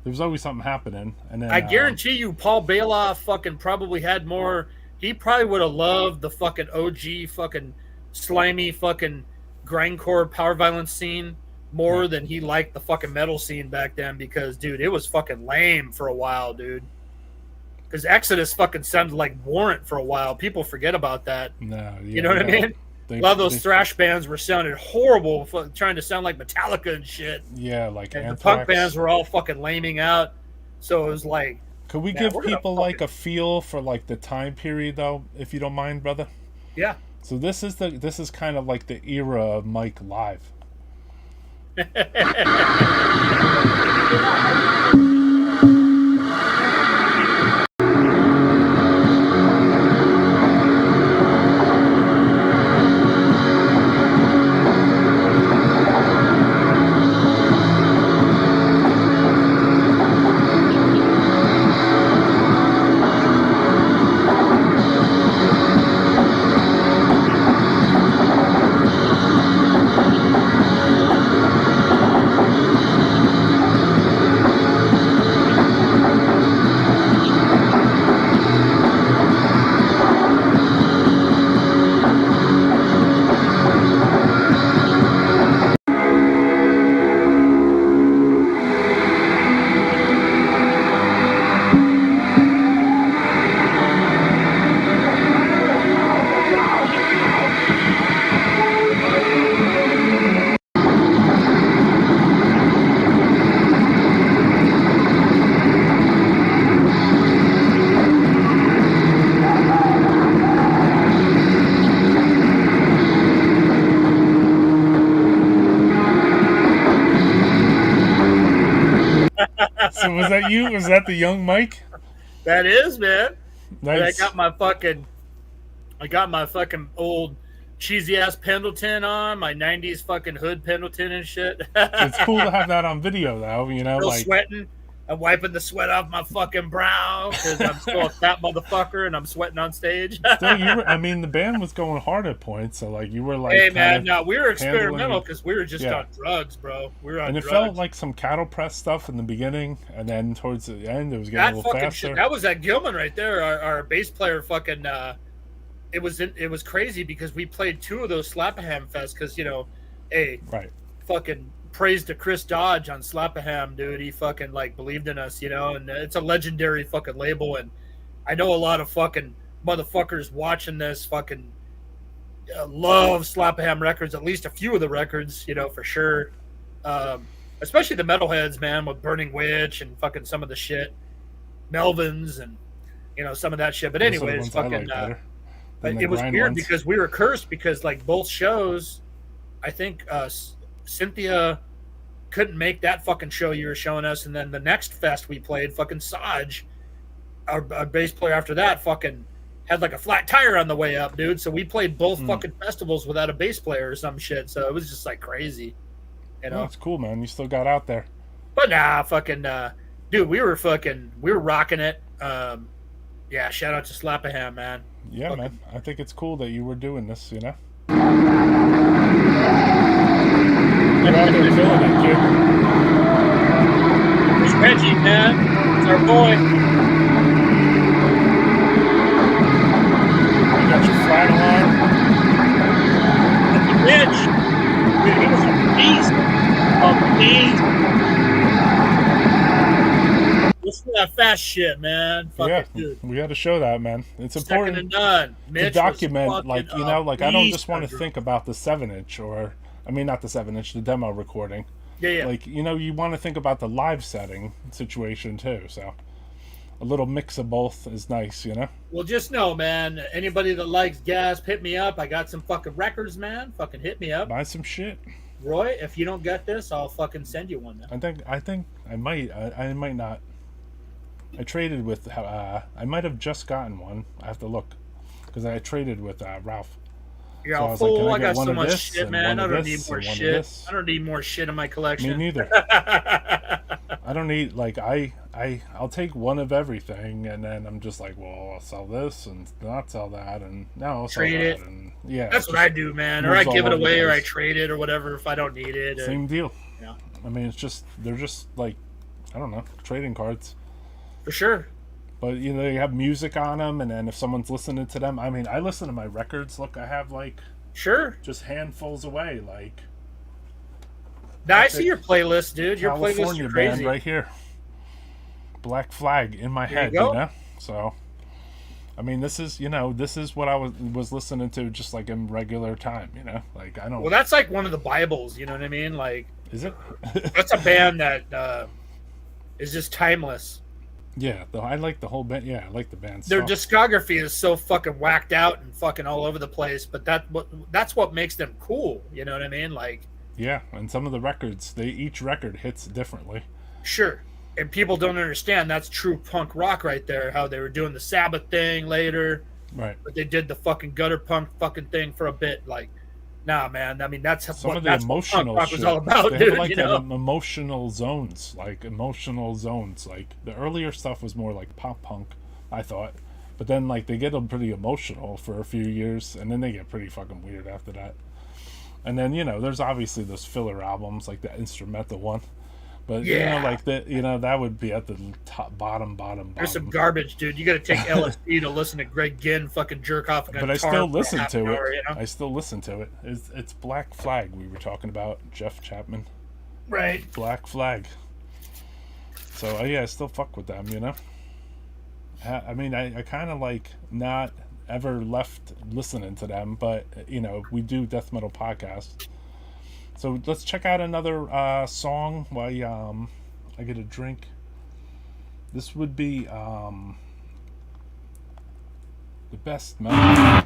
there was always something happening. And then I guarantee you, Paul Bailoff fucking probably had more. He probably would have loved the fucking OG fucking slimy fucking grindcore power violence scene more than he liked the fucking metal scene back then because, dude, it was fucking lame for a while, dude. Because Exodus fucking sounded like Warrant for a while. People forget about that. No, You know what I mean? A lot of those thrash bands were sounded horrible, trying to sound like Metallica and shit. Yeah, like And the Anthrax. punk bands were all fucking laming out. So it was like, Could we Yeah, give we're gonna people fucking- like a feel for like the time period though, if you don't mind, brother? yeah. So this is kind of like the era of Mike Live. So was that you? Was that the young Mike? That is, man. And Nice. I got my fucking old cheesy ass Pendleton on, my '90s fucking hood Pendleton and shit. It's cool to have that on video though, you know, Still like sweating. I'm wiping the sweat off my fucking brow because I'm still a fat motherfucker and I'm sweating on stage. still you were, I mean the band was going hard at points, so like you were like Hey kind man, of- no, we were experimental handling- because we were just Yeah. on drugs, bro. We were on and it drugs. felt like some cattle press stuff in the beginning, and then towards the end it was getting a that little fucking faster. shit. That was that Gilman right there, our bass player. Fucking, it was crazy because we played two of those Slapaham fests because hey, Right. fucking praise to Chris Dodge on Slapaham, dude. He fucking like believed in us, you know, and it's a legendary fucking label. And I know a lot of fucking motherfuckers watching this fucking love Slapaham records, at least a few of the records, you know, for sure. Especially the metalheads, man, with Burning Witch and fucking some of the shit, Melvins and, you know, some of that shit. But anyways, fucking, it was weird because we were cursed because like both shows, I think Cynthia couldn't make that fucking show you were showing us, and then the next fest we played, fucking Saj, our bass player after that, fucking had like a flat tire on the way up, dude. So we played both fucking festivals without a bass player or some shit. So it was just like crazy, you know. It's cool, man. You still got out there. But nah, fucking, dude, we were rocking it. Yeah, shout out to Slapaham, man. Yeah, fucking, man. I think it's cool that you were doing this, you know. You're out there doing it, kid. There's Reggie, man. It's our boy. You got your flat alarm. The bitch. Dude, he was a beast. Listen to that fast shit, man. Fuck Yeah, it, dude. we had to show that, man. It's Second important to none. to Mitch document, like, you know, like I don't just want to beast, think about the 7-inch or, I mean, not the 7-inch, the demo recording. Yeah. Like, you know, you want to think about the live setting situation too. So a little mix of both is nice, you know. Well, just know, man, anybody that likes Gasp, hit me up. I got some fucking records, man. Fucking hit me up. Buy some shit. Roy, if you don't get this, I'll fucking send you one. I think I might. I might not. I traded with. I might have just gotten one. I have to look because I traded with Ralph. You're So I all was like, full. can I I get got one so of much this shit, and man. one I of don't this need more and one of shit. this? I don't need more shit in my collection. Me neither. I don't need like I'll take one of everything and then I'm just like, well, I'll sell this and not sell that and now I'll Trade sell it. that and yeah. That's what I do, man. Or moves I give all it over the away, or I place. trade it, or whatever if I don't need it. Same deal. Yeah. I mean, it's just they're just like I don't know, trading cards. For sure. But you know, they have music on them, and then if someone's listening to them, I mean, I listen to my records. Look, I have like Sure. just handfuls away, like Now I see your playlist, dude. Your playlist California is band crazy. right here. Black Flag in my There you head, go. you know. So, I mean, this is what I was listening to just like in regular time, you know. Like I don't. Well, that's like one of the Bibles. You know what I mean? Like Is it? that's a band that is just timeless. Yeah, I like the whole band. Yeah, I like the band. Their stuff. discography is so fucking whacked out and fucking all over the place, but that's what makes them cool. You know what I mean? Like, Yeah, and some of the records, each record hits differently. sure. And people don't understand that's true punk rock right there. How they were doing the Sabbath thing later, Right. but they did the fucking gutter punk fucking thing for a bit. Like, nah, man. I mean, that's Some what of the that's what punk emotional rock shit. was all about, They dude. have like You that know? emotional zones, Like the earlier stuff was more like pop punk, I thought. But then like they get pretty emotional for a few years, and then they get pretty fucking weird after that. And then there's obviously those filler albums like the instrumental one. But Yeah. that would be at the top bottom. There's some garbage, dude. You got to take LSD to listen to Greg Ginn fucking jerk off. But I still listen to it. Hour, you know? I still listen to it. It's Black Flag we were talking about, Jeff Chapman. Right. Black Flag. So yeah, I still fuck with them, you know. I mean, I kind of like not ever left listening to them, but we do death metal podcasts. So let's check out another song while I get a drink. This would be the best man.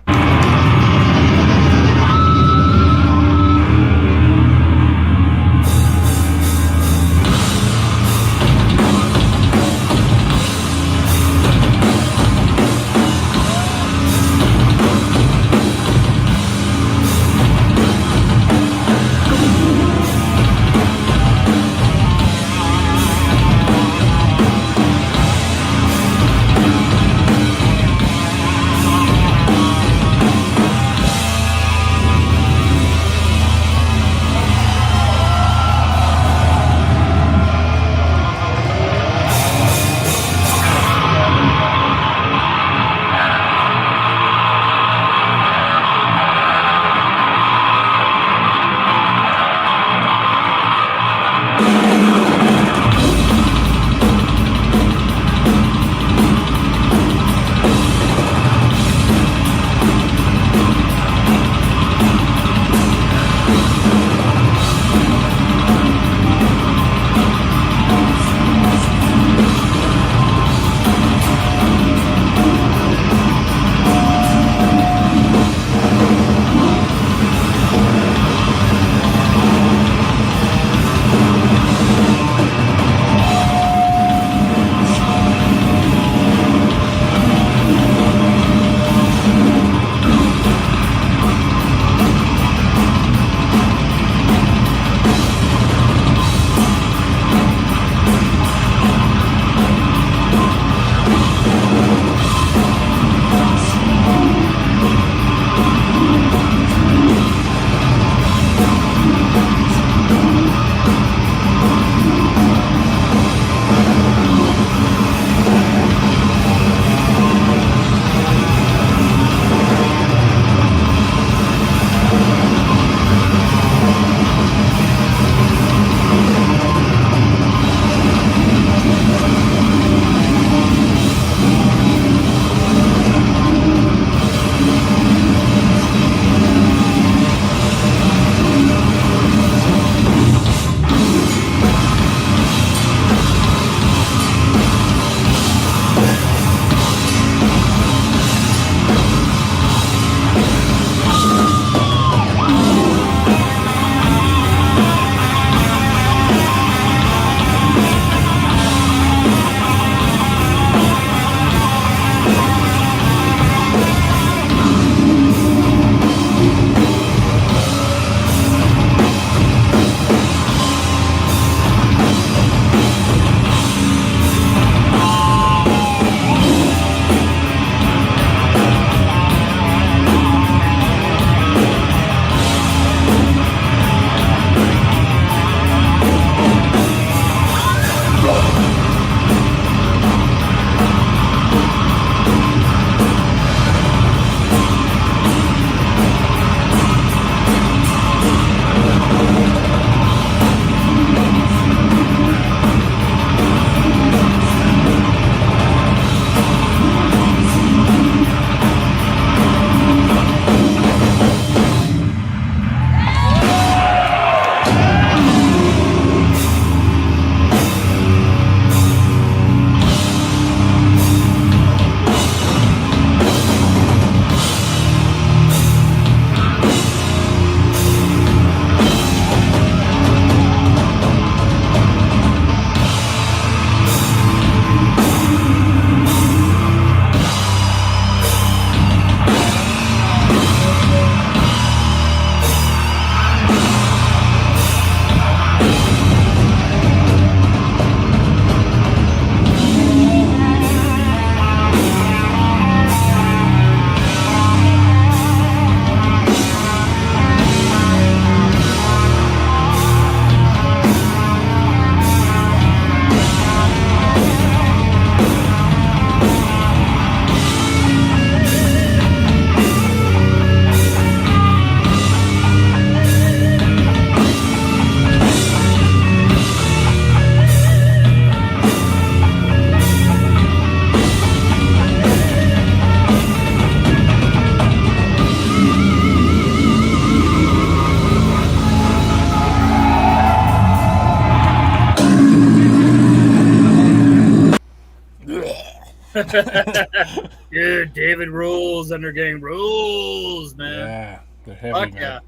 Dude, David rules. Undergang rules, man. Yeah, they're heavy, Fuck man. yeah.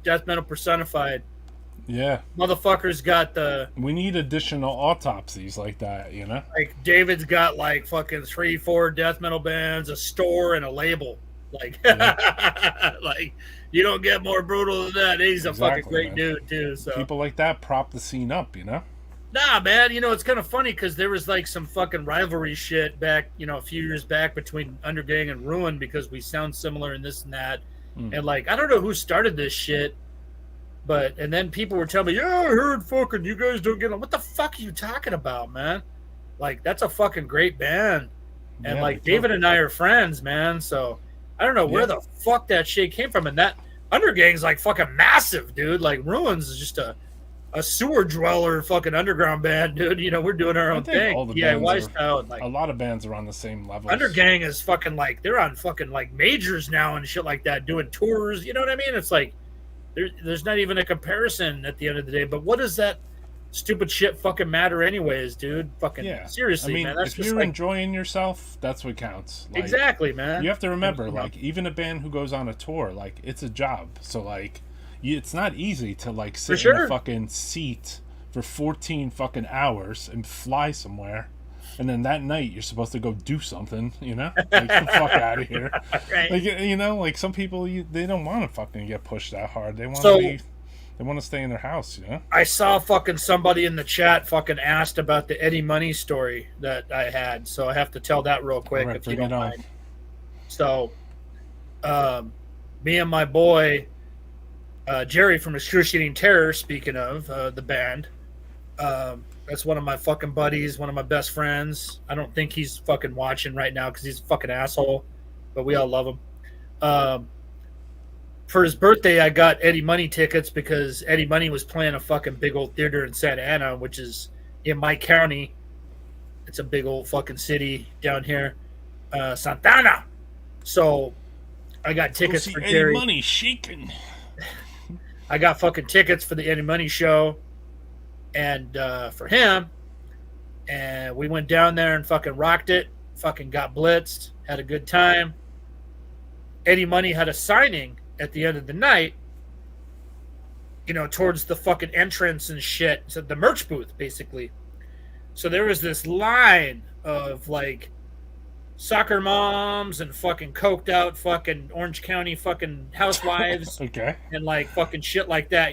Death metal personified. Yeah, Motherfuckers got the we need additional autopsies like that, you know? like. David's got like fucking 3-4 death metal bands, a store, and a label. Like, like you don't get more brutal than that. He's a Exactly, fucking great man. dude too. So People like that prop the scene up, you know? nah, man. You know it's kind of funny because there was like some fucking rivalry shit back, a few years back between Undergang and Ruin because we sound similar and this and that. And like I don't know who started this shit. But, and then people were telling me, yeah, I heard fucking you guys don't get on. What the fuck are you talking about, man? Like, that's a fucking great band. And, Yeah, like, they David do. and I are friends, man. So, I don't know where Yeah. the fuck that shit came from. And that Undergang's, like, fucking massive, dude. Like, Ruins is just a sewer dweller fucking underground band, dude. We're doing our own think all thing. the DIY bands style. And, like, A lot of bands are on the same level. Undergang is fucking, like, they're on fucking, like, majors now and shit like that, doing tours. You know what I mean? It's like, there's not even a comparison at the end of the day. But what does that stupid shit fucking matter anyways, dude? Fucking Yeah. seriously, I mean, man. That's if just you're like enjoying yourself, that's what counts. Like, exactly, man. You have to remember, like, even a band who goes on a tour, like, it's a job. So, like, it's not easy to, like, sit in a fucking seat for 14 fucking hours and fly somewhere. And then that night, you're supposed to go do something, you know? Like, get the fuck out of here. Right. Like, like, some people, they don't want to fucking get pushed that hard. They want So- they want to stay in their house, you know? I saw fucking somebody in the chat fucking asked about the Eddie Money story that I had, so I have to tell that real quick All right, if you bring don't it on. mind. So, me and my boy Jerry from Excruciating Terror, speaking of the band, that's one of my fucking buddies, one of my best friends. I don't think he's fucking watching right now because he's a fucking asshole, but we all love him. For his birthday, I got Eddie Money tickets because Eddie Money was playing a fucking big old theater in Santa Ana, which is in my county. It's a big old fucking city down here, Santana. So I got tickets Go see for Eddie Jerry. Money shaking. I got fucking tickets for the Eddie Money show and for him. And we went down there and fucking rocked it. Fucking got blitzed. Had a good time. Eddie Money had a signing at the end of the night, towards the fucking entrance and shit. So the merch booth, basically. So there was this line of, like, soccer moms and fucking coked out fucking Orange County fucking housewives Okay. and, like, fucking shit like that,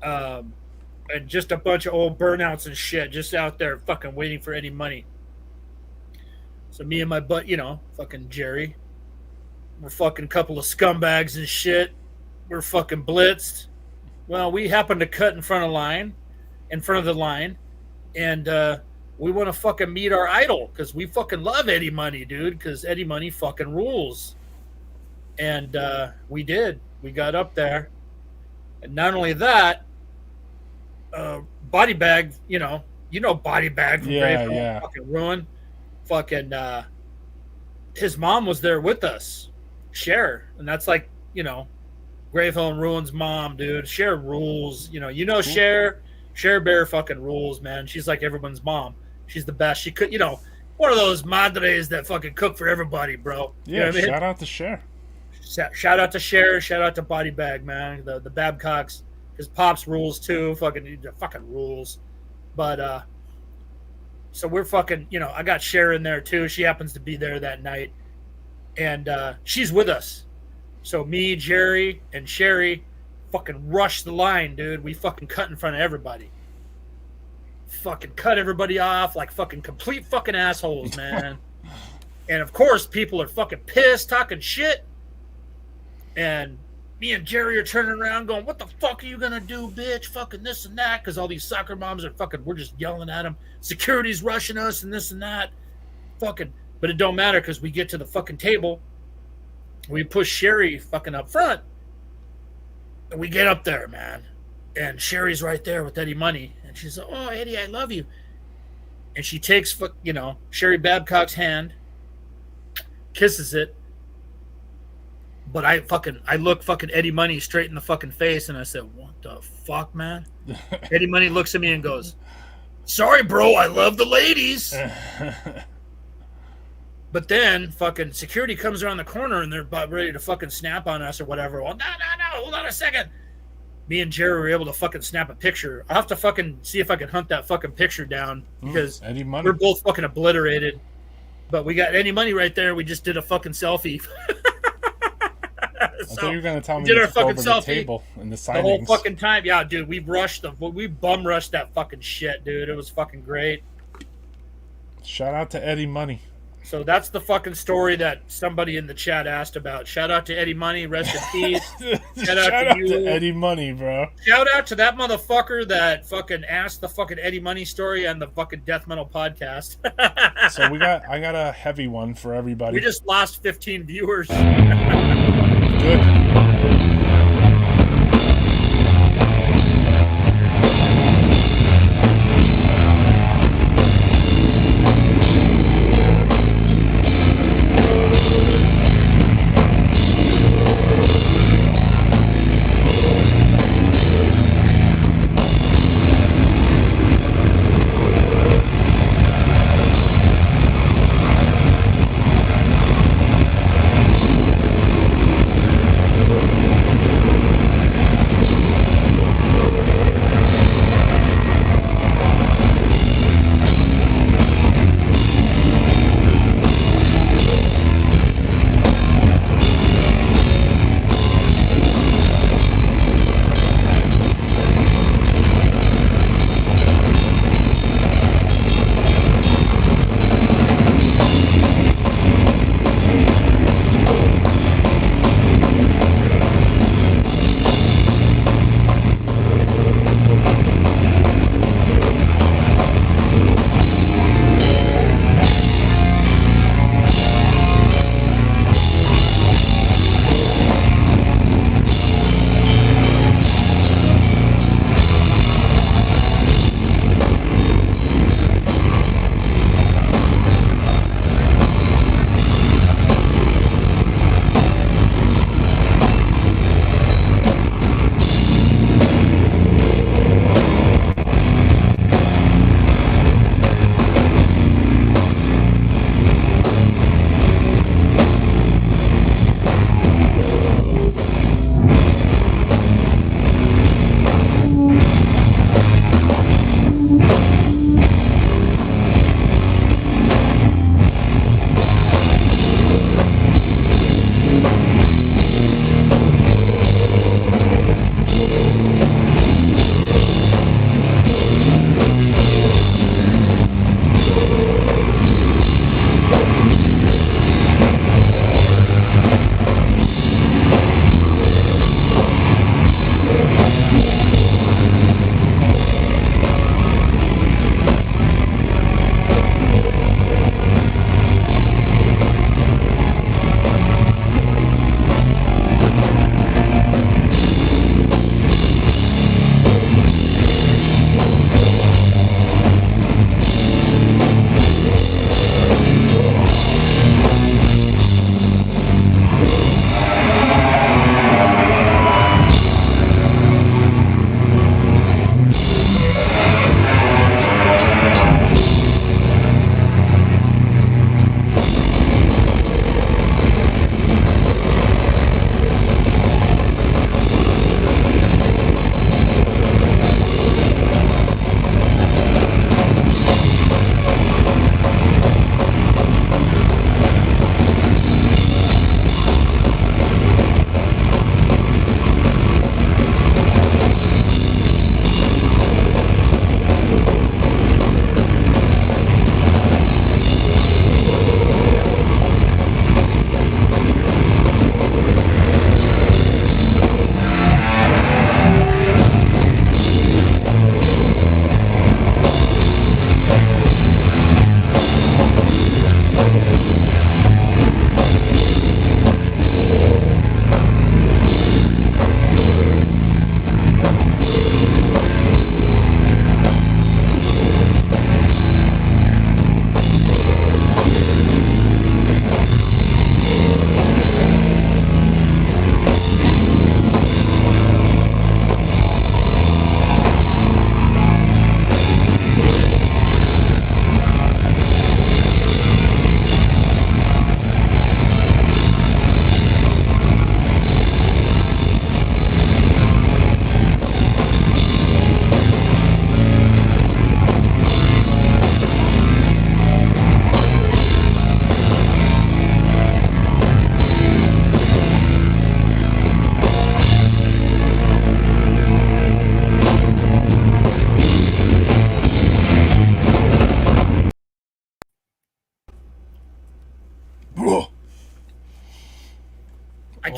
and just a bunch of old burnouts and shit just out there fucking waiting for Eddie Money. So me and my butt, fucking Jerry, we're fucking couple of scumbags and shit. We're fucking blitzed. Well, we happened to cut in front of the line, and we want to fucking meet our idol because we fucking love Eddie Money, dude, because Eddie Money fucking rules. And we did. We got up there. And not only that, Body Bag, Body Bag from Yeah, Grave yeah. fucking Ruin. Fucking his mom was there with us, Cher, and that's like, Gravehill and Ruin's mom, dude. Cher rules, Cher Bear fucking rules, man. She's like everyone's mom. She's the best. She could, one of those madres that fucking cook for everybody, bro. You know Yeah, what I mean? shout out to Cher. Shout out to Cher. Shout out to Body Bag, man. The Babcocks. His pops rules too. Fucking rules. But so we're fucking. I got Cher in there too. She happens to be there that night, and she's with us. So me, Jerry, and Sherry fucking rush the line, dude. We fucking cut in front of everybody. Fucking cut everybody off like fucking complete fucking assholes, man. And of course, people are fucking pissed, talking shit. And me and Jerry are turning around going, what the fuck are you gonna do, bitch? Fucking this and that. Because all these soccer moms are fucking, we're just yelling at them. Security's rushing us and this and that. Fucking, but it don't matter because we get to the fucking table. We push Sherry fucking up front. And we get up there, man. And Sherry's right there with Eddie Money. And she's like, oh, Eddie, I love you. And she takes, Sherry Babcock's hand, kisses it. But I look fucking Eddie Money straight in the fucking face, and I said, what the fuck, man? Eddie Money looks at me and goes, sorry, bro, I love the ladies. But then fucking security comes around the corner and they're about ready to fucking snap on us or whatever. Well, no, hold on a second. Me and Jerry were able to fucking snap a picture. I'll have to fucking see if I can hunt that fucking picture down because Eddie Money. we're both fucking obliterated. But we got Eddie Money right there. We just did a fucking selfie. I thought you were going to tell me did to our go fucking over the selfie table in the the whole signings. fucking time. Yeah, dude, we bum rushed that fucking shit, dude. It was fucking great. Shout out to Eddie Money. So that's the fucking story that somebody in the chat asked about. Shout out to Eddie Money, rest in peace. Shout out to Eddie Money, bro. Shout out to that motherfucker that fucking asked the fucking Eddie Money story on the fucking Death Metal podcast. So I got a heavy one for everybody. We just lost 15 viewers. Good.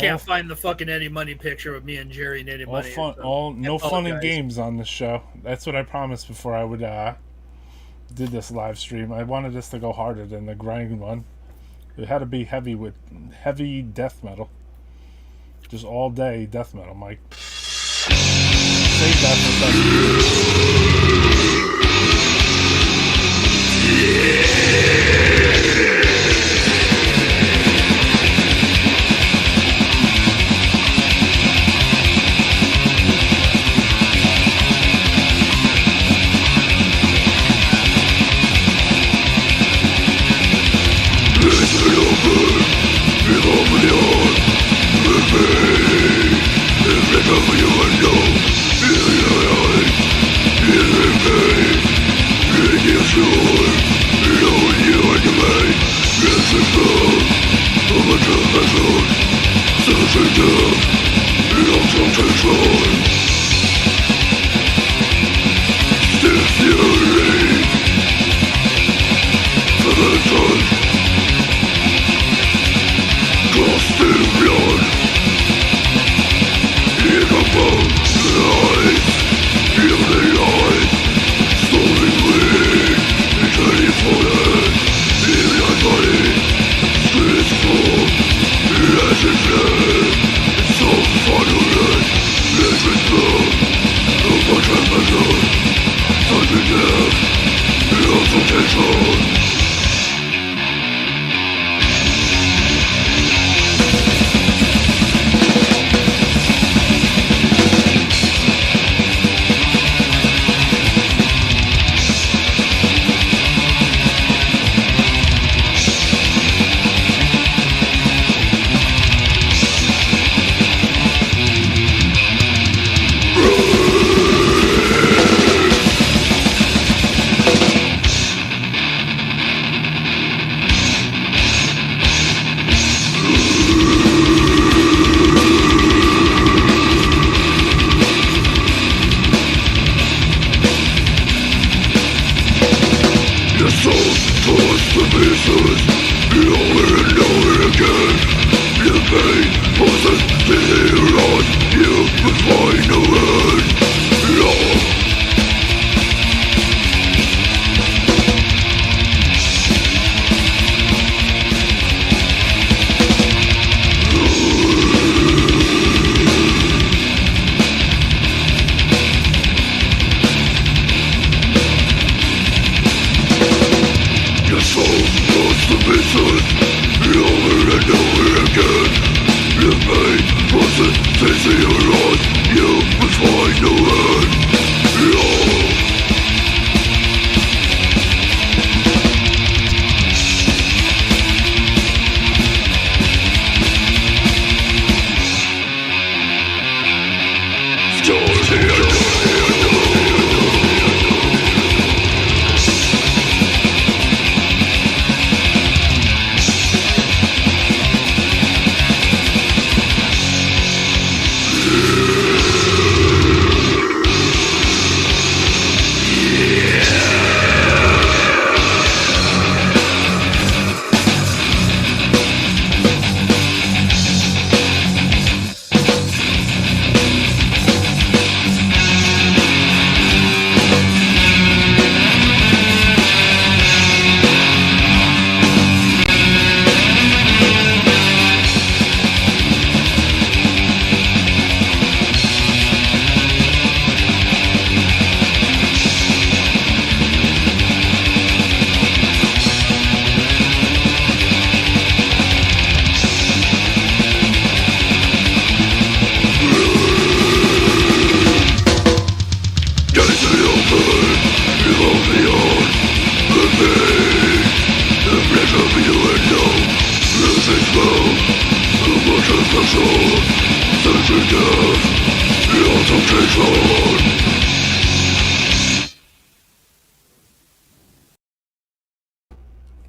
can't find the fucking Eddie Money picture of me and Jerry and Eddie all Money. fun, so no fun and apologize. games on this show. That's what I promised before I would did this live stream. I wanted this to go harder than the grind one. It had to be heavy death metal, just all day death metal, Mike. Save that for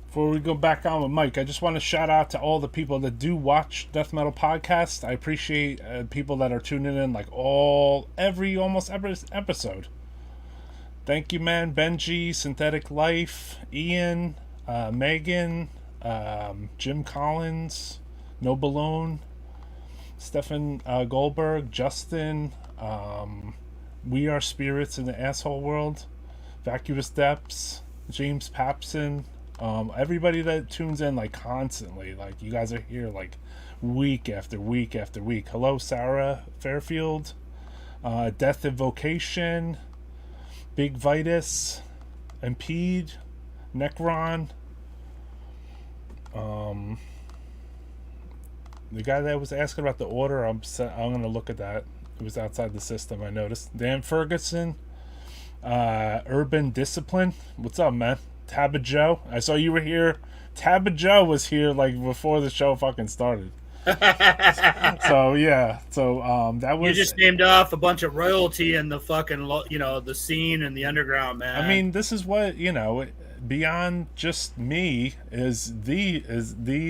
Before we go back on with Mike, I just want to shout out to all the people that do watch Death Metal Podcast. I appreciate people that are tuning in like almost every episode. Thank you, man. Benji, Synthetic Life, Ian, Megan, Jim Collins, No Balloon, Stefan Goldberg, Justin, We Are Spirits in the Asshole World, Vacuous Depths, James Papson, everybody that tunes in like constantly, like you guys are here like week after week after week. Hello, Sarah Fairfield, Death Evocation, Big Vitus, Impede, Necron, the guy that was asking about the order, I'm gonna look at that. It was outside the system, I noticed. Dan Ferguson, Urban Discipline. What's up, man? Tabba Joe. I saw you were here. Tabba Joe was here like before the show fucking started. So yeah. So that was. You just named off a bunch of royalty in the fucking the scene and the underground, man. I mean, this is what beyond just me these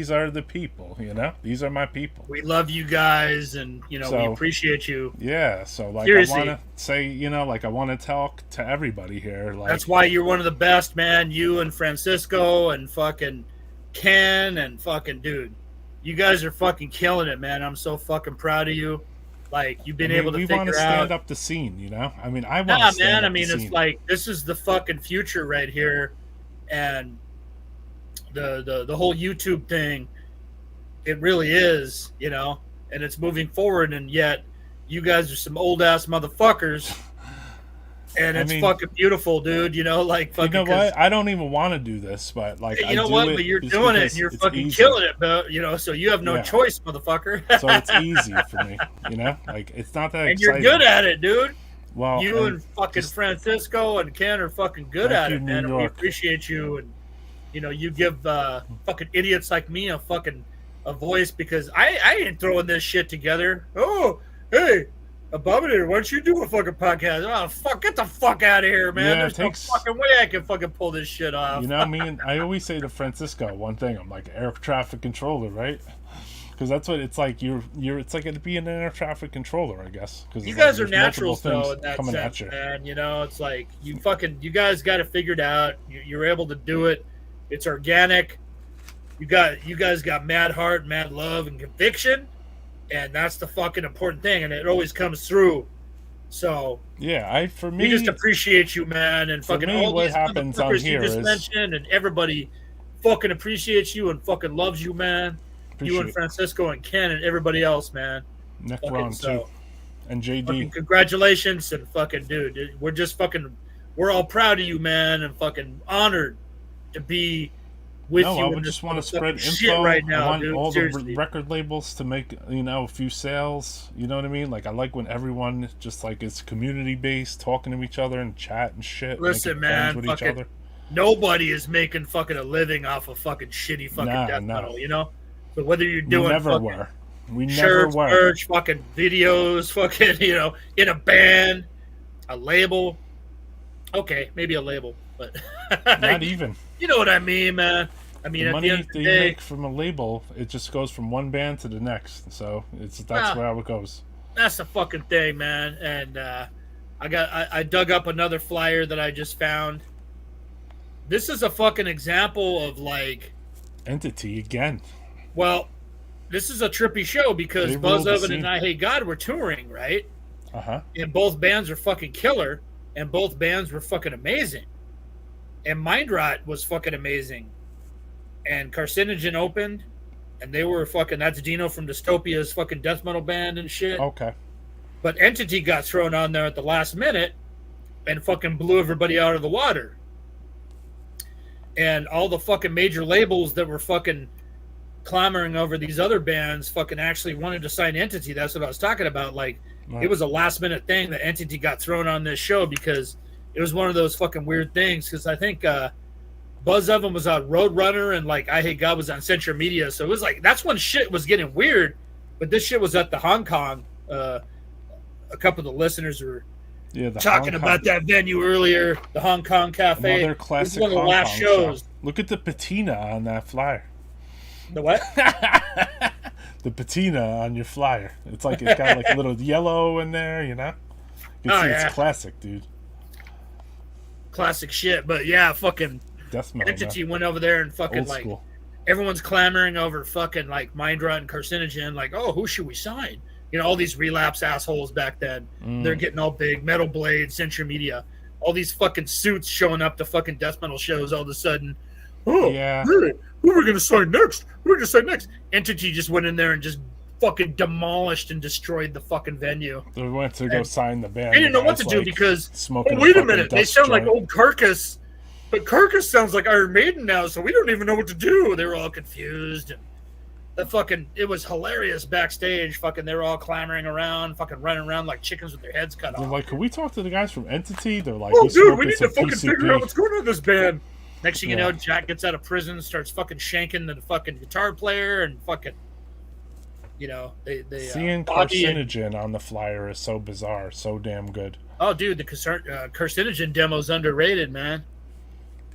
are the people, these are my people. We love you guys, and we appreciate you. Yeah, so like seriously. I want to say, I want to talk to everybody here. Like, that's why you're one of the best, man. You and Francisco and fucking Ken and fucking dude, you guys are fucking killing it, man. I'm so fucking proud of you. Like, you've been able to figure out. We want to stand up the scene, I mean, I want to stand man. up I mean, the it's scene. like this is the fucking future right here. And the whole YouTube thing, it really is, and it's moving forward, and yet you guys are some old ass motherfuckers, and it's fucking beautiful, dude. Like fucking. You know what? I don't even want to do this, but like but you're doing it, and you're fucking killing it, but so you have no choice, motherfucker. So it's easy for me, like it's not that. And exciting. you're good at it, dude. Well, you and fucking Francisco and Ken are fucking good at it, man. And we appreciate you, and you give fucking idiots like me a voice, because I ain't throwing this shit together. Oh, hey, Abominator, why don't you do a fucking podcast? Oh, fuck, get the fuck out of here, man. There's no fucking way I can fucking pull this shit off. I always say to Francisco one thing. I'm like, air traffic controller, right? Because that's what it's like. It's like it'd be an air traffic controller, I guess. Because you guys are naturals, though, in that sense, man. It's like you guys got it figured out. You're able to do it. It's organic. You guys got mad heart, mad love, and conviction, and that's the fucking important thing. And it always comes through. So yeah, we just appreciate you, man, and fucking all what these happens on here you just mentioned, and everybody fucking appreciates you and fucking loves you, man. You and Francisco and Ken and everybody else, man. Necron too, and JD. Congratulations, and fucking dude, we're all proud of you, man, and fucking honored to be with you. I just want to spread info right now, I want dude. all Seriously. the record labels to make a few sales. You know what I mean? Like I like when everyone just like is community based, talking to each other and chat and shit. Listen, man, with each other. Nobody is making fucking a living off of fucking shitty fucking death metal, So whether you're doing we shirts, never were. merch, fucking videos, fucking in a band, a label. Okay, maybe a label, but not even. You know what I mean, man. I mean, the at money the end of the they day, make from a label, it just goes from one band to the next. So that's where it goes. That's the fucking thing, man. And I dug up another flyer that I just found. This is a fucking example of like Entity again. Well, this is a trippy show because Buzz Oven and I Hate God were touring, right? And both bands are fucking killer, and both bands were fucking amazing. And Mindrot was fucking amazing. And Carcinogen opened, and they were fucking, that's Dino from Dystopia's fucking death metal band and shit. Okay. But Entity got thrown on there at the last minute and fucking blew everybody out of the water. And all the fucking major labels that were fucking clamoring over these other bands fucking actually wanted to sign Entity. That's what I was talking about. Like, It was a last minute thing that Entity got thrown on this show because it was one of those fucking weird things. Because I think Buzz Oven was on Roadrunner and like I Hate God was on Central Media. So it was like, that's when shit was getting weird. But this shit was at the Hong Kong. A couple of the listeners were talking about that venue earlier, the Hong Kong Cafe. Another classic one of the Hong last Kong shows. Show. Look at the patina on that flyer. The what? The patina on your flyer. It's like it's got like a little yellow in there, You can see it's classic, dude. Classic shit, but yeah, fucking death metal. Entity went over there and fucking Old like school. everyone's clamoring over fucking like Mindrot and Carcinogen, like, oh, who should we sign? You know, all these relapse assholes back then. They're getting all big. Metal Blade, Century Media, all these fucking suits showing up to fucking death metal shows all of a sudden. Oh, Yeah. really? Who are we going to sign next? Who are we going to sign next? Entity just went in there and just fucking demolished and destroyed the fucking venue. We went to go sign the band. They didn't know what to do because, oh, wait a minute, they sound like old Carcass, but Carcass sounds like Iron Maiden now, so we don't even know what to do. They were all confused. And the fucking, it was hilarious backstage. Fucking, they were all clamoring around, fucking running around like chickens with their heads cut They're off. like, can we talk to the guys from Entity? They're like, Oh, he's dude, we smoking need to some fucking figure out PCP. what's going on in this band. Next thing you Yeah. know, Jack gets out of prison, starts fucking shanking the fucking guitar player, and fucking, you know, they Seeing Bobby and- Carcinogen on the flyer is so bizarre, so damn good. oh, dude, the Carcinogen demo's underrated, man.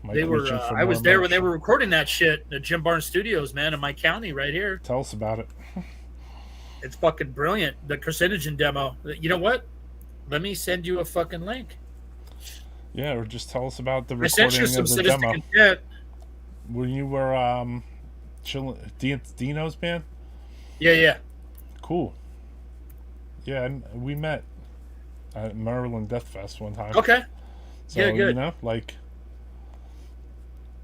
Might They were. reach in for I more was there when they merch. were recording that shit at Jim Barnes Studios, man, in my county right here. Tell us about it. It's fucking brilliant. The Carcinogen demo. You know what? Let me send you a fucking link. Yeah, or just tell us about the I sent recording you some of the sadistic demo. intent. When you were chilling, Dino's band? Yeah. Cool. Yeah, we met at Maryland Death Fest one time. Okay. So, yeah, good. you know, like,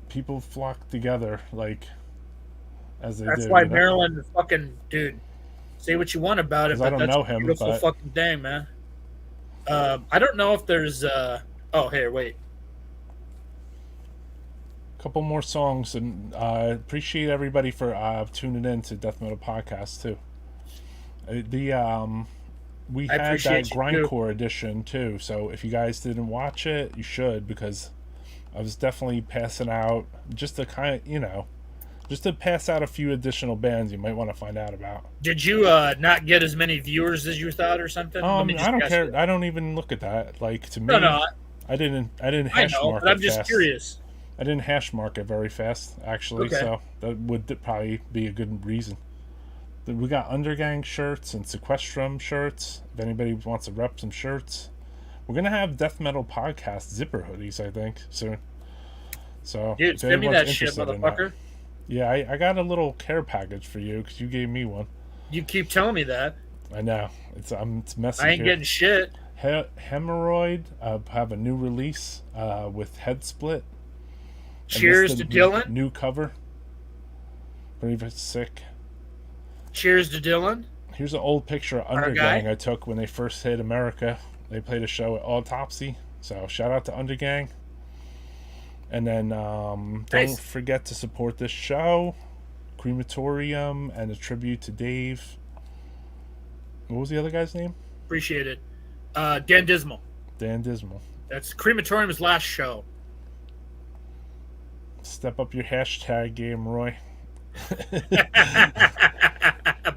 people flock together, like, as they That's do. why you know? Maryland fucking dude. Say what you want about it, 'Cause I but don't that's know a him, beautiful but- fucking thing, man. I don't know if there's. Oh, here, wait. Couple more songs, and appreciate everybody for tuning in to Death Metal Podcast too. We I had that appreciate you, too. grindcore edition too, so if you guys didn't watch it, you should, because I was definitely passing out just to kind of, you know, just to pass out a few additional bands you might want to find out about. Did you not get as many viewers as you thought, or something? Let me just I don't guess care. it. I don't even look at that. Like, to me, No, I didn't I hash know, mark but I'm it just fast. curious. I didn't hash mark it very fast, actually, Okay. so that would probably be a good reason. We got Undergang shirts and Sequestrum shirts. If anybody wants to rep some shirts, we're gonna have Death Metal Podcast zipper hoodies, I think, soon. So, Dude, if send me anyone's that shit, interested in motherfucker. Yeah, I got a little care package for you because you gave me one. You keep telling me that. I know it's messy. I ain't here. getting shit. Hemorrhoid have a new release with head split. And Cheers this to is the Dylan. New cover. Pretty sick. Cheers to Dylan. Here's an old picture of Our guy? Undergang I took when they first hit America. They played a show at Autopsy. So shout out to Undergang. And then Nice. don't forget to support this show. Crematorium and a tribute to Dave. What was the other guy's name? Appreciate it. Dan Dismal. Dan Dismal. That's Crematorium's last show. Step up your hashtag game, Roy.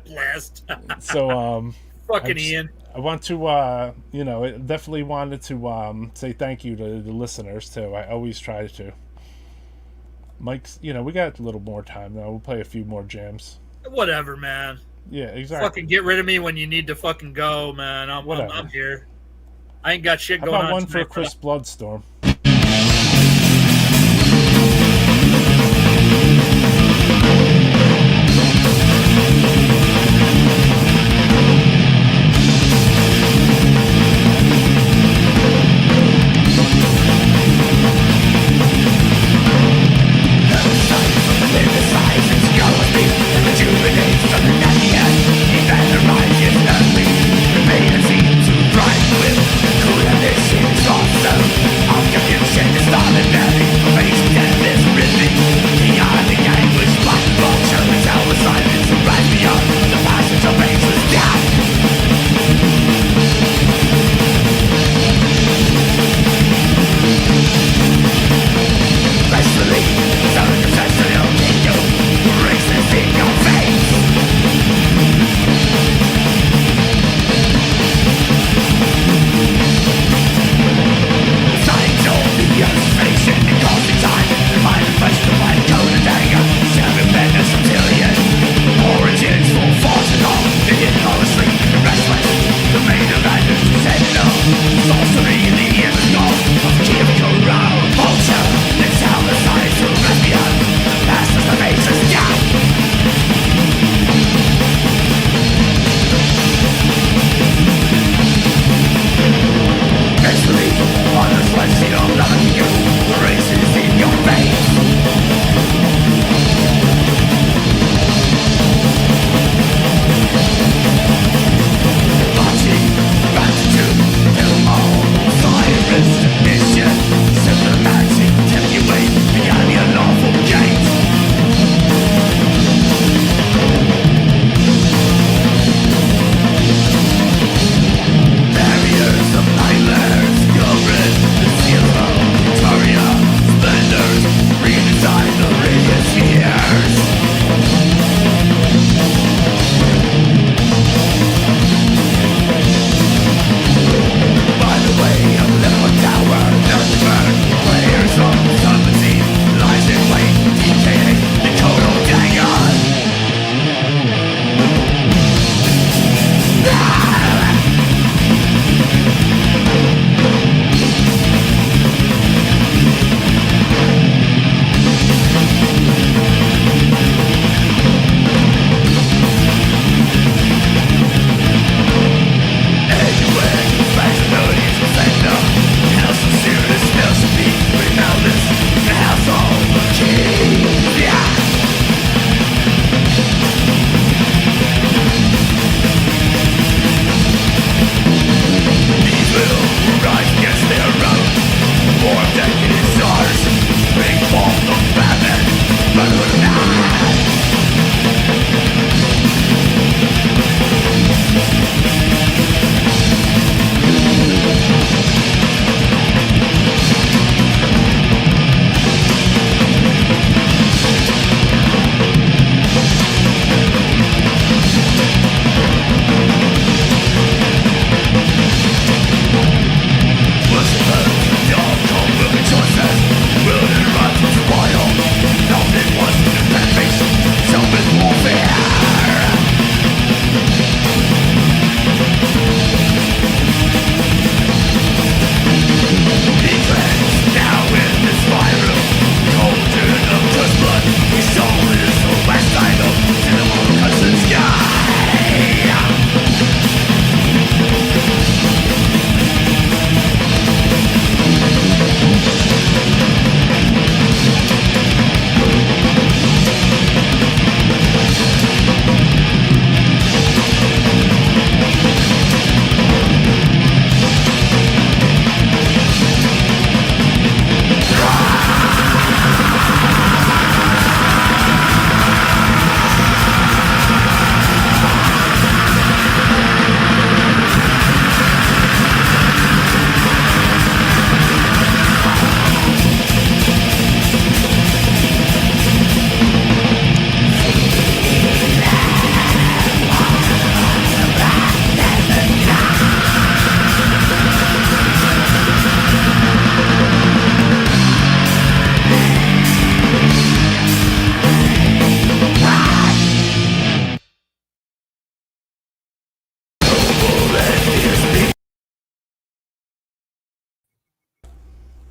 Blast. So Fucking I'm just- Ian. I want to I definitely wanted to say thank you to the listeners too. I always try to. Mike's, we got a little more time now. We'll play a few more jams. Whatever, man. Yeah, exactly. Fucking get rid of me when you need to fucking go, man. Whatever. I'm here. I ain't got shit How going about on. one for tonight, Chris Bloodstorm? Awesome.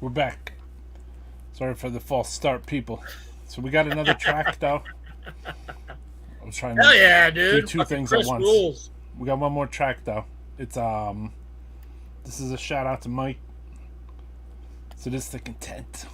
We're back. Sorry for the false start, people. So we got another track, though. I was trying Hell to yeah, do dude. two Fucking things Chris at once. rules. We got one more track, though. It's this is a shout out to Mike. Sadistic Intent.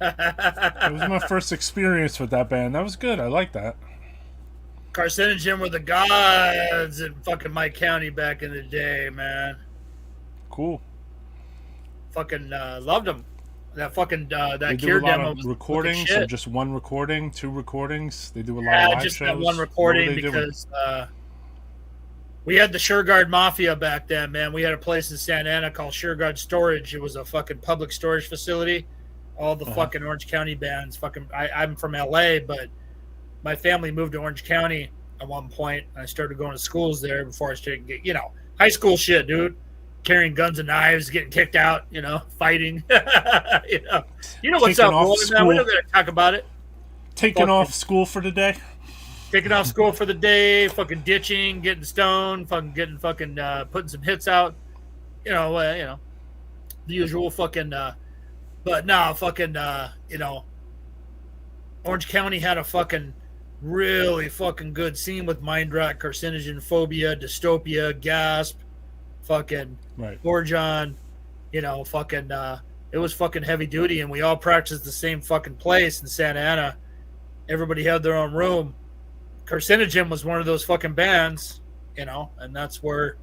It was my first experience with that band. That was good. I like that. Carcinogen were the gods in fucking my county back in the day, man. Cool. Fucking loved them. That fucking They that do Cure a lot demo of was recordings, shit. or just one recording, 2 recordings. They do a lot Yeah, of live just shows. that one What were recording they doing? because we had the Sureguard Mafia back then, man. We had a place in Santa Ana called Sureguard Storage. It was a fucking public storage facility. All the fucking Orange County bands. I'm from LA, but my family moved to Orange County at one point. I started going to schools there before I started getting, high school shit, dude. Carrying guns and knives, getting kicked out, fighting. You know what's Taking up, off boy, man. school. We're not going to talk about it. Taking fucking- off school for the day. Taking off school for the day, fucking ditching, getting stoned, fucking putting some hits out. The usual fucking. But no, fucking. Orange County had a fucking really fucking good scene with Mindrot, Carcinogen, Phobia, Dystopia, Gasp, fucking Right. Borjon. It was fucking heavy duty, and we all practiced the same fucking place in Santa Ana. Everybody had their own room. Carcinogen was one of those fucking bands, and that's where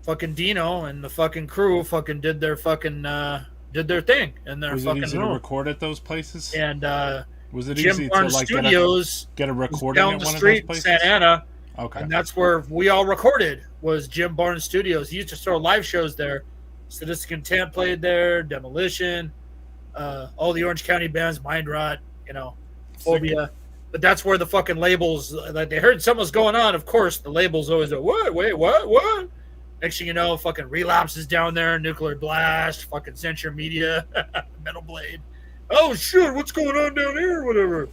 fucking Dino and the fucking crew fucking did their thing in their Was it fucking easy to room. record at those places? And Was it Jim easy to Barnes like Studios get a was recording down at the one of street those in places? Santa Ana, Okay. and that's where we all recorded. Was Jim Barnes Studios? He used to throw live shows there. Sadistic Intent played there. Demolition, all the Orange County bands, Mindrot, Phobia. But that's where the fucking labels, like they heard something was going on. Of course, the labels always go, what? Wait, what? Next thing you know, fucking Relapse is down there, Nuclear Blast, fucking Censure Media, Metal Blade. Oh shit, what's going on down here? Whatever.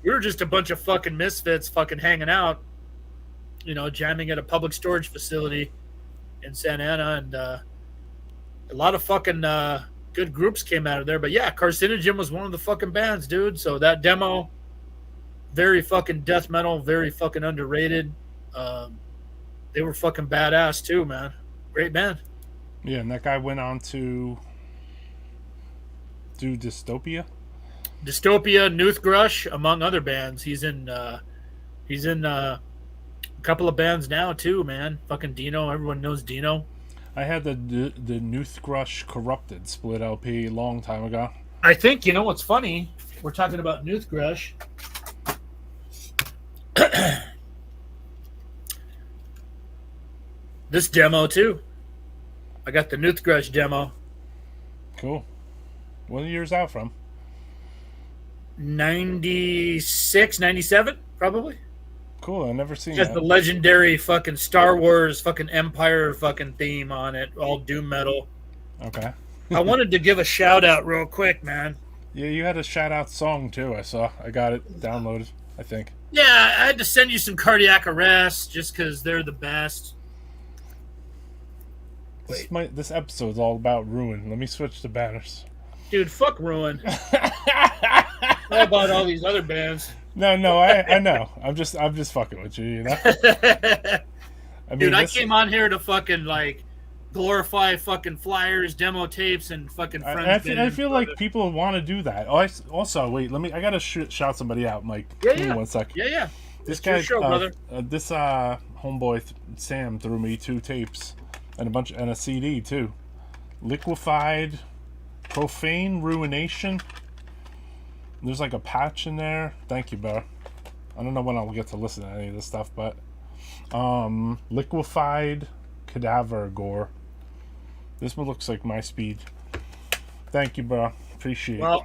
We were just a bunch of fucking misfits fucking hanging out, jamming at a public storage facility in Santa Ana, and a lot of fucking good groups came out of there. But yeah, Carcinogen was one of the fucking bands, dude. So that demo, very fucking death metal, very fucking underrated. They were fucking badass too, man. Great band. Yeah, and that guy went on to do Dystopia. Dystopia, Newthgrush, among other bands. He's in a couple of bands now too, man. Fucking Dino, everyone knows Dino. I had the Newthgrush Corrupted split LP a long time ago. I think what's funny. We're talking about Newthgrush. This demo too. I got the Newthgrush demo. Cool. What year's out from? 96, 97, probably. Cool. I've never seen Just that. the legendary fucking Star Wars fucking Empire fucking theme on it, all doom metal. Okay. I wanted to give a shout out real quick, man. Yeah, you had a shout out song too. I saw. I got it downloaded. I think. Yeah, I had to send you some Cardiac Arrest just because they're the best. This episode's all about Ruin. Let me switch to banners. Dude, fuck Ruin. How about all these other bands? No, I know. I'm just fucking with you, I mean, Dude, I came on here to fucking glorify fucking flyers, demo tapes, and fucking friends. I feel like people want to do that. Oh, also, wait, I gotta shout somebody out, Mike. Yeah, Give me yeah. 1 second. Yeah. This It's guy, your show, brother. this homeboy Sam threw me 2 tapes and a CD too. Liquefied, Profane Ruination. There's like a patch in there. Thank you, bro. I don't know when I'll get to listen to any of this stuff, but Liquefied Cadaver Gore. This one looks like my speed. Thank you, bro. Appreciate it.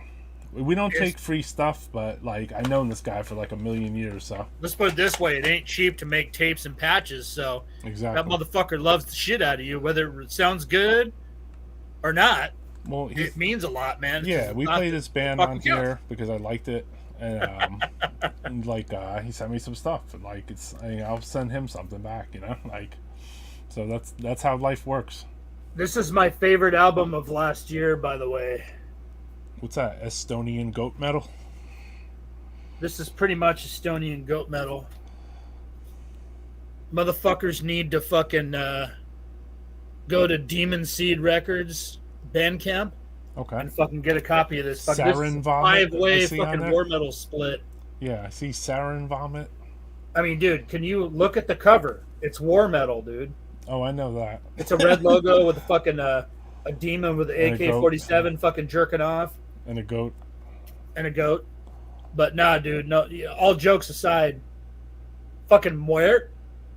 We don't take free stuff, but like I've known this guy for like a million years, so let's put it this way: it ain't cheap to make tapes and patches. So exactly, that motherfucker loves the shit out of you, whether it sounds good or not. Well, it means a lot, man. Yeah, we played this band on here because I liked it, and, and like he sent me some stuff. And, like I'll send him something back, you know. Like, so that's how life works. This is my favorite album of last year, by the way. What's that? Estonian goat metal? This is pretty much Estonian goat metal. Motherfuckers need to fucking go to Demon Seed Records Bandcamp. Okay. And fucking get a copy of this. Sarin Vomit. 5-way fucking war metal split. Yeah, I see Sarin Vomit. I mean, dude, can you look at the cover? It's war metal, dude. Oh, I know that. It's a red logo with a fucking a demon with an AK-47 fucking jerking off. And a goat. And a goat. But nah, dude, no. All jokes aside, fucking Muert,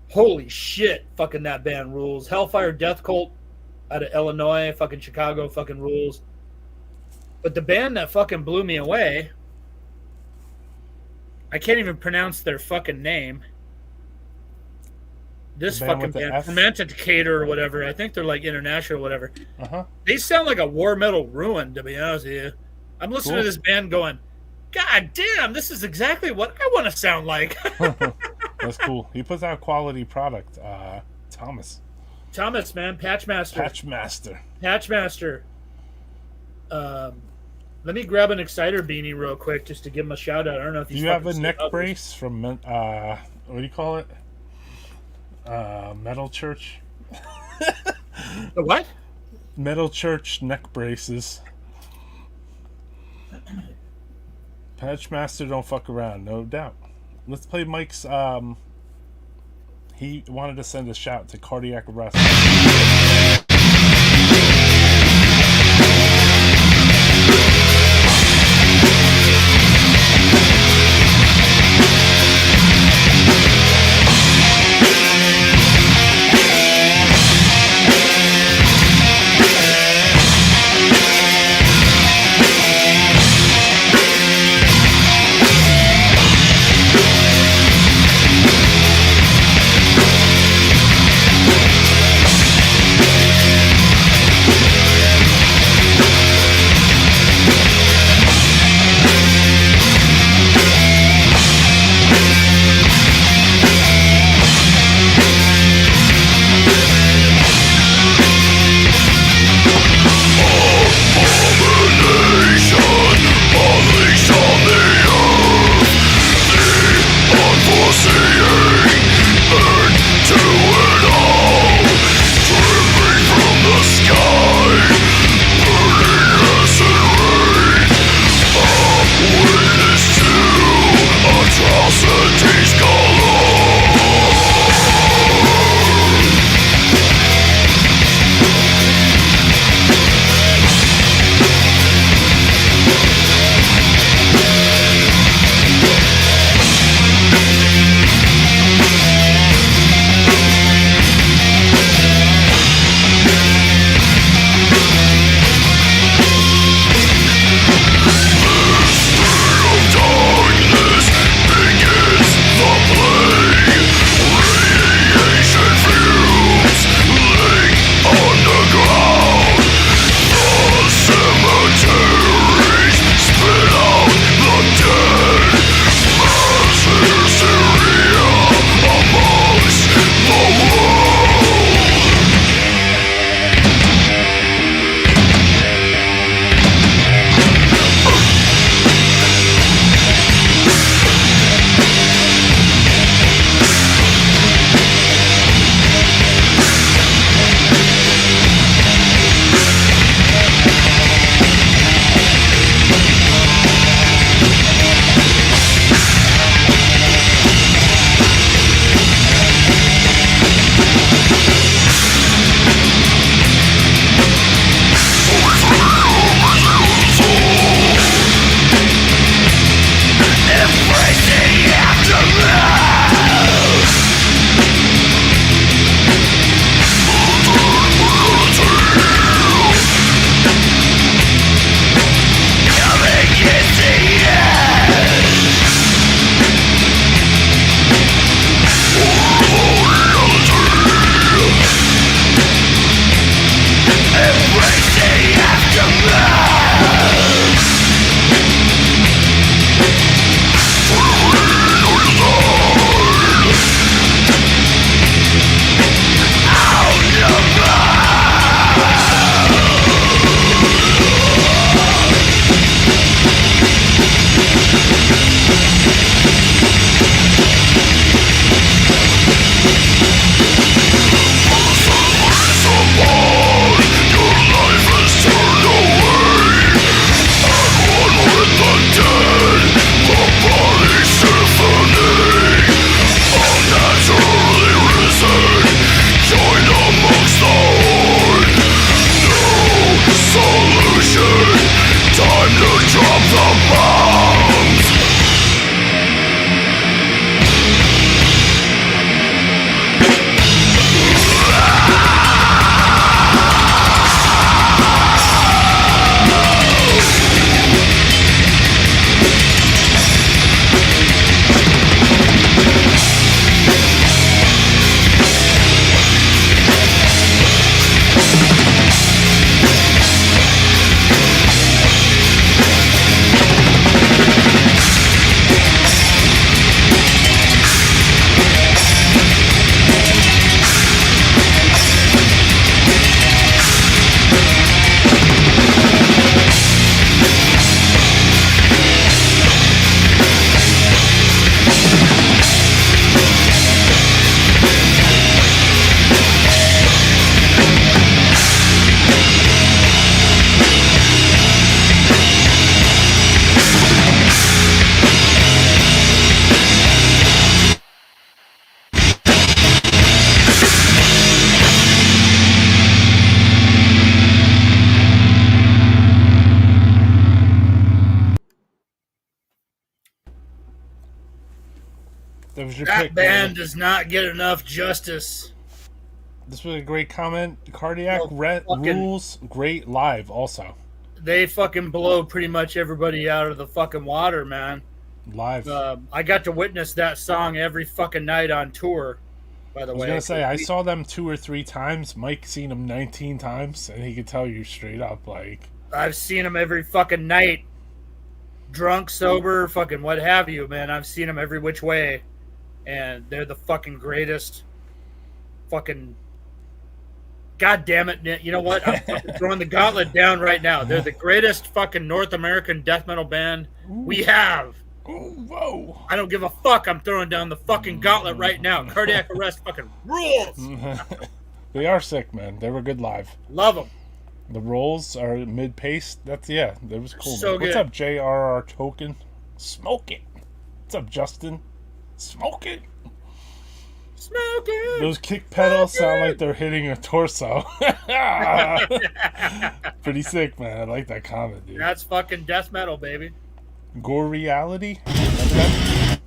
holy shit, fucking that band rules. Hellfire Death Cult out of Illinois, fucking Chicago, fucking rules. But the band that fucking blew me away, I can't even pronounce their fucking name. This fucking band, Fermentacator or whatever. I think they're like international or whatever. They sound like a war metal ruin, to be honest with you. I'm listening to this band going, God damn, this is exactly what I want to sound like. That's cool. He puts out quality product. Thomas, man, Patchmaster. Let me grab an Exciter beanie real quick just to give him a shout out. I don't know if do you have a neck brace from what do you call it? Metal Church. The what? Metal Church neck braces. Patchmaster don't fuck around, no doubt. Let's play Mike's. He wanted to send a shout to Cardiac Arrest. That was your That pick. band Man. does not get enough justice. This was a great comment. Cardiac fucking- rules. Great live also. They fucking blow pretty much everybody out of the fucking water, man. Live. I got to witness that song every fucking night on tour, by the I was way. gonna say I saw them 2 or 3 times. Mike seen them 19 times, and he could tell you straight up like I've seen them every fucking night. Drunk, sober, fucking what have you, man. I've seen them every which way. And they're the fucking greatest. Fucking. God damn it. You know what? I'm fucking throwing the gauntlet down right now. They're the greatest fucking North American death metal band we have. oh, whoa. I don't give a fuck. I'm throwing down the fucking gauntlet right now. Cardiac Arrest fucking rules. They are sick, man. They were good live. Love them. The rolls are mid-pace. That was cool. So man. What's good. up, JRR Token? Smoke it. What's up, Justin? Smoke it. Smoking. Those kick pedals sound like they're hitting a torso. Pretty sick, man. I like that comment, dude. That's fucking death metal, baby. Gore Reality? Remember that?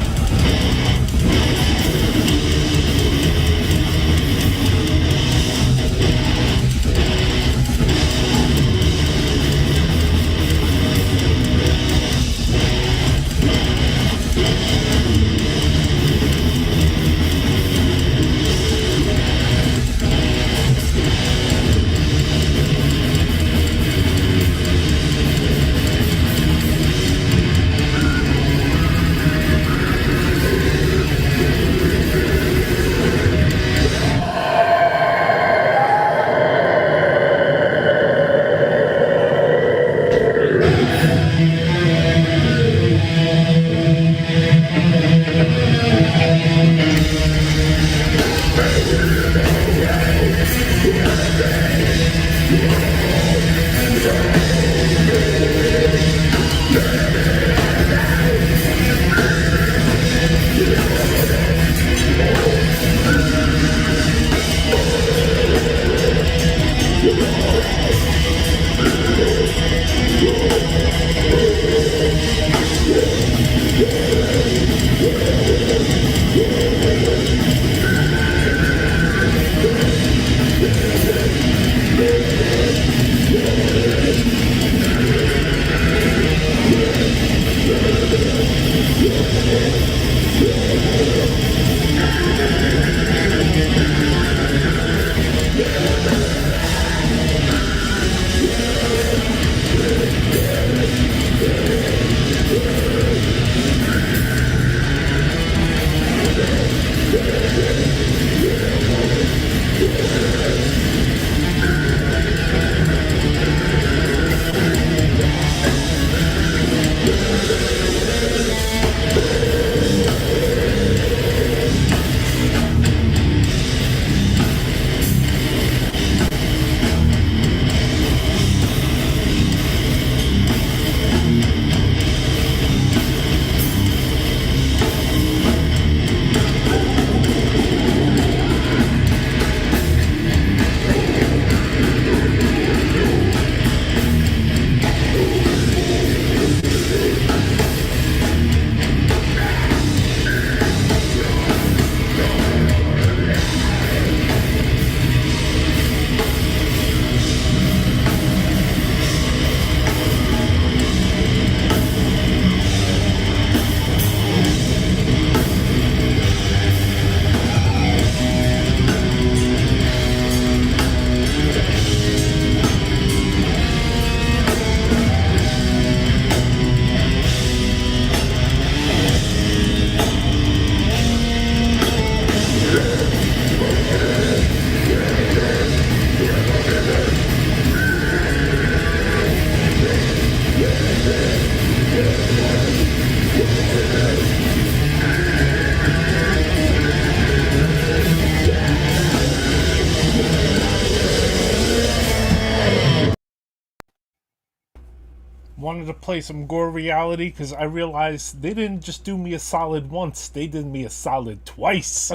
Wanted to play some Gore Reality because I realized they didn't just do me a solid once, they did me a solid twice.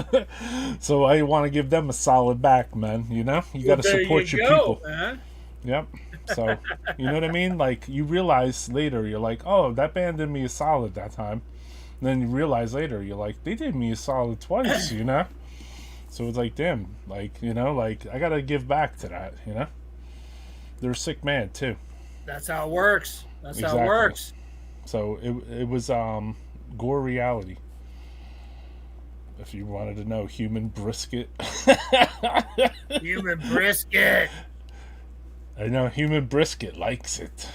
So I want to give them a solid back, man. You know, you got to support your people. Man. Yep. So you know what I mean? Like, you realize later, you're like, oh, that band did me a solid that time. then you realize later, you're like, they did me a solid twice, you know? So it's like, damn, like, you know, like, I gotta give back to that, you know? They're sick mad, too. That's how it works. That's how Exactly. it works. So it was gore reality. If you wanted to know, human brisket. Human brisket. I know human brisket likes it.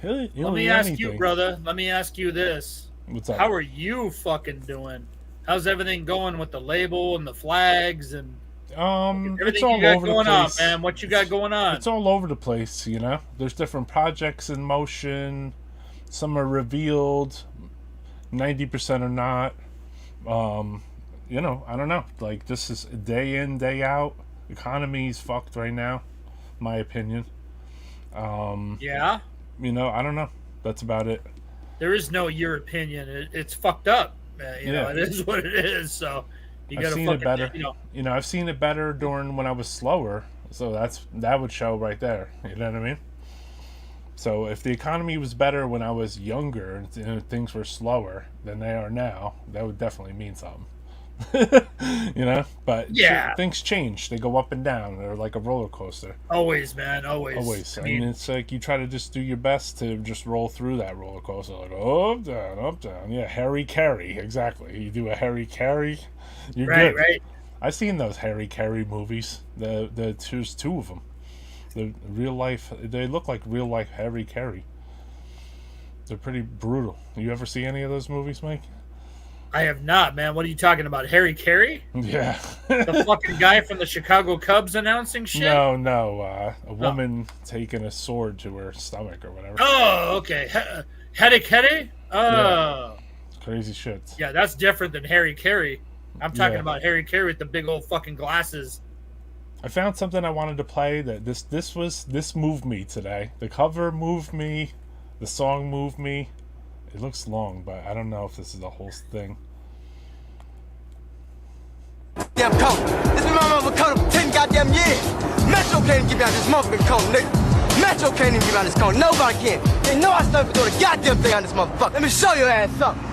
He'll Let me eat ask anything. you, brother. Let me ask you this. What's up? How are you fucking doing? How's everything going with the label and the flags and It's everything all you got over the going on, place. man? What you got going on? It's all over the place, you know. There's different projects in motion. Some are revealed. 90% are not. You know, I don't know. Like, this is day in, day out. Economy's fucked right now, my opinion. Yeah. You know, I don't know. That's about it. There is no your opinion. It's fucked up. You know, it is what it is. So you I've gotta seen fucking, it better. you know. I've seen it better during when I was slower. So that would show right there. You know what I mean? So if the economy was better when I was younger and things were slower than they are now, that would definitely mean something. You know? But Yeah. things change. They go up and down. They're like a roller coaster. Always, man. Always. Always. I I mean, mean, it's like you try to just do your best to just roll through that roller coaster. Like, up, down, up, down. Yeah, Harry Carey. Exactly. You do a Harry Carey, you're right, good. right. I've seen those Harry Carey movies. There's two of them. The real life. They look like real life Harry Carey. They're pretty brutal. You ever see any of those movies, Mike? I have not, man. What are you talking about? Harry Carey? Yeah. The fucking guy from the Chicago Cubs announcing shit? No. A woman taking a sword to her stomach or whatever. Oh, okay. Hede? Oh. Crazy shit. Yeah, that's different than Harry Carey. I'm talking Yeah. about Harry Carey with the big old fucking glasses. I found something I wanted to play that this moved me today. The cover moved me. The song moved me. It looks long, but I don't know if this is the whole thing. Damn coat. This is my mama coat for 10 goddamn years. Metro can't even give me out this motherfucking coat, nigga. Metro can't even give me out this coat. Nobody can. They know I stuck for doing a goddamn thing on this motherfucker. Let me show your ass something.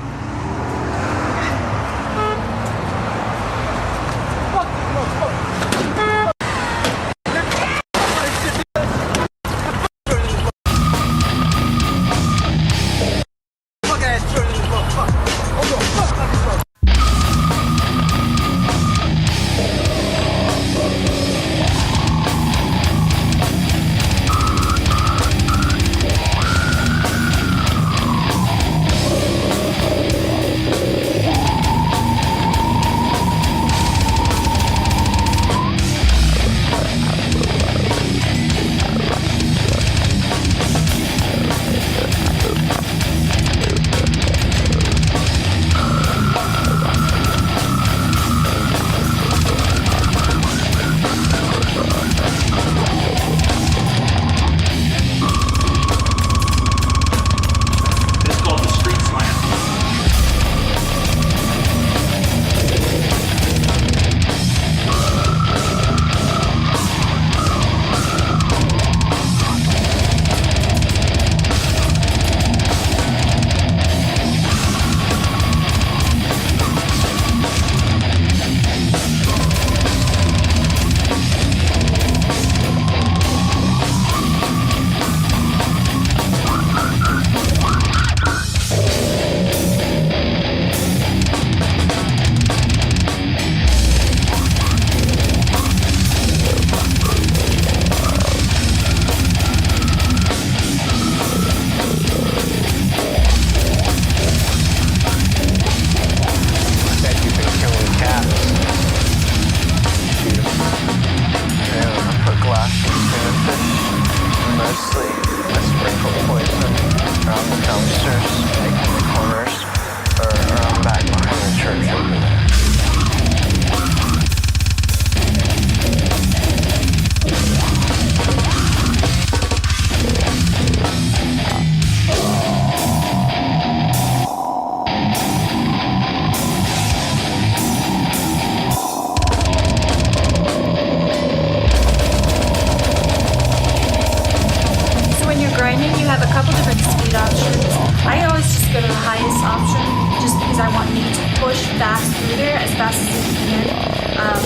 Fuck this motherfucker. Fuck ass children in this motherfucker. Oh, no, fuck this motherfucker.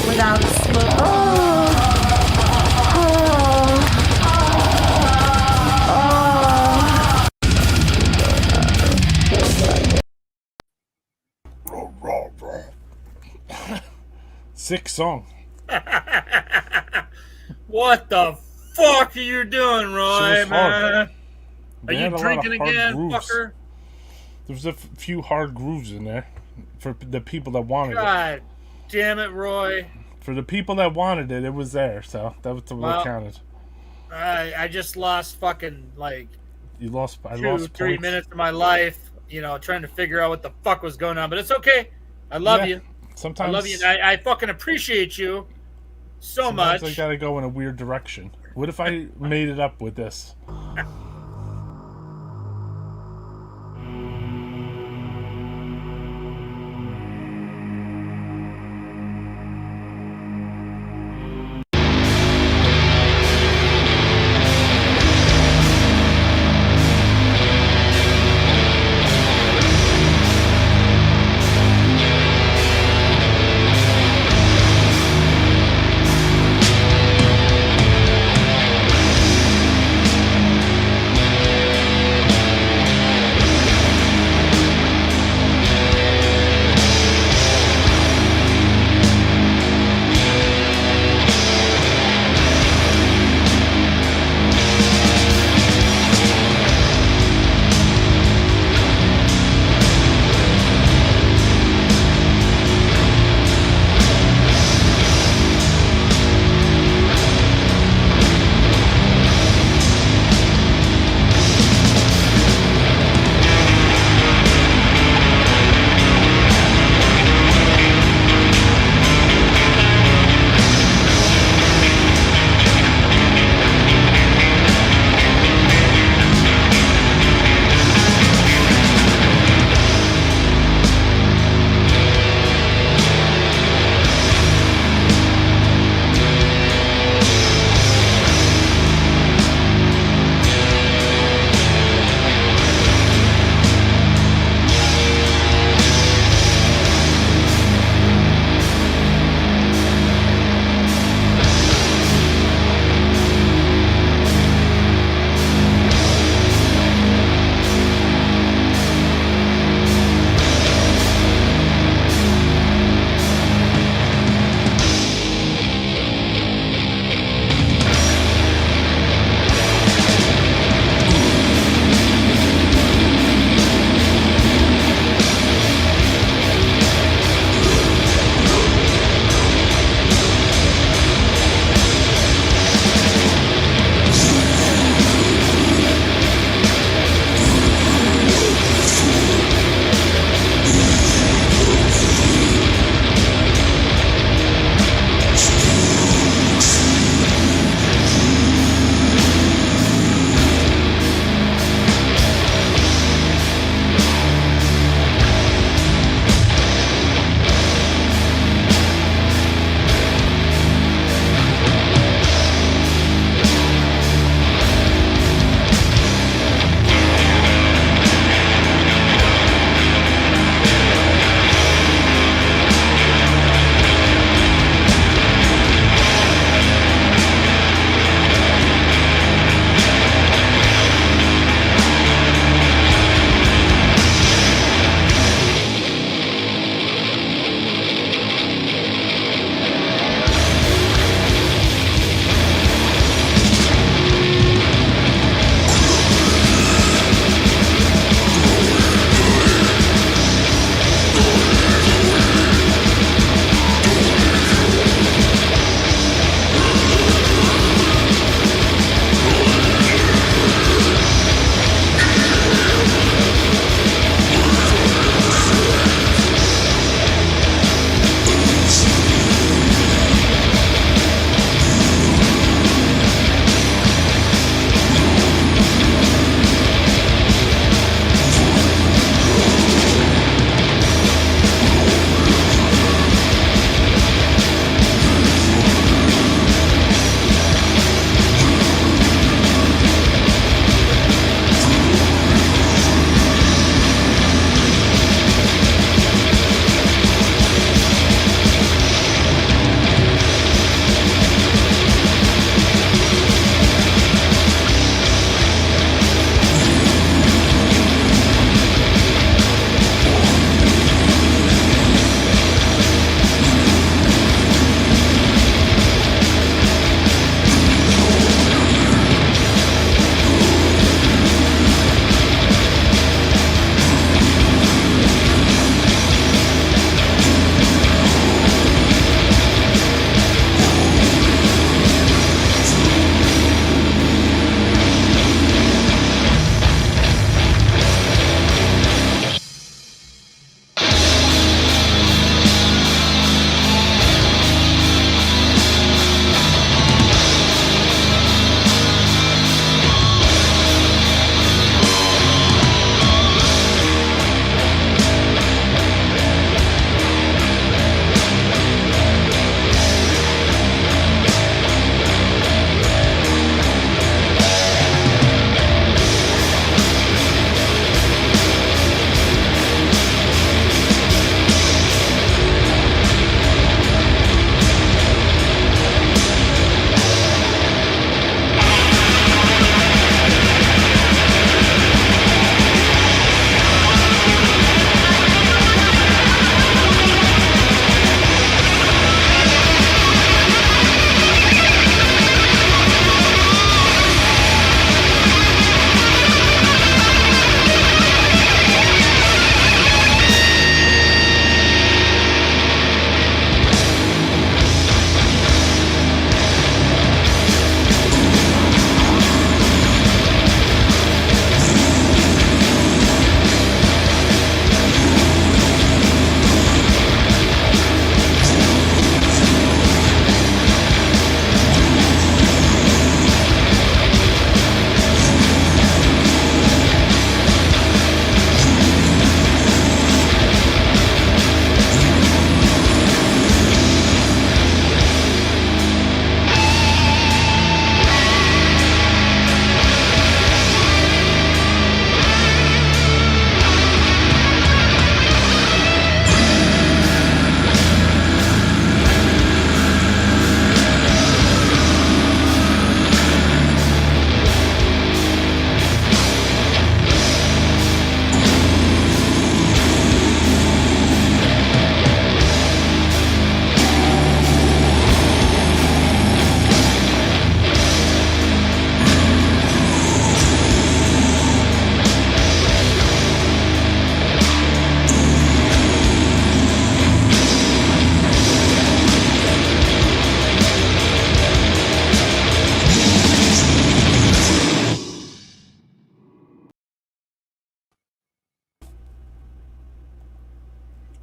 without smoke. Sick song. What the fuck are you doing, Roy, Shit was hard. man? They Are had you a lot of drinking hard again, grooves. fucker? There's a few hard grooves in there for the people that wanted it. God damn it, Roy. For the people that wanted it, it was there. So that was what counted. I just lost fucking like You lost. I 2-3 lost points. minutes of my life, trying to figure out what the fuck was going on. But it's okay. I love you. Sometimes I love you. And I fucking appreciate you so sometimes much. I gotta go in a weird direction. What if I made it up with this?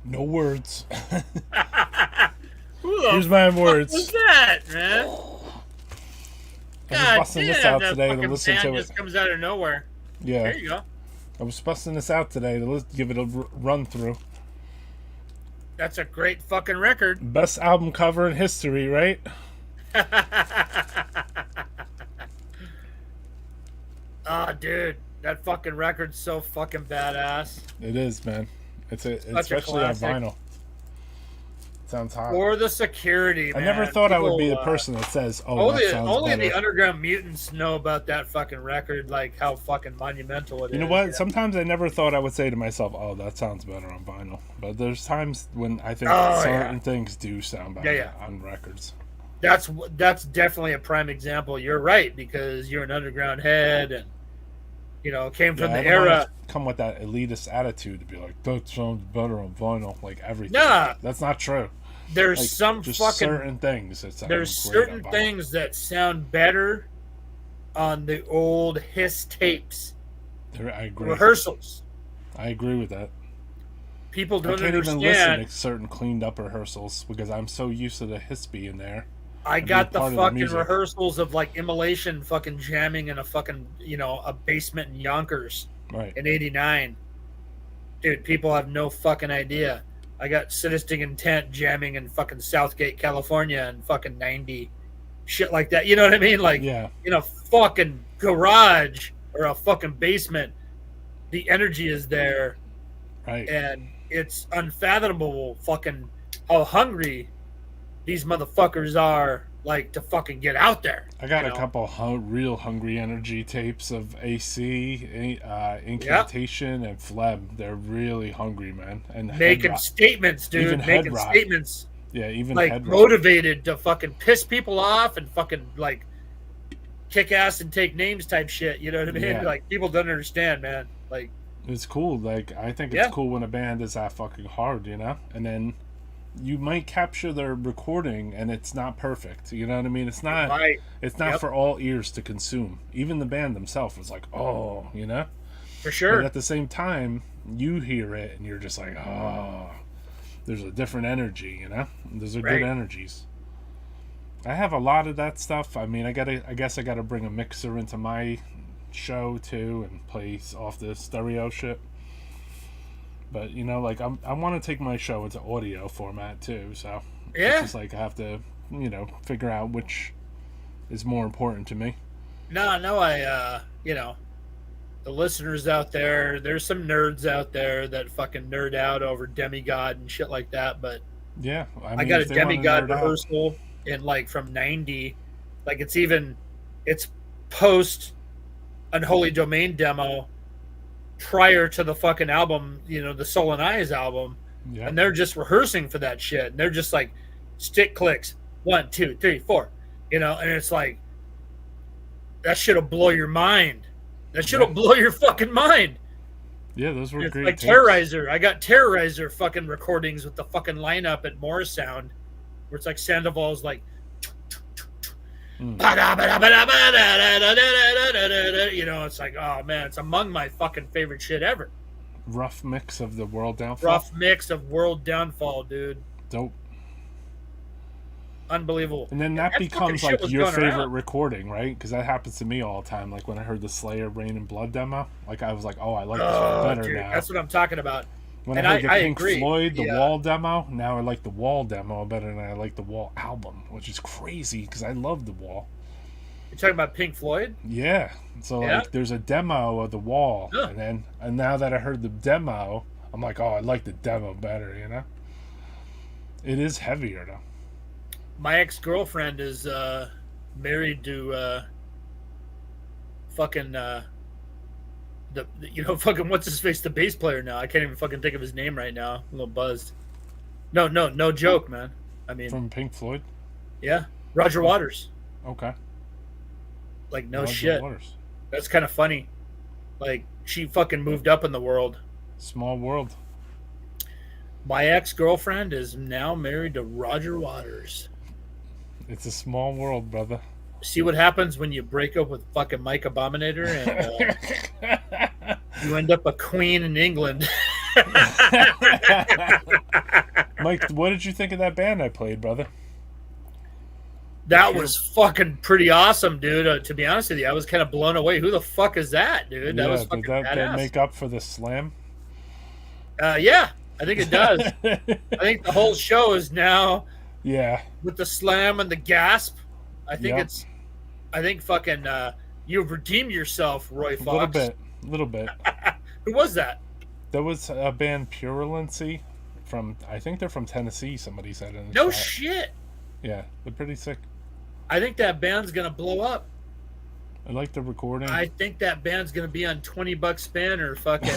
No words. Who the Here's my fuck words. was that, man? I was God busting damn, this out that today to fucking listen band to it. just comes out of nowhere. Yeah. There you go. I was busting this out today to give it a run through. That's a great fucking record. Best album cover in history, right? Ah, dude, that fucking record's so fucking badass. It is, man. It's a especially on classic. vinyl. Sounds hot. For the security, I man. never thought I would be the People, person that says, "Oh, that sounds only better." the underground mutants know about that fucking record, like how fucking monumental it is. You know what? Yeah. Sometimes I never thought I would say to myself, "Oh, that sounds better on vinyl." But there's times when I think Oh, certain things do sound better Yeah. on records. That's definitely a prime example. You're right, because you're an underground head, and came from I the don't wanna era. come with that elitist attitude to be like, "That sounds better on vinyl," like everything. Nah. That's not true. There's Like, some just fucking certain things that sound there's great certain on vinyl. things that sound better on the old Hiss tapes I agree. rehearsals. I agree with that. People I don't can't even listen understand. to certain cleaned up rehearsals because I'm so used to the hiss being there. I and got being the part of the fucking music. rehearsals of like Immolation fucking jamming in a fucking a basement in Yonkers Right. in '89. Dude, people have no fucking idea. I got Sadistic Intent jamming in fucking Southgate, California in fucking '90, shit like that. You know what I mean? Like Yeah. in a fucking garage or a fucking basement, the energy is there, Right. and it's unfathomable fucking how hungry these motherfuckers are, like, to fucking get out there. I got you a know? couple real hungry energy tapes of AC, Incantation, and Phlegm. They're really hungry, man. And Making Head statements, dude. Even Head Making Rot. statements. yeah, even Like, Head motivated to fucking piss people off and fucking, like, kick ass and take names type shit. You know what I mean? Yeah. Like, people don't understand, man. Like, It's cool. Like, I think it's Yeah. cool when a band is that fucking hard, and then you might capture their recording and it's not perfect. You know what I mean? It's not. right. It's not Yep. for all ears to consume. Even the band themselves was like, "Oh," For sure. But at the same time, you hear it and you're just like, "Oh." There's a different energy, Those are Right. good energies. I have a lot of that stuff. I mean, I guess I gotta bring a mixer into my show too and play off the stereo shit. But like I want to take my show into audio format too. So Yeah. it's just like I have to figure out which is more important to me. No, I, the listeners out there's some nerds out there that fucking nerd out over Demigod and shit like that, but Yeah, I got a if they wanna Demigod nerd out- rehearsal in like from '90, like it's post Unholy Domain demo prior to the fucking album, the Soul and Eyes album, Yeah, and they're just rehearsing for that shit, and they're just like stick clicks 1, 2, 3, 4, and it's like that shit'll blow your mind. That shit'll blow your fucking mind. yeah, those were It's great. like tapes. Terrorizer. I got Terrorizer fucking recordings with the fucking lineup at Morris Sound, where it's like Sandoval's like, it's like, oh man, it's among my fucking favorite shit ever. Rough mix of the World Downfall. Rough mix of World Downfall, dude. Dope. Unbelievable. And then that fucking becomes shit like was your going favorite around. recording, right? Because that happens to me all the time. Like when I heard the Slayer Rain and Blood demo, like I was like, "Oh, I like this one Oh, better dude, now." that's what I'm talking about. When and I heard the I Pink agree. Floyd, the Yeah. Wall demo, now I like the Wall demo better than I like the Wall album, which is crazy because I love the Wall. You're talking about Pink Floyd? Yeah, so Yeah? like there's a demo of the Wall, Huh. and now that I heard the demo, I'm like, "Oh, I like the demo better," It is heavier though. My ex-girlfriend is married to fucking fucking what's his face, the bass player now. I can't even fucking think of his name right now. I'm a little buzzed. No joke, man. I mean, From Pink Floyd. yeah, Roger Waters. Okay. Like, no Roger shit. Waters. That's kind of funny. Like, she fucking moved up in the world. Small world. My ex-girlfriend is now married to Roger Waters. It's a small world, brother. See what happens when you break up with fucking Mike Abominator and you end up a queen in England. Mike, what did you think of that band I played, brother? That was fucking pretty awesome, dude. To be honest with you, I was kind of blown away. Who the fuck is that, dude? That was fucking did that badass. make up for the slam? Yeah, I think it does. I think the whole show is now with the slam and the gasp. I think I think fucking you've redeemed yourself, Roy Fox. A little bit. Who was that? There was a band Purulency from, I think they're from Tennessee, somebody said in the No chat. shit. Yeah, they're pretty sick. I think that band's gonna blow up. I like the recording. I think that band's gonna be on $20 Span or fucking.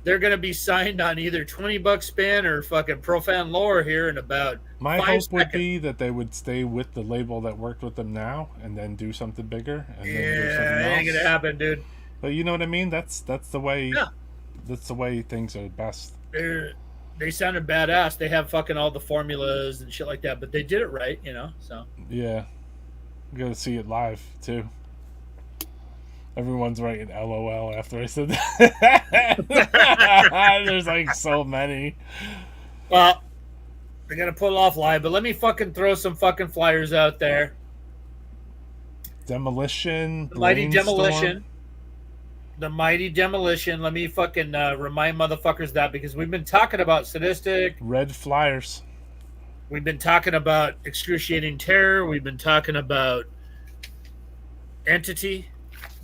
They're gonna be signed on either $20 Span or fucking Profan Lore here in about. My 5 hope seconds. would be that they would stay with the label that worked with them now, and then do something bigger, and then do something else. Ain't gonna happen, dude. But you know what I mean? That's the way. Yeah. That's the way things are best. They sounded badass. They have fucking all the formulas and shit like that, but they did it right, you know. So yeah, you got to see it live too. Everyone's writing LOL after I said that. There's like so many. Well, they're gonna pull it off live, but let me fucking throw some fucking flyers out there. Demolition, the mighty Brainstorm. Demolition. The mighty Demolition. Let me fucking remind motherfuckers that, because we've been talking about Sadistic. Red Flyers. We've been talking about Excruciating Terror. We've been talking about Entity.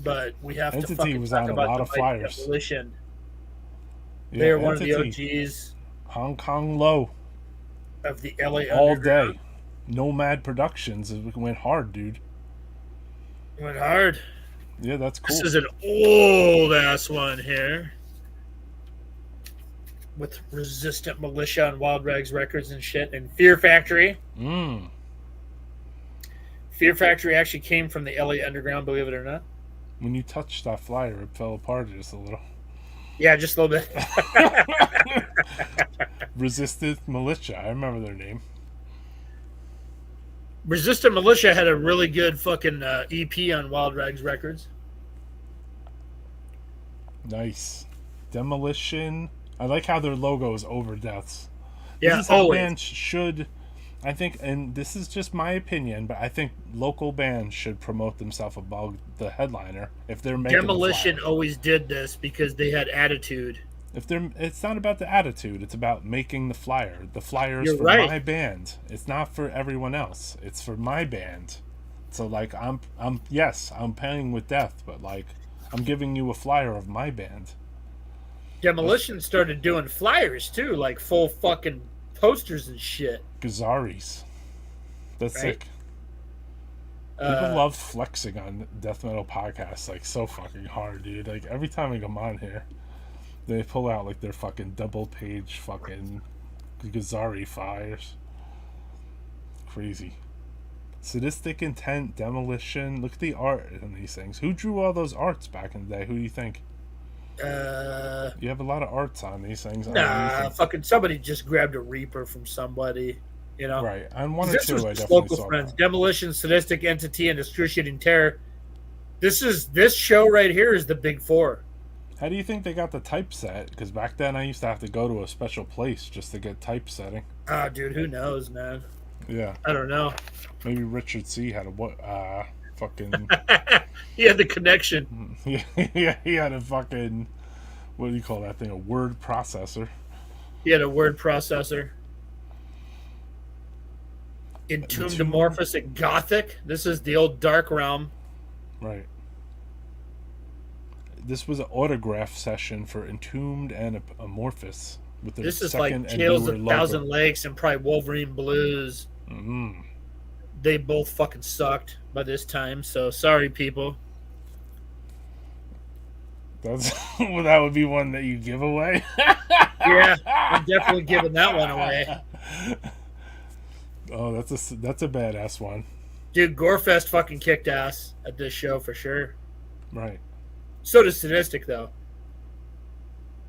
But we have Entity to fucking was talk on a about lot the of mighty flyers. Demolition. Yeah, They're one of the Entity. OGs. Hong Kong Low. Of the LA all Underground. day. Nomad Productions. It went hard, dude. Went hard. Yeah, that's cool. This is an old ass one here. With Resistant Militia on Wild Rags Records and shit. And Fear Factory. Fear Factory actually came from the LA Underground, believe it or not. When you touched that flyer, it fell apart just a little. Yeah, just a little bit. Resistant Militia. I remember their name. Resistant Militia had a really good fucking EP on Wild Rags Records. Nice. Demolition. I like how their logo is over deaths. Yeah, this is how always. bands should, I think, and this is just my opinion, but I think local bands should promote themselves above the headliner if they're making Demolition the always did this because they had attitude. it's not about the attitude, it's about making the flyer. The flyer is You're for right. my band. It's not for everyone else. It's for my band. So like I'm paying with death, but like I'm giving you a flyer of my band. Demolition started doing flyers too, like full fucking posters and shit. Gazaris. That's Right? sick. People love flexing on death metal podcasts like so fucking hard, dude. Like every time I come on here, they pull out like their fucking double page fucking Gazari flyers. Crazy. Sadistic Intent, Demolition. Look at the art in these things. Who drew all those arts back in the day? Who do you think? You have a lot of arts on these things. Nah, fucking somebody just grabbed a Reaper from somebody, you know. Right. On one or This two, was I just definitely local saw friends. that. Demolition, Sadistic, Entity, and Excruciating Terror. This show right here is the big four. How do you think they got the typeset? Because back then I used to have to go to a special place just to get typesetting. Ah, dude, who knows, man? Yeah. I don't know. Maybe Richard C. had a fucking... He had the connection. Yeah, he had a fucking... What do you call that thing? A word processor. He had a word processor. Entombed Amorphous and Gothic. This is the old Dark Realm. Right. This was an autograph session for Entombed and Amorphous. With their This is second like and Tales newer of logo. Thousand Lakes and probably Wolverine Blues. Mm-hmm. They both fucking sucked by this time, so sorry, people. That's well, that would be one that you give away. Yeah, I'm definitely giving that one away. Oh, that's a badass one. Dude, Gorefest fucking kicked ass at this show for sure. Right. So does Sadistic, though.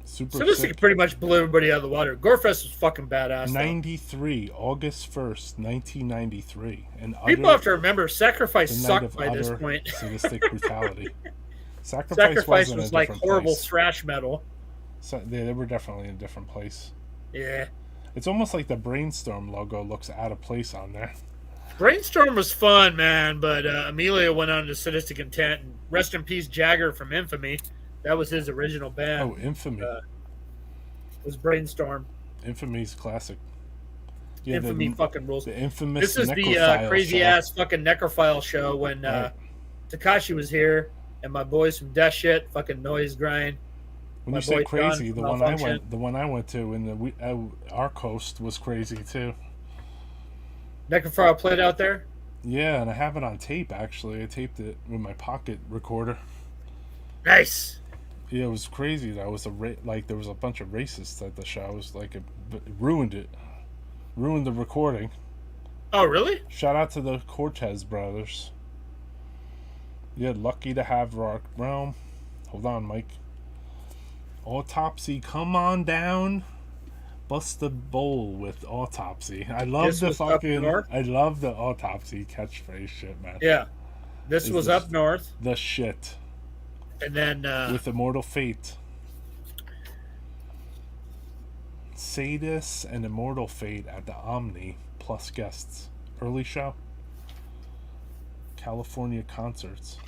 Super Sadistic sick. pretty much blew everybody out of the water. Gorefest was fucking badass, though. 93, August 1st, 1993. And People have to remember, Sacrifice the night sucked of by this utter point. sadistic brutality. Sacrifice wasn't was a like different horrible place. thrash metal. So they were definitely in a different place. Yeah. It's almost like the Brainstorm logo looks out of place on there. Brainstorm was fun, man, but Amelia went on to Sadistic Intent. And rest in peace, Jagger from Infamy. That was his original band. Oh, Infamy. Was Brainstorm. Infamy's classic. Yeah, Infamy fucking rules. The infamous This is the Necrophile crazy show. ass fucking Necrophile show when Takashi was here and my boys from Death Shit, fucking Noise Grind. When my you say boy crazy, John the from one I went to in our coast was crazy too. Necrophile played out there? Yeah, and I have it on tape actually. I taped it with my pocket recorder. Nice. Yeah, it was crazy. That was there was a bunch of racists at the show. It was like it ruined it, ruined the recording. Oh, really? Shout out to the Cortez brothers. Yeah, lucky to have Rock Realm. Hold on, Mike. Autopsy, come on down. Bust the bowl with Autopsy. I love This was up north? I love the Autopsy catchphrase shit, man. Yeah. This was up north. The shit. And then With Immortal Fate. Sadis and Immortal Fate at the Omni plus guests. Early show. California concerts.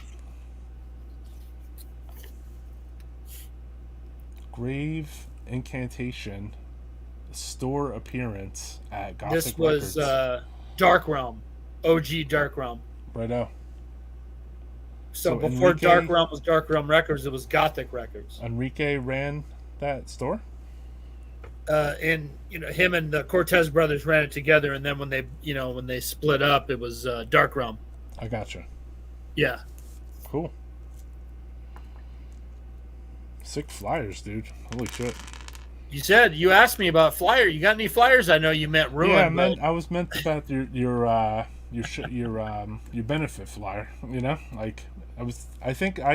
Grave Incantation store appearance at Gothic this was Records. Dark Realm. OG Dark Realm. Righto. So before Enrique, Dark Realm was Dark Realm Records, it was Gothic Records. Enrique ran that store? And him and the Cortez brothers ran it together, and then when they split up, it was Dark Realm. I gotcha. Yeah. Cool. Sick flyers, dude. Holy shit. You asked me about flyer. You got any flyers? I know you meant Ruin. Yeah, I was meant about your benefit flyer. I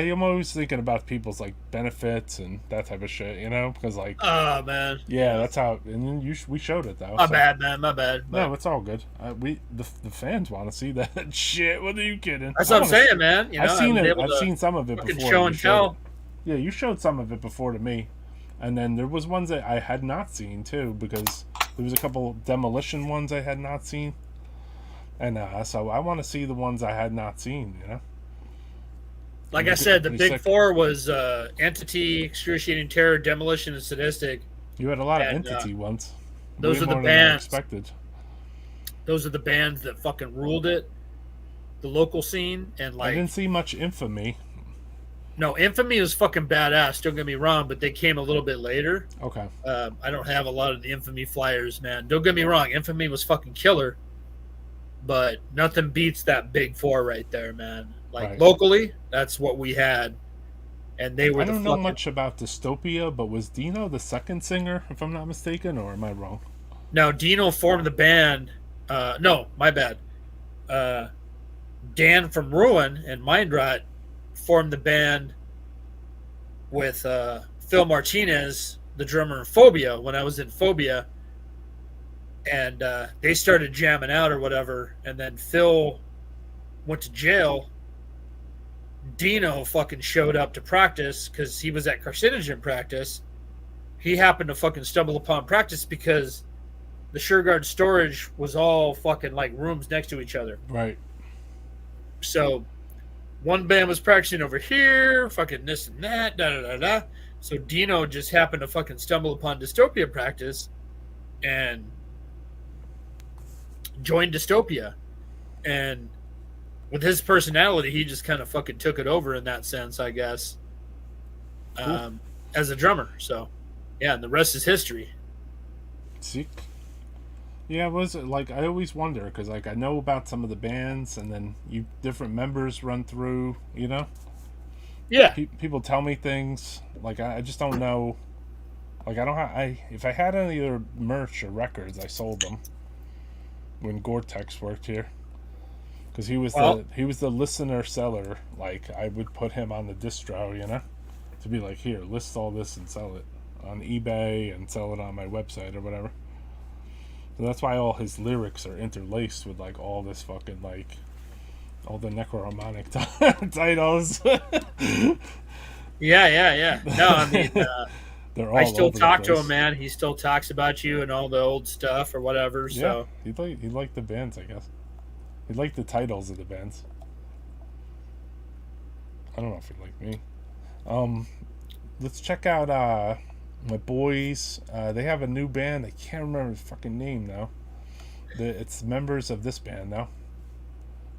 am always thinking about people's like benefits and that type of shit. Because like. Oh man. Yeah, that's how. And then we showed it though. My bad, man. My bad. No, it's all good. The fans want to see that shit. What are you kidding? That's what I'm saying, man. I've seen it. I've seen some of it before. Show and tell. Yeah, you showed some of it before to me, and then there was ones that I had not seen too, because there was a couple Demolition ones I had not seen, and so I want to see the ones I had not seen. Like I said, the big sick. four was Entity, Excruciating Terror, Demolition, and Sadistic. You had a lot of Entity ones. Those Way are the more than I bands. expected. Those are the bands that fucking ruled it, the local scene, and like. I didn't see much Infamy. No, Infamy was fucking badass. Don't get me wrong, but they came a little bit later. Okay. I don't have a lot of the Infamy flyers, man. Don't get me wrong, Infamy was fucking killer, but nothing beats that big four right there, man. Like Right. locally, that's what we had, and they were. I don't know much about Dystopia, but was Dino the second singer, if I'm not mistaken, or am I wrong? Now Dino formed the band. No, my bad. Dan from Ruin and Mindrot formed the band with Phil Martinez, the drummer in Phobia, when I was in Phobia, and they started jamming out or whatever, and then Phil went to jail. Dino fucking showed up to practice because he was at Carcinogen practice. He happened to fucking stumble upon practice because the SureGuard storage was all fucking like rooms next to each other. Right. So one band was practicing over here, fucking this and that, da-da-da-da. So Dino just happened to fucking stumble upon Dystopia practice and joined Dystopia. And with his personality, he just kind of fucking took it over in that sense, I guess, Cool. as a drummer. So, yeah, and the rest is history. Sick. Yeah, it was like I always wonder because like I know about some of the bands and then different members run through. Yeah. People tell me things like I just don't know. Like I don't have if I had any other merch or records, I sold them when Gore-Tex worked here because he was the listener seller. Like I would put him on the distro, to be like, here, list all this and sell it on eBay and sell it on my website or whatever. So that's why all his lyrics are interlaced with like all this fucking like all the necroharmonic titles. Yeah. No, I mean, They're all I still over the talk to place. him, man. He still talks about you and all the old stuff or whatever. So Yeah, he liked the bands, I guess. He liked the titles of the bands. I don't know if he liked me. Let's check out my boys. They have a new band. I can't remember the fucking name now. It's members of this band now.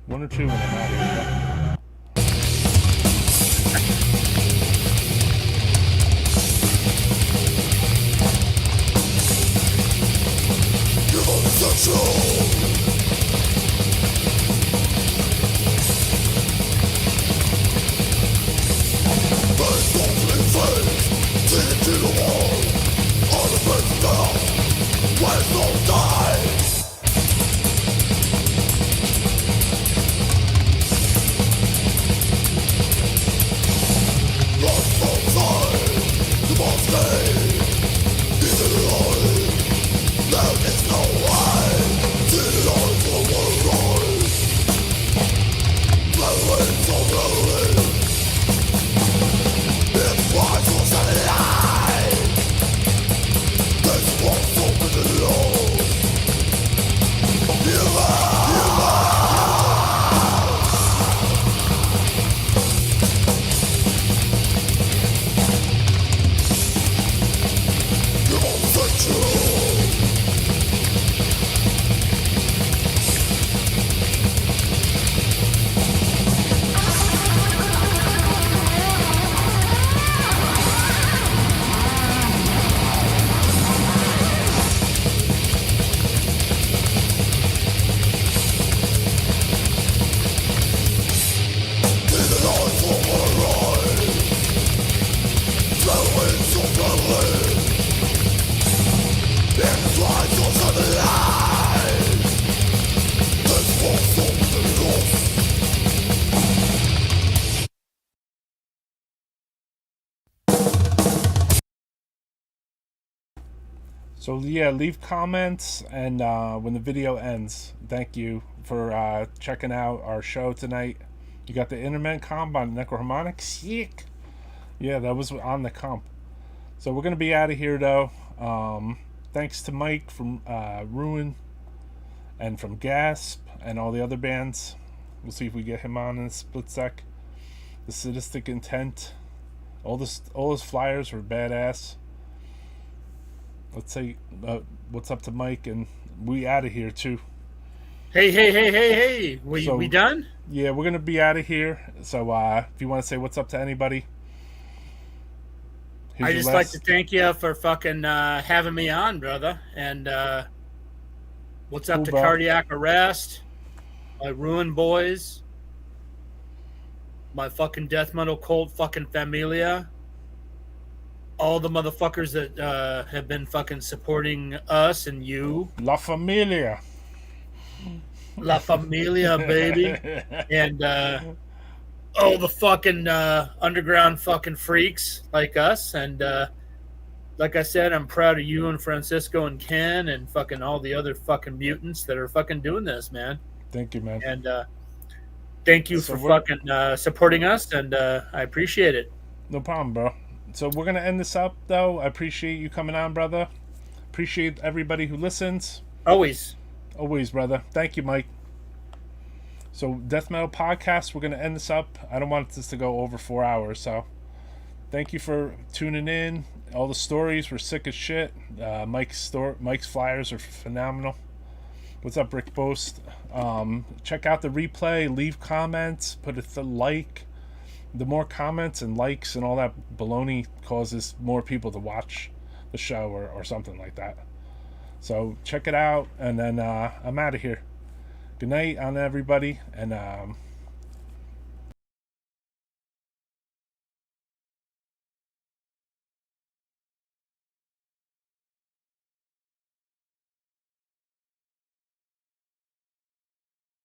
One or two when I'm out here. So yeah, leave comments, and when the video ends, thank you for checking out our show tonight. You got the Interment comp on Necroharmonic. Sick. Yeah, that was on the comp. So we're gonna be out of here though. Thanks to Mike from Ruin and from Gasp and all the other bands. We'll see if we get him on in a split sec. The Sadistic Intent. All his flyers were badass. Let's say what's up to Mike, and we out of here too. Hey. We done? Yeah, we're gonna be out of here. So if you want to say what's up to anybody, I just like to thank you for fucking having me on, brother. And what's up to bro. Cardiac Arrest, my Ruin Boys, my fucking death metal cult fucking familia, all the motherfuckers that have been fucking supporting us and you. La Familia. La Familia, baby. And all the fucking underground fucking freaks like us. And like I said, I'm proud of you and Francisco and Ken and fucking all the other fucking mutants that are fucking doing this, man. Thank you, man. And thank you for fucking supporting us, and I appreciate it. No problem, bro. So we're going to end this up, though. I appreciate you coming on, brother. Appreciate everybody who listens. Always. Always, brother. Thank you, Mike. So, Death Metal Podcast, we're going to end this up. I don't want this to go over 4 hours, so thank you for tuning in. All the stories were sick as shit. Mike's flyers are phenomenal. What's up, Rick Boast? Check out the replay. Leave comments. Put a like. The more comments and likes and all that baloney causes more people to watch the show or something like that. So check it out, and then I'm out of here. Good night on everybody, and